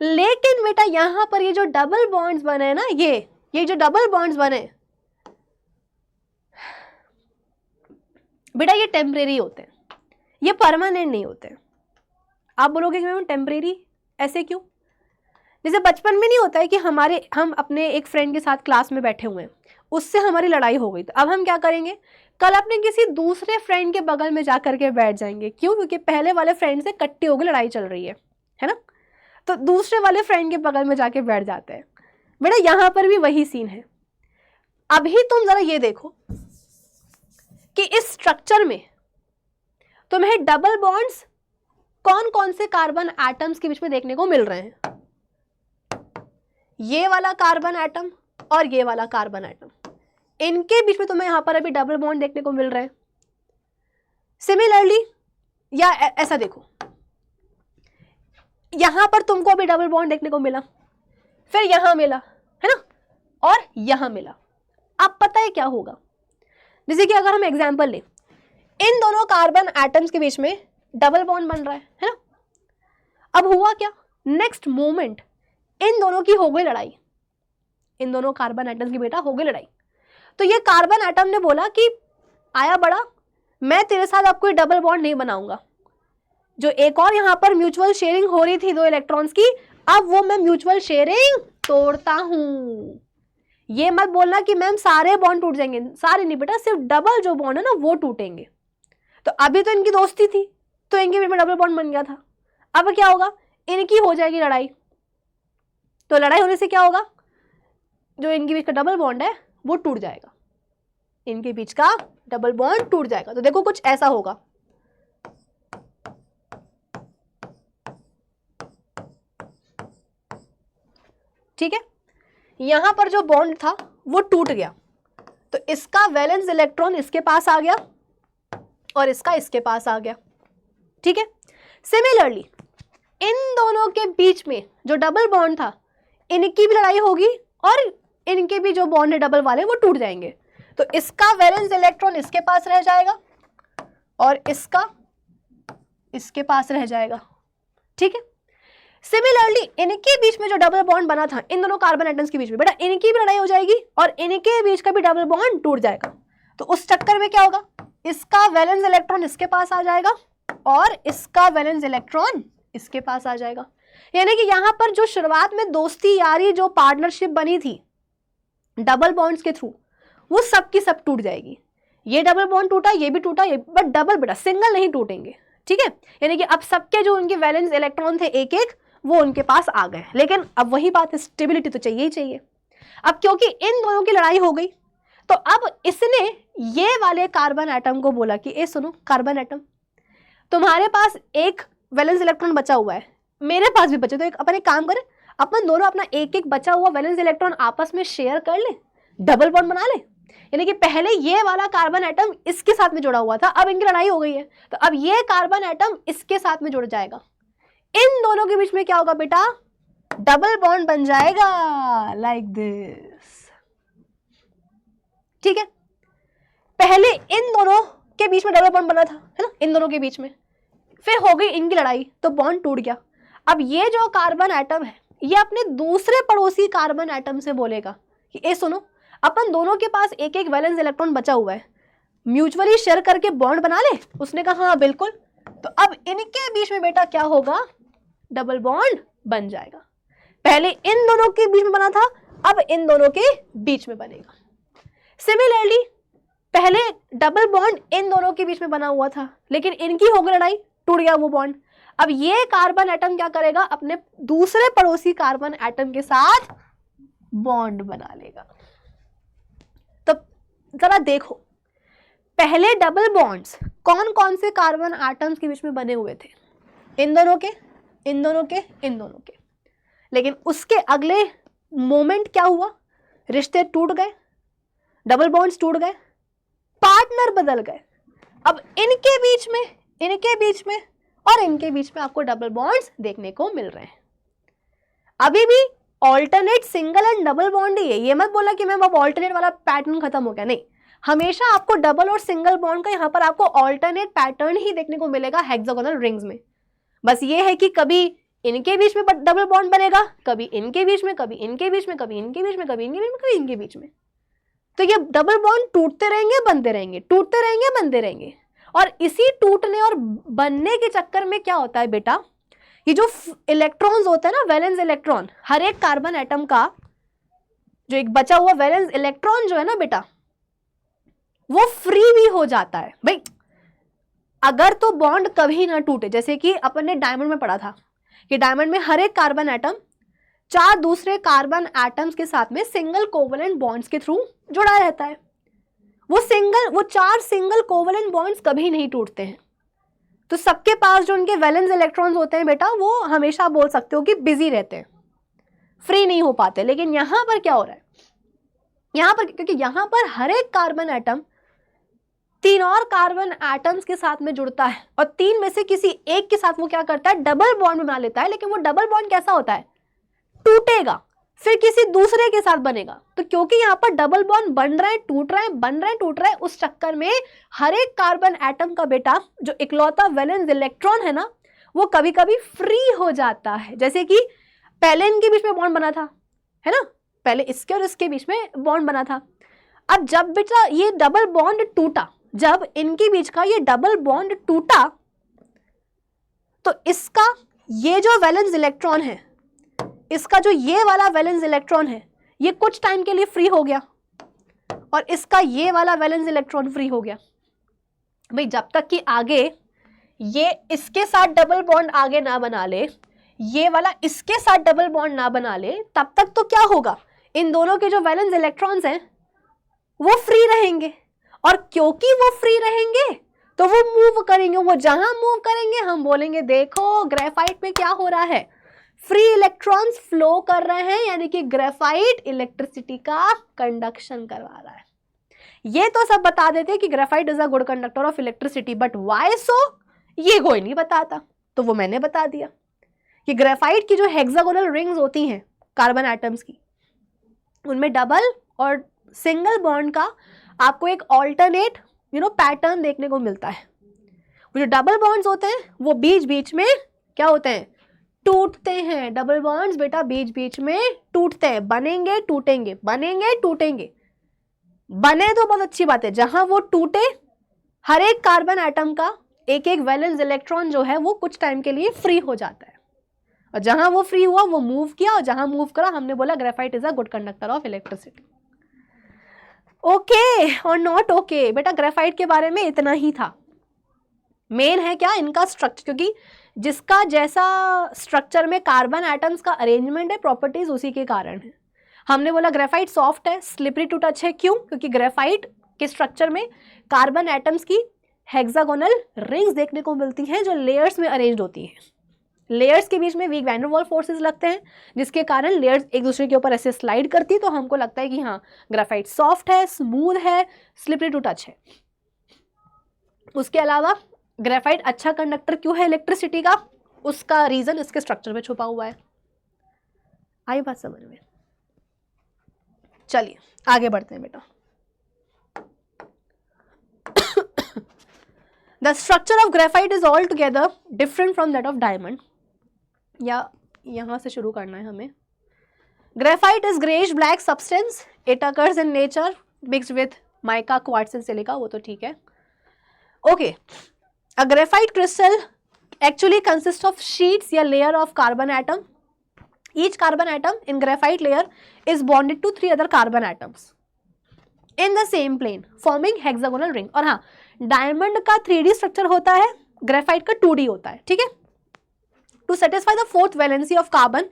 [SPEAKER 1] लेकिन बेटा यहां पर ये जो डबल बॉन्ड्स बने ना, ये जो डबल बॉन्ड्स बने बेटा, ये टेम्परेरी होते हैं, ये परमानेंट नहीं होते। आप बोलोगे कि मैम टेम्परेरी ऐसे क्यों? जैसे बचपन में नहीं होता है कि हम अपने एक फ्रेंड के साथ क्लास में बैठे हुए हैं, उससे हमारी लड़ाई हो गई, तो अब हम क्या करेंगे? कल अपने किसी दूसरे फ्रेंड के बगल में जा करके बैठ जाएंगे। क्यों? क्योंकि पहले वाले फ्रेंड से कट्टी होकर लड़ाई चल रही है ना, तो दूसरे वाले फ्रेंड के बगल में जाके बैठ जाते हैं। बेटा यहां पर भी वही सीन है। अभी तुम जरा ये देखो कि इस स्ट्रक्चर में तुम्हें डबल बॉन्ड्स कौन कौन से कार्बन एटम्स के बीच में देखने को मिल रहे हैं? ये वाला कार्बन एटम और ये वाला कार्बन एटम, इनके बीच में तुम्हें यहां पर अभी डबल बॉन्ड देखने को मिल रहे हैं। सिमिलरली या ऐसा देखो, यहां पर तुमको अभी डबल बॉन्ड देखने को मिला, फिर यहां मिला, है ना, और यहां मिला। अब पता है क्या होगा? जैसे कि अगर हम एग्जांपल लें, इन दोनों कार्बन एटम्स के बीच में डबल बॉन्ड बन रहा है ना। अब हुआ क्या? नेक्स्ट मोमेंट इन दोनों की हो गई लड़ाई, इन दोनों कार्बन एटम्स की बेटा हो गई लड़ाई। तो ये कार्बन एटम ने बोला कि आया बड़ा, मैं तेरे साथ अब कोई डबल बॉन्ड नहीं बनाऊंगा। जो एक और यहाँ पर म्यूचुअल शेयरिंग हो रही थी 2 इलेक्ट्रॉन्स की, अब वो मैं म्यूचुअल शेयरिंग तोड़ता हूं। ये मत बोलना कि मैम सारे बॉन्ड टूट जाएंगे, सारे नहीं बेटा, सिर्फ डबल जो बॉन्ड है ना वो टूटेंगे। तो अभी तो इनकी दोस्ती थी, तो इनके बीच में डबल बॉन्ड बन गया था। अब क्या होगा? इनकी हो जाएगी लड़ाई। तो लड़ाई होने से क्या होगा? जो इनके बीच का डबल बॉन्ड है वो टूट जाएगा, इनके बीच का डबल बॉन्ड टूट जाएगा। तो देखो कुछ ऐसा होगा, ठीक है। यहां पर जो बॉन्ड था वो टूट गया, तो इसका वैलेंस इलेक्ट्रॉन इसके पास आ गया और इसका इसके पास आ गया, ठीक है। सिमिलरली इन दोनों के बीच में जो डबल बॉन्ड था, इनकी भी लड़ाई होगी और इनके भी जो बॉन्ड है डबल वाले वो टूट जाएंगे। तो इसका वैलेंस इलेक्ट्रॉन इसके पास रह जाएगा और इसका इसके पास रह जाएगा, ठीक है। सिमिलरली इनके बीच में जो डबल बॉन्ड बना था इन दोनों कार्बन एटम्स के बीच में, बेटा इनकी भी लड़ाई हो जाएगी और इनके बीच का भी डबल बॉन्ड टूट जाएगा। तो उस चक्कर में क्या होगा? इसका वैलेंस इलेक्ट्रॉन इसके पास आ जाएगा और इसका वैलेंस इलेक्ट्रॉन इसके पास आ जाएगा। यानी कि यहां पर जो शुरुआत में दोस्ती यारी जो पार्टनरशिप बनी थी डबल बॉन्ड्स के थ्रू, वो सब की सब टूट जाएगी। ये डबल बॉन्ड टूटा, ये भी टूटा, ये बट डबल बेटा, सिंगल नहीं टूटेंगे, ठीक है। यानी कि अब सबके जो उनके वैलेंस इलेक्ट्रॉन थे एक एक, वो उनके पास आ गए। लेकिन अब वही बात है, स्टेबिलिटी तो चाहिए ही चाहिए। अब क्योंकि इन दोनों की लड़ाई हो गई, तो अब इसने ये वाले कार्बन एटम को बोला कि ए सुनो कार्बन एटम, तुम्हारे पास एक वैलेंस इलेक्ट्रॉन बचा हुआ है, मेरे पास भी बचे, तो अपन एक काम करें, अपन दोनों अपना एक एक बचा हुआ वैलेंस इलेक्ट्रॉन आपस में शेयर कर ले, डबल बॉन्ड बना ले। यानी कि पहले ये वाला कार्बन एटम इसके साथ में जुड़ा हुआ था, अब इनकी लड़ाई हो गई है, तो अब ये कार्बन एटम इसके साथ में जुड़ जाएगा। इन दोनों के बीच में क्या होगा बेटा? डबल बॉन्ड बन जाएगा, लाइक दिस, ठीक है। पहले इन दोनों के बीच में डबल बॉन्ड बना था, है ना, इन दोनों के बीच में, फिर हो गई इनकी लड़ाई तो बॉन्ड टूट गया। अब ये जो कार्बन एटम है ये अपने दूसरे पड़ोसी कार्बन एटम से बोलेगा कि ए सुनो, अपन दोनों के पास एक एक वैलेंस इलेक्ट्रॉन बचा हुआ है, म्यूचुअली शेयर करके बॉन्ड बना ले। उसने कहा हाँ बिल्कुल। तो अब इनके बीच में बेटा क्या होगा? डबल बॉन्ड बन जाएगा। पहले इन दोनों के बीच में बना था, अब इन दोनों के बीच में बनेगा। सिमिलरली पहले डबल बॉन्ड इन दोनों के बीच में बना हुआ था, लेकिन इनकी हो गई लड़ाई, टूट गया वो बॉन्ड। अब ये कार्बन एटम क्या करेगा, अपने दूसरे पड़ोसी कार्बन एटम के साथ बॉन्ड बना लेगा। तो जरा देखो, पहले डबल बॉन्ड्स कौन कौन से कार्बन एटम्स के बीच में बने हुए थे, इन दोनों के, इन दोनों के, इन दोनों के। लेकिन उसके अगले मोमेंट क्या हुआ, रिश्ते टूट गए, डबल बॉन्ड्स टूट गए, पार्टनर बदल गए। अब इनके बीच में, इनके बीच में और इनके बीच में आपको डबल बॉन्ड्स देखने को मिल रहे हैं। अभी भी alternate single and double bond ही है, ये मत बोला कि मैम अब ऑल्टरनेट वाला पैटर्न खत्म हो गया, नहीं, हमेशा आपको डबल और सिंगल बॉन्ड का यहाँ पर आपको ऑल्टरनेट पैटर्न ही देखने को मिलेगा हेक्सागोनल रिंग्स में। बस ये है कि कभी इनके बीच में डबल बॉन्ड बनेगा, कभी इनके बीच में, कभी इनके बीच में, कभी इनके बीच में, कभी इनके बीच में, कभी इनके बीच में। तो ये डबल बॉन्ड टूटते रहेंगे, बनते रहेंगे, टूटते रहेंगे, बनते रहेंगे। और इसी टूटने और बनने के चक्कर में क्या होता है बेटा, ये जो इलेक्ट्रॉन्स होते हैं ना, वैलेंस इलेक्ट्रॉन, हर एक कार्बन एटम का जो एक बचा हुआ वैलेंस इलेक्ट्रॉन जो है ना बेटा, वो फ्री भी हो जाता है। भाई अगर तो बॉन्ड कभी ना टूटे, जैसे कि अपन ने डायमंड में पढ़ा था कि डायमंड में हर एक कार्बन एटम 4 दूसरे कार्बन एटम्स के साथ में सिंगल कोवलेंट बॉन्ड्स के थ्रू जुड़ा रहता है। वो 4 सिंगल कोवलेंट बॉन्ड्स कभी नहीं टूटते हैं। तो सबके पास जो उनके वैलेंस इलेक्ट्रॉन्स होते हैं बेटा, वो हमेशा बोल सकते हो कि बिजी रहते हैं, फ्री नहीं हो पाते। लेकिन यहां पर क्या हो रहा है, यहां पर क्योंकि यहां पर हर एक कार्बन एटम 3 और कार्बन एटम्स के साथ में जुड़ता है और 3 में से किसी एक के साथ वो क्या करता है, डबल बॉन्ड बना लेता है। लेकिन वो डबल बॉन्ड कैसा होता है, टूटेगा, फिर किसी दूसरे के साथ बनेगा। तो क्योंकि यहाँ पर डबल बॉन्ड बन रहे हैं, टूट रहे हैं, बन रहे हैं, टूट रहे हैं, उस चक्कर में हर एक कार्बन एटम का बेटा जो इकलौता वैलेंस इलेक्ट्रॉन है ना, वो कभी कभी फ्री हो जाता है। जैसे कि पहले इनके बीच में बॉन्ड बना था, है ना, पहले इसके और इसके बीच में बॉन्ड बना था। अब जब बेटा ये डबल बॉन्ड टूटा, जब इनके बीच का ये डबल बॉन्ड टूटा, तो इसका ये जो वैलेंस इलेक्ट्रॉन है, इसका जो ये वाला वैलेंस इलेक्ट्रॉन है, ये कुछ टाइम के लिए फ्री हो गया और इसका ये वाला वैलेंस इलेक्ट्रॉन फ्री हो गया। भाई जब तक कि आगे ये इसके साथ डबल बॉन्ड आगे ना बना ले, ये वाला इसके साथ डबल बॉन्ड ना बना ले, तब तक तो क्या होगा, इन दोनों के जो वैलेंस इलेक्ट्रॉन्स हैं वो फ्री रहेंगे। और क्योंकि वो फ्री रहेंगे तो वो मूव करेंगे, वो जहां मूव करेंगे हम बोलेंगे देखो ग्रेफाइट में क्या हो रहा है, फ्री इलेक्ट्रॉन्स फ्लो कर रहे हैं, यानी कि ग्रेफाइट इलेक्ट्रिसिटी का कंडक्शन करवा रहा है। ये तो सब बता देते हैं कि graphite is a good conductor of electricity, but why so ये कोई नहीं बताता। तो वो मैंने बता दिया कि ग्रेफाइट की जो हेक्सागोनल रिंग्स होती हैं कार्बन एटम्स की, उनमें डबल और सिंगल बॉन्ड का आपको एक ऑल्टरनेट पैटर्न देखने को मिलता है। वो जो डबल बॉन्ड्स होते हैं वो बीच बीच में क्या होते हैं, टूटते हैं। डबल बॉन्ड्स बेटा बीच बीच में टूटते हैं, बनेंगे टूटेंगे, बनेंगे टूटेंगे। बने तो बहुत अच्छी बात है, जहां वो टूटे हर एक कार्बन एटम का एक एक वैलेंस इलेक्ट्रॉन जो है वो कुछ टाइम के लिए फ्री हो जाता है, और जहां वो फ्री हुआ वो मूव किया, और जहां मूव करा हमने बोला graphite is a good conductor of electricity. Okay और नॉट ओके बेटा, ग्रेफाइट के बारे में इतना ही था। मेन है क्या, इनका स्ट्रक्चर, क्योंकि जिसका जैसा स्ट्रक्चर में कार्बन एटम्स का अरेंजमेंट है, प्रॉपर्टीज उसी के कारण है। हमने बोला ग्रेफाइट सॉफ्ट है, स्लिपरी टू टच है, क्यों, क्योंकि ग्रेफाइट के स्ट्रक्चर में कार्बन एटम्स की हेक्सागोनल रिंग्स देखने को मिलती हैं जो लेयर्स में अरेंज्ड होती हैं। लेयर्स के बीच में weak van der Waals forces लगते हैं, जिसके कारण लेयर्स एक दूसरे के ऊपर ऐसे स्लाइड करती है। तो हमको लगता है कि हाँ ग्रेफाइट सॉफ्ट है, स्मूथ है, स्लिपरी टू टच है। उसके अलावा ग्रेफाइट अच्छा कंडक्टर क्यों है इलेक्ट्रिसिटी का, उसका रीजन इसके स्ट्रक्चर में छुपा हुआ है। आई बात समझ में? चलिए आगे बढ़ते हैं बेटा। The structure of graphite is altogether different from that of diamond. या यहाँ से शुरू करना है हमें। Graphite is grayish black substance. It occurs in nature mixed with mica, quartz and silica. वो तो ठीक है। Okay. A graphite crystal actually consists of sheets या layer of carbon atom Each carbon atom in graphite layer is bonded to 3 other carbon atoms in the same plane forming hexagonal ring. और हाँ, diamond का 3D structure होता है, graphite का 2D होता है, ठीक है. To satisfy the fourth valency of carbon,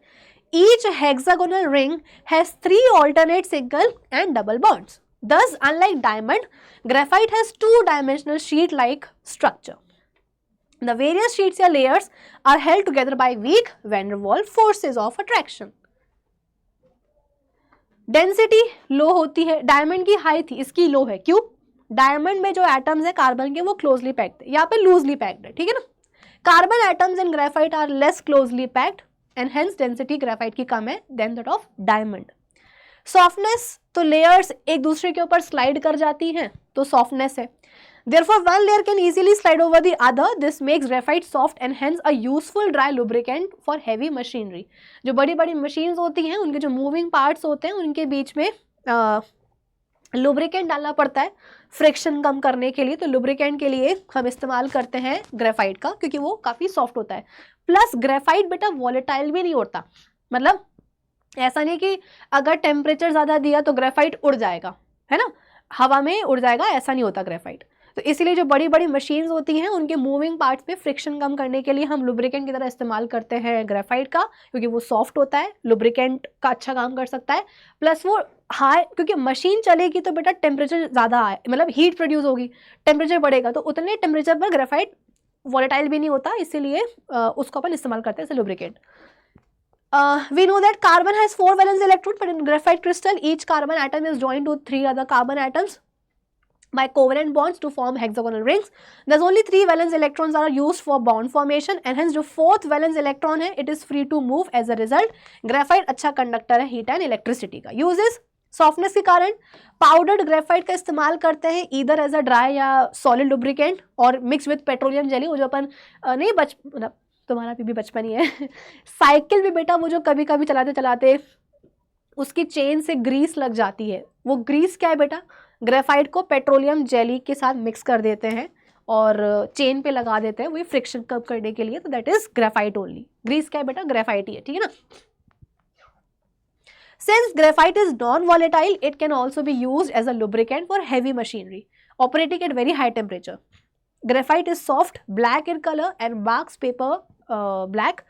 [SPEAKER 1] each hexagonal ring has 3 alternate single and double bonds. Thus, unlike diamond, graphite has 2-dimensional sheet-like structure. The various sheets or layers are held together by weak van der Waals forces of attraction. Density low होती है, diamond की high थी, इसकी लो है. क्यों? Diamond में जो atoms है कार्बन के वो क्लोजली पैक्ड है, यहाँ पे लूजली पैक्ड है, ठीक है ना. Carbon atoms in graphite are less closely packed and hence density graphite की कम है than that of diamond. Softness, तो लेयर्स एक दूसरे के ऊपर स्लाइड कर जाती हैं तो सॉफ्टनेस है. Therefore, one layer can easily slide over the other. This makes graphite soft and hence a useful dry lubricant for heavy machinery. जो बड़ी बड़ी मशीन्स होती हैं उनके जो मूविंग पार्ट्स होते हैं उनके बीच में लुब्रिकेंट डालना पड़ता है फ्रिक्शन कम करने के लिए. तो लुब्रिकेंट के लिए हम इस्तेमाल करते हैं ग्रेफाइट का क्योंकि वो काफ़ी सॉफ्ट होता है. प्लस ग्रेफाइट बेटा वॉलेटाइल भी नहीं होता, मतलब ऐसा नहीं कि अगर टेम्परेचर ज़्यादा दिया तो ग्रेफाइट उड़ जाएगा, है ना, हवा में उड़ जाएगा, ऐसा नहीं होता ग्रेफाइट. तो इसलिए जो बड़ी बड़ी मशीन्स होती हैं उनके मूविंग पार्ट्स पे फ्रिक्शन कम करने के लिए हम लुब्रिकेंट की तरह इस्तेमाल करते हैं ग्रेफाइट का क्योंकि वो सॉफ्ट होता है, लुब्रिकेंट का अच्छा काम कर सकता है. प्लस वो हाई, क्योंकि मशीन चलेगी तो बेटा टेम्परेचर ज़्यादा आए, मतलब हीट प्रोड्यूस होगी, टेम्परेचर बढ़ेगा तो उतने टेम्परेचर पर ग्रेफाइट वॉलेटाइल भी नहीं होता, इसीलिए उसको अपन इस्तेमाल करते हैं as lubricant. We know that carbon has 4 valence electrons, but in graphite crystal, each carbon atom is joined to 3 other carbon atoms by covalent bonds to form hexagonal rings. Thus only 3 valence electrons are used for bond formation and hence जो 4th valence electron है it is free to move. as a result graphite अच्छा conductor है heat and electricity का. uses softness के कारण powdered graphite का इस्तेमाल करते हैं ईदर एज अ ड्राई या सॉलिड लुब्रिकेंट और मिक्स विद पेट्रोलियम जेली. वो जो अपन नहीं मतलब तुम्हारा भी बचपन ही है साइकिल भी बेटा वो जो कभी कभी चलाते चलाते उसकी चेन से ग्रीस लग जाती है, वो ग्रीस क्या है बेटा, ग्रेफाइट को पेट्रोलियम जेली के साथ मिक्स कर देते हैं और चेन पे लगा देते हैं, वही फ्रिक्शन कम करने के लिए. तो that is graphite only. Grease क्या है बेटा, ग्रेफाइट ही है, ठीक है ना. Since graphite is non-volatile, it can also be used as a lubricant for heavy machinery operating at very high temperature. Graphite is soft, black in color and marks paper black.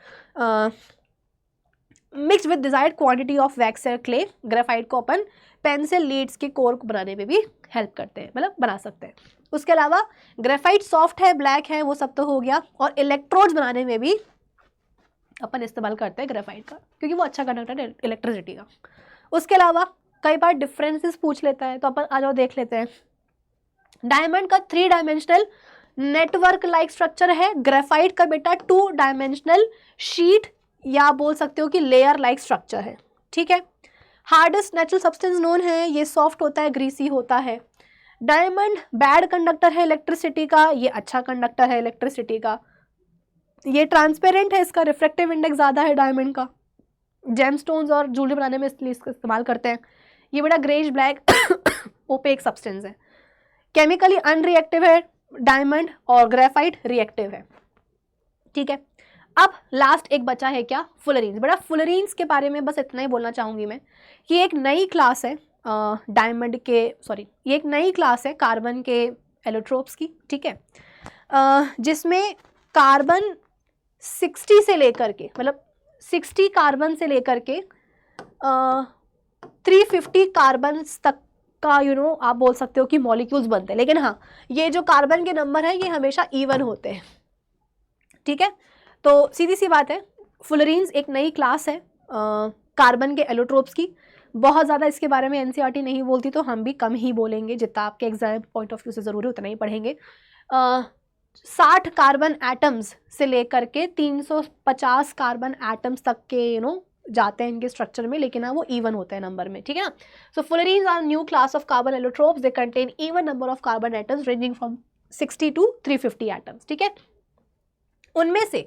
[SPEAKER 1] Mixed with desired quantity of wax or clay, graphite को अपन pencil Leeds के core को बनाने में भी help करते हैं, मतलब बना सकते हैं. उसके अलावा ग्रेफाइट सॉफ्ट है, ब्लैक है, वो सब तो हो गया. और इलेक्ट्रोड्स बनाने में भी अपन इस्तेमाल करते हैं ग्रेफाइट का क्योंकि वो अच्छा कंडक्टर है इलेक्ट्रिसिटी का. उसके अलावा कई बार डिफरेंसेस पूछ लेता है तो अपन आ जाओ देख लेते हैं. डायमंड का 3 डायमेंशनल नेटवर्क लाइक स्ट्रक्चर है, ग्रेफाइट का बेटा 2 डायमेंशनल शीट या बोल सकते हो कि लेयर लाइक स्ट्रक्चर है, ठीक है. हार्डेस्ट नेचुरल सब्सटेंस नोन है, ये सॉफ्ट होता है, ग्रीसी होता है. डायमंड बैड कंडक्टर है इलेक्ट्रिसिटी का, ये अच्छा कंडक्टर है इलेक्ट्रिसिटी का. ये ट्रांसपेरेंट है, इसका रिफ्रैक्टिव इंडेक्स ज़्यादा है डायमंड का. जेमस्टोन्स और ज्वेलरी बनाने में इसलिए इसका इस्तेमाल करते हैं. ये बड़ा ग्रेइश ब्लैक ओपेक सब्सटेंस है. केमिकली अनरिएक्टिव है डायमंड और ग्रेफाइट रिएक्टिव है, ठीक है. अब लास्ट एक बचा है क्या, फुलरीन्स. बड़ा फुलरीन्स के बारे में बस इतना ही बोलना चाहूँगी मैं. ये एक नई क्लास है डायमंड के, सॉरी ये एक नई क्लास है कार्बन के एलोट्रोप्स की, ठीक है, जिसमें कार्बन 60 से लेकर के, मतलब 60 कार्बन से लेकर के 350 कार्बन तक का आप बोल सकते हो कि मॉलिक्यूल्स बनते हैं. लेकिन हाँ, ये जो कार्बन के नंबर है ये हमेशा इवन होते हैं, ठीक है. तो सीधी सी बात है, फुलरीन्स एक नई क्लास है कार्बन के एलोट्रोप्स की. बहुत ज़्यादा इसके बारे में एनसीईआरटी नहीं बोलती तो हम भी कम ही बोलेंगे, जितना आपके एग्जाम पॉइंट ऑफ व्यू से ज़रूरी उतना ही पढ़ेंगे. 60 कार्बन एटम्स से लेकर के 350 कार्बन एटम्स तक के जाते हैं इनके स्ट्रक्चर में, लेकिन हाँ वो इवन होते हैं नंबर में, ठीक है ना. So fullerenes are new class of carbon allotropes. They contain even number of carbon atoms ranging from 60 to 350 atoms, ठीक है. उनमें से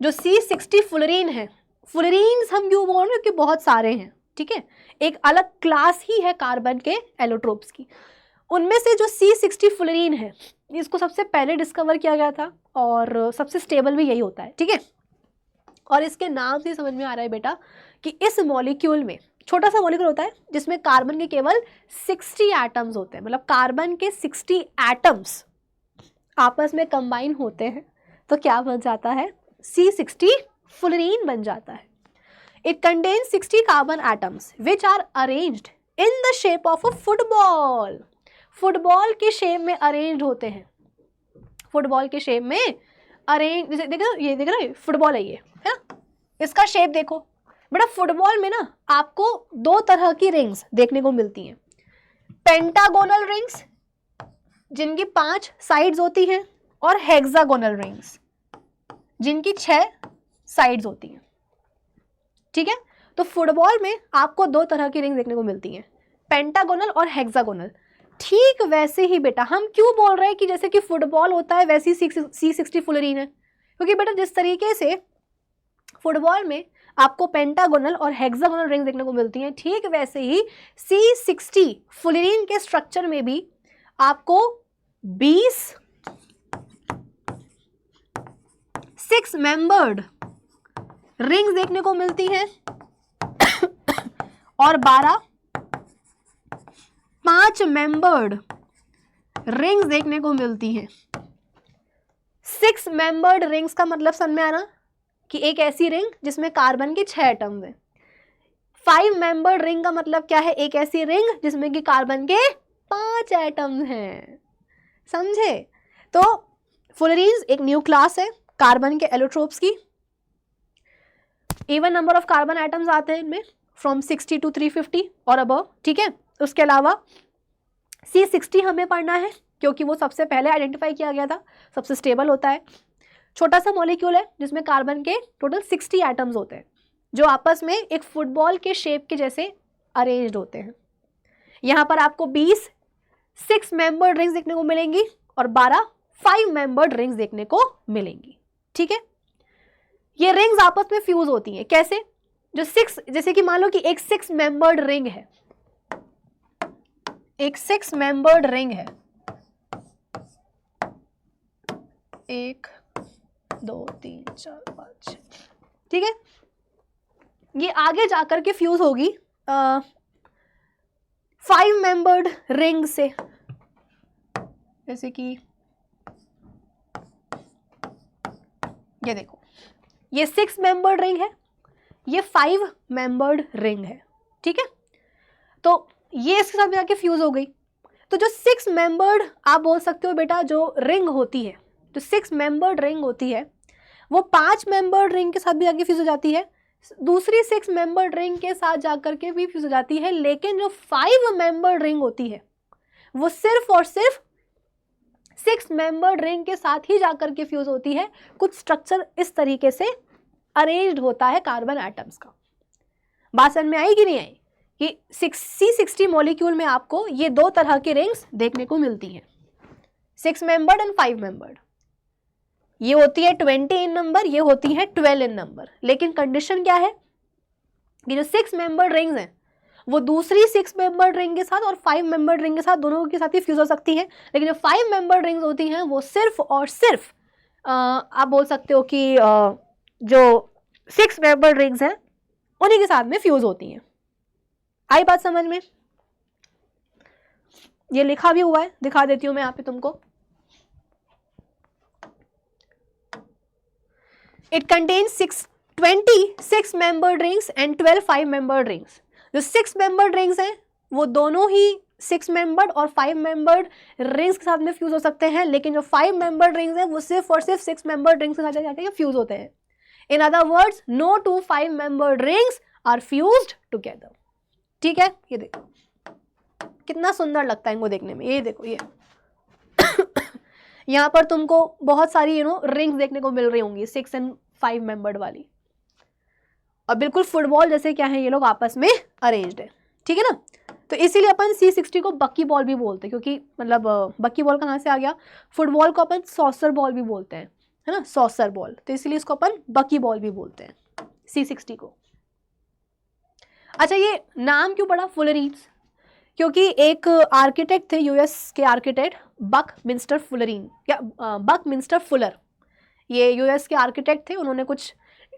[SPEAKER 1] जो C60 फुलरीन है, फुलरीन्स हम क्यों बोल रहे हैं, क्योंकि बहुत सारे हैं, ठीक है, एक अलग क्लास ही है कार्बन के एलोट्रोप्स की. उनमें से जो C60 फुलरीन है इसको सबसे पहले डिस्कवर किया गया था और सबसे स्टेबल भी यही होता है, ठीक है. और इसके नाम से समझ में आ रहा है बेटा कि इस मॉलिक्यूल में, छोटा सा मॉलिक्यूल होता है जिसमें कार्बन के केवल 60 एटम्स होते हैं, मतलब कार्बन के 60 एटम्स आपस में कंबाइन होते हैं तो क्या बन जाता है, C60 फुलरीन बन जाता है। It contains 60 carbon atoms which are arranged in the shape of a football. Football के शेप में अरेंज होते हैं, फुटबॉल के शेप में अरेंज, देखो ये देख रहे हो फुटबॉल है ये, है ना, इसका शेप देखो बेटा। फुटबॉल में ना आपको दो तरह की रिंग्स देखने को मिलती हैं, पेंटागोनल रिंग्स जिनकी 5 साइड्स होती हैं और हेक्सागोनल रिंग्स जिनकी 6 साइड्स होती हैं, ठीक है। तो फुटबॉल में आपको दो तरह की रिंग्स देखने को मिलती हैं, पेंटागोनल और हेक्सागोनल। ठीक वैसे ही बेटा हम क्यों बोल रहे हैं कि जैसे कि फुटबॉल होता है वैसे ही C60 फुलरीन है, क्योंकि बेटा जिस तरीके से फुटबॉल में आपको पेंटागोनल और हेक्सागोनल रिंग देखने को मिलती हैं, ठीक वैसे ही C60 फुलरीन के स्ट्रक्चर में भी आपको 20 6 मेंबर्ड रिंग्स देखने को मिलती हैं और 12 5 मेंबर्ड रिंग्स देखने को मिलती हैं। 6 मेंबर्ड रिंग्स का मतलब समझ में आना कि एक ऐसी रिंग जिसमें कार्बन के 6 एटम्स हैं। 5 मेंबर्ड रिंग का मतलब क्या है, एक ऐसी रिंग जिसमें कि कार्बन के 5 एटम्स हैं, समझे। तो फुलरीन्स एक न्यू क्लास है कार्बन के एलोट्रोप्स की। Even number of carbon atoms आते हैं इनमें फ्रॉम 60 to 350 और अबव, ठीक है। उसके अलावा C60 हमें पढ़ना है क्योंकि वो सबसे पहले आइडेंटिफाई किया गया था, सबसे स्टेबल होता है। छोटा सा मॉलिक्यूल है जिसमें कार्बन के टोटल 60 एटम्स होते हैं जो आपस में एक फुटबॉल के शेप के जैसे अरेंज्ड होते हैं। यहाँ पर आपको 20 6 मेंबर्ड रिंग्स देखने को मिलेंगी और 12 5 मेंबर्ड रिंग्स देखने को मिलेंगी, ठीक है। ये रिंग्स आपस में फ्यूज होती हैं, कैसे, जो 6, जैसे कि मान लो कि एक 6 मेंबर्ड रिंग है, एक 6 मेंबर्ड रिंग है, 1 2 3 4 5, ठीक है। ये आगे जाकर के फ्यूज होगी 5 मेंबर्ड रिंग से, जैसे कि ये देखो ये 6 मेंबर्ड रिंग है, ये 5 मेंबर्ड रिंग है, ठीक है। तो ये इसके साथ जाके फ्यूज हो गई। तो जो 6 मेंबर्ड आप बोल सकते हो बेटा जो रिंग होती है, जो 6 मेंबर्ड रिंग होती है वो 5 मेंबर्ड रिंग के साथ भी जाके फ्यूज हो जाती है, दूसरी 6 मेंबर्ड रिंग के साथ जाकर के भी फ्यूज हो जाती है। लेकिन जो 5 मेंबर्ड रिंग होती है वो सिर्फ और सिर्फ 6 मेंबर्ड रिंग के साथ ही जाकर के फ्यूज होती है। कुछ स्ट्रक्चर इस तरीके से अरेंज्ड होता है कार्बन एटम्स का। बात समझ में आई कि नहीं आई कि C60 मॉलिक्यूल में आपको ये दो तरह की रिंग्स देखने को मिलती हैं, 6 मेंबर्ड एंड 5 मेंबर्ड। ये होती है 20 इन नंबर, ये होती है 12 इन नंबर। लेकिन कंडीशन क्या है कि जो 6 मेंबर्ड रिंग्स हैं वो दूसरी 6 मेंबर्ड रिंग के साथ और 5 मेंबर्ड रिंग के साथ, दोनों के साथ ही फ्यूज हो सकती हैं। लेकिन जो 5 मेंबर्ड रिंग्स होती हैं वो सिर्फ और सिर्फ आप बोल सकते हो कि जो 6 मेंबर्ड रिंग्स हैं उन्हीं के साथ में फ्यूज होती हैं। आई बात समझ में? ये लिखा भी हुआ है, दिखा देती हूं मैं यहाँ पे तुमको। It contains 26 membered rings and 12 5 membered rings. जो 6 मेंबर्ड रिंग्स हैं वो दोनों ही 6 मेंबर्ड और 5 मेंबर्ड रिंग्स के साथ में फ्यूज हो सकते हैं। लेकिन जो 5 मेंबर्ड रिंग्स हैं वो सिर्फ और सिर्फ 6 मेंबर्ड रिंग्स के साथ जाके फ्यूज होते हैं। In other words no 2 5 membered rings are fused together. ठीक है, ये देखो कितना सुंदर लगता है इनको देखने में। ये देखो ये यहाँ पर तुमको बहुत सारी रिंग्स देखने को मिल रही होंगी 6 एंड 5 मेंबर्ड वाली, और बिल्कुल फुटबॉल जैसे क्या है ये लोग आपस में अरेंज्ड है। ठीक है ना, तो इसीलिए अपन C60 को बक्की बॉल भी बोलते हैं, क्योंकि मतलब बक्की बॉल कहाँ से आ गया, फुटबॉल को अपन सॉसर बॉल भी बोलते हैं, है ना, सॉसर बॉल, तो इसलिए इसको अपन बक्की बॉल भी बोलते हैं C60 को। अच्छा, ये नाम क्यों पड़ा फुलरीन्स? क्योंकि एक आर्किटेक्ट थे US के आर्किटेक्ट बकमिंस्टर फुलरीन, या बकमिंस्टर फुलर, ये US के आर्किटेक्ट थे। उन्होंने कुछ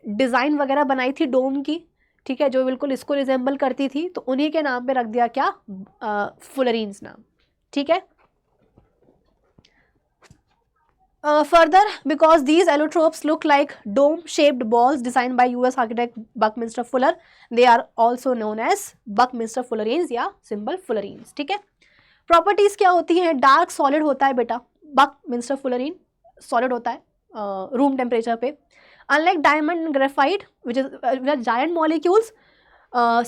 [SPEAKER 1] डिज़ाइन वगैरह बनाई थी डोम की, ठीक है, जो बिल्कुल इसको रिजेंबल करती थी, तो उन्हीं के नाम पे रख दिया क्या, फुलरीन्स नाम, ठीक है। Further, because these allotropes look like dome-shaped balls designed by US architect Buckminster Fuller, they are also known as Buckminster Fullerenes या सिंबल Fullerenes, ठीक है। प्रॉपर्टीज क्या होती हैं, डार्क सॉलिड होता है बेटा, Buckminster Fullerene सॉलिड होता है रूम टेम्परेचर पे, unlike diamond and graphite which is giant molecules.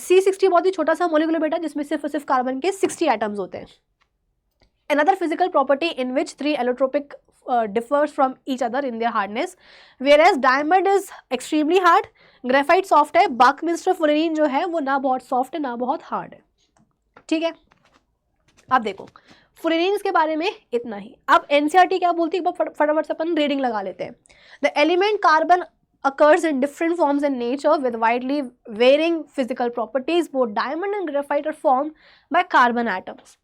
[SPEAKER 1] C60 बहुत ही छोटा सा मॉलिक्यूल बेटा, जिसमें सिर्फ और सिर्फ कार्बन के 60 एटम्स होते हैं। Another physical property in which three allotropic differs from each other in their hardness, whereas diamond is extremely hard, graphite soft है, Buckminster Fullerene जो है वो ना बहुत soft है ना बहुत hard है, ठीक है। अब देखो Fullerenes के बारे में इतना ही। अब NCERT क्या बोलती है, फटाफट से अपन रीडिंग लगा लेते हैं। The element carbon occurs in different forms in nature with widely varying physical properties. Both diamond and graphite are formed by carbon atoms.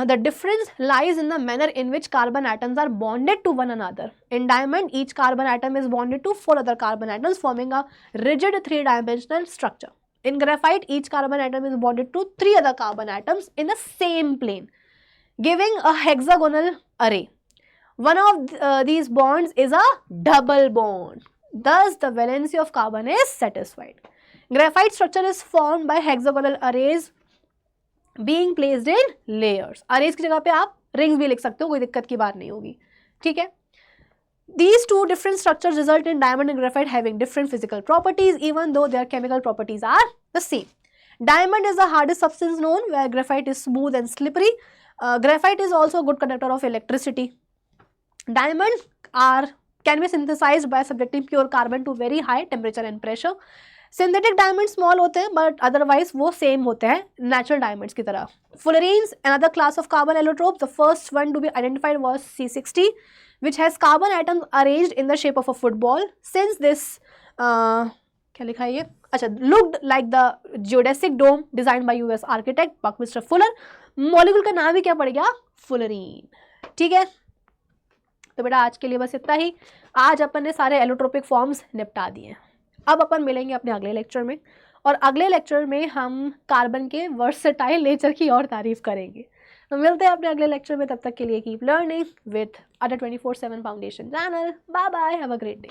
[SPEAKER 1] The difference lies in the manner in which carbon atoms are bonded to one another. In diamond, each carbon atom is bonded to 4 other carbon atoms, forming a rigid 3-dimensional structure. In graphite, each carbon atom is bonded to 3 other carbon atoms in the same plane, giving a hexagonal array. One of these bonds is a double bond. Thus, the valency of carbon is satisfied. Graphite structure is formed by hexagonal arrays being placed in layers. Arrays की जगह पे आप rings भी लिख सकते हो, कोई दिक्कत की बात नहीं होगी, ठीक है। These two different structures result in diamond and graphite having different physical properties, even though their chemical properties are the same. Diamond is the hardest substance known, where graphite is smooth and slippery. Graphite is also a good conductor of electricity. Diamonds can be synthesized by subjecting pure carbon to very high temperature and pressure. Synthetic diamond small होते हैं but otherwise वो same होते हैं natural diamonds की तरह। फुलरीन्स another class of carbon allotropes. The first one to be identified was C60, which has carbon atoms arranged in the shape of a football. Since this क्या लिखा है ये, अच्छा, looked like the geodesic dome designed by US architect Buckminster Fuller, molecule का नाम ही क्या पड़ गया, फुलरीन, ठीक है। तो बेटा आज के लिए बस इतना ही। आज अपन ने सारे एलोट्रोपिक फॉर्म्स निपटा दिए। अब अपन मिलेंगे अपने अगले लेक्चर में, और अगले लेक्चर में हम कार्बन के वर्सेटाइल नेचर की और तारीफ करेंगे। तो मिलते हैं अपने अगले लेक्चर में, तब तक के लिए keep learning with Adda 24/7 foundation channel. Bye bye, have a great day.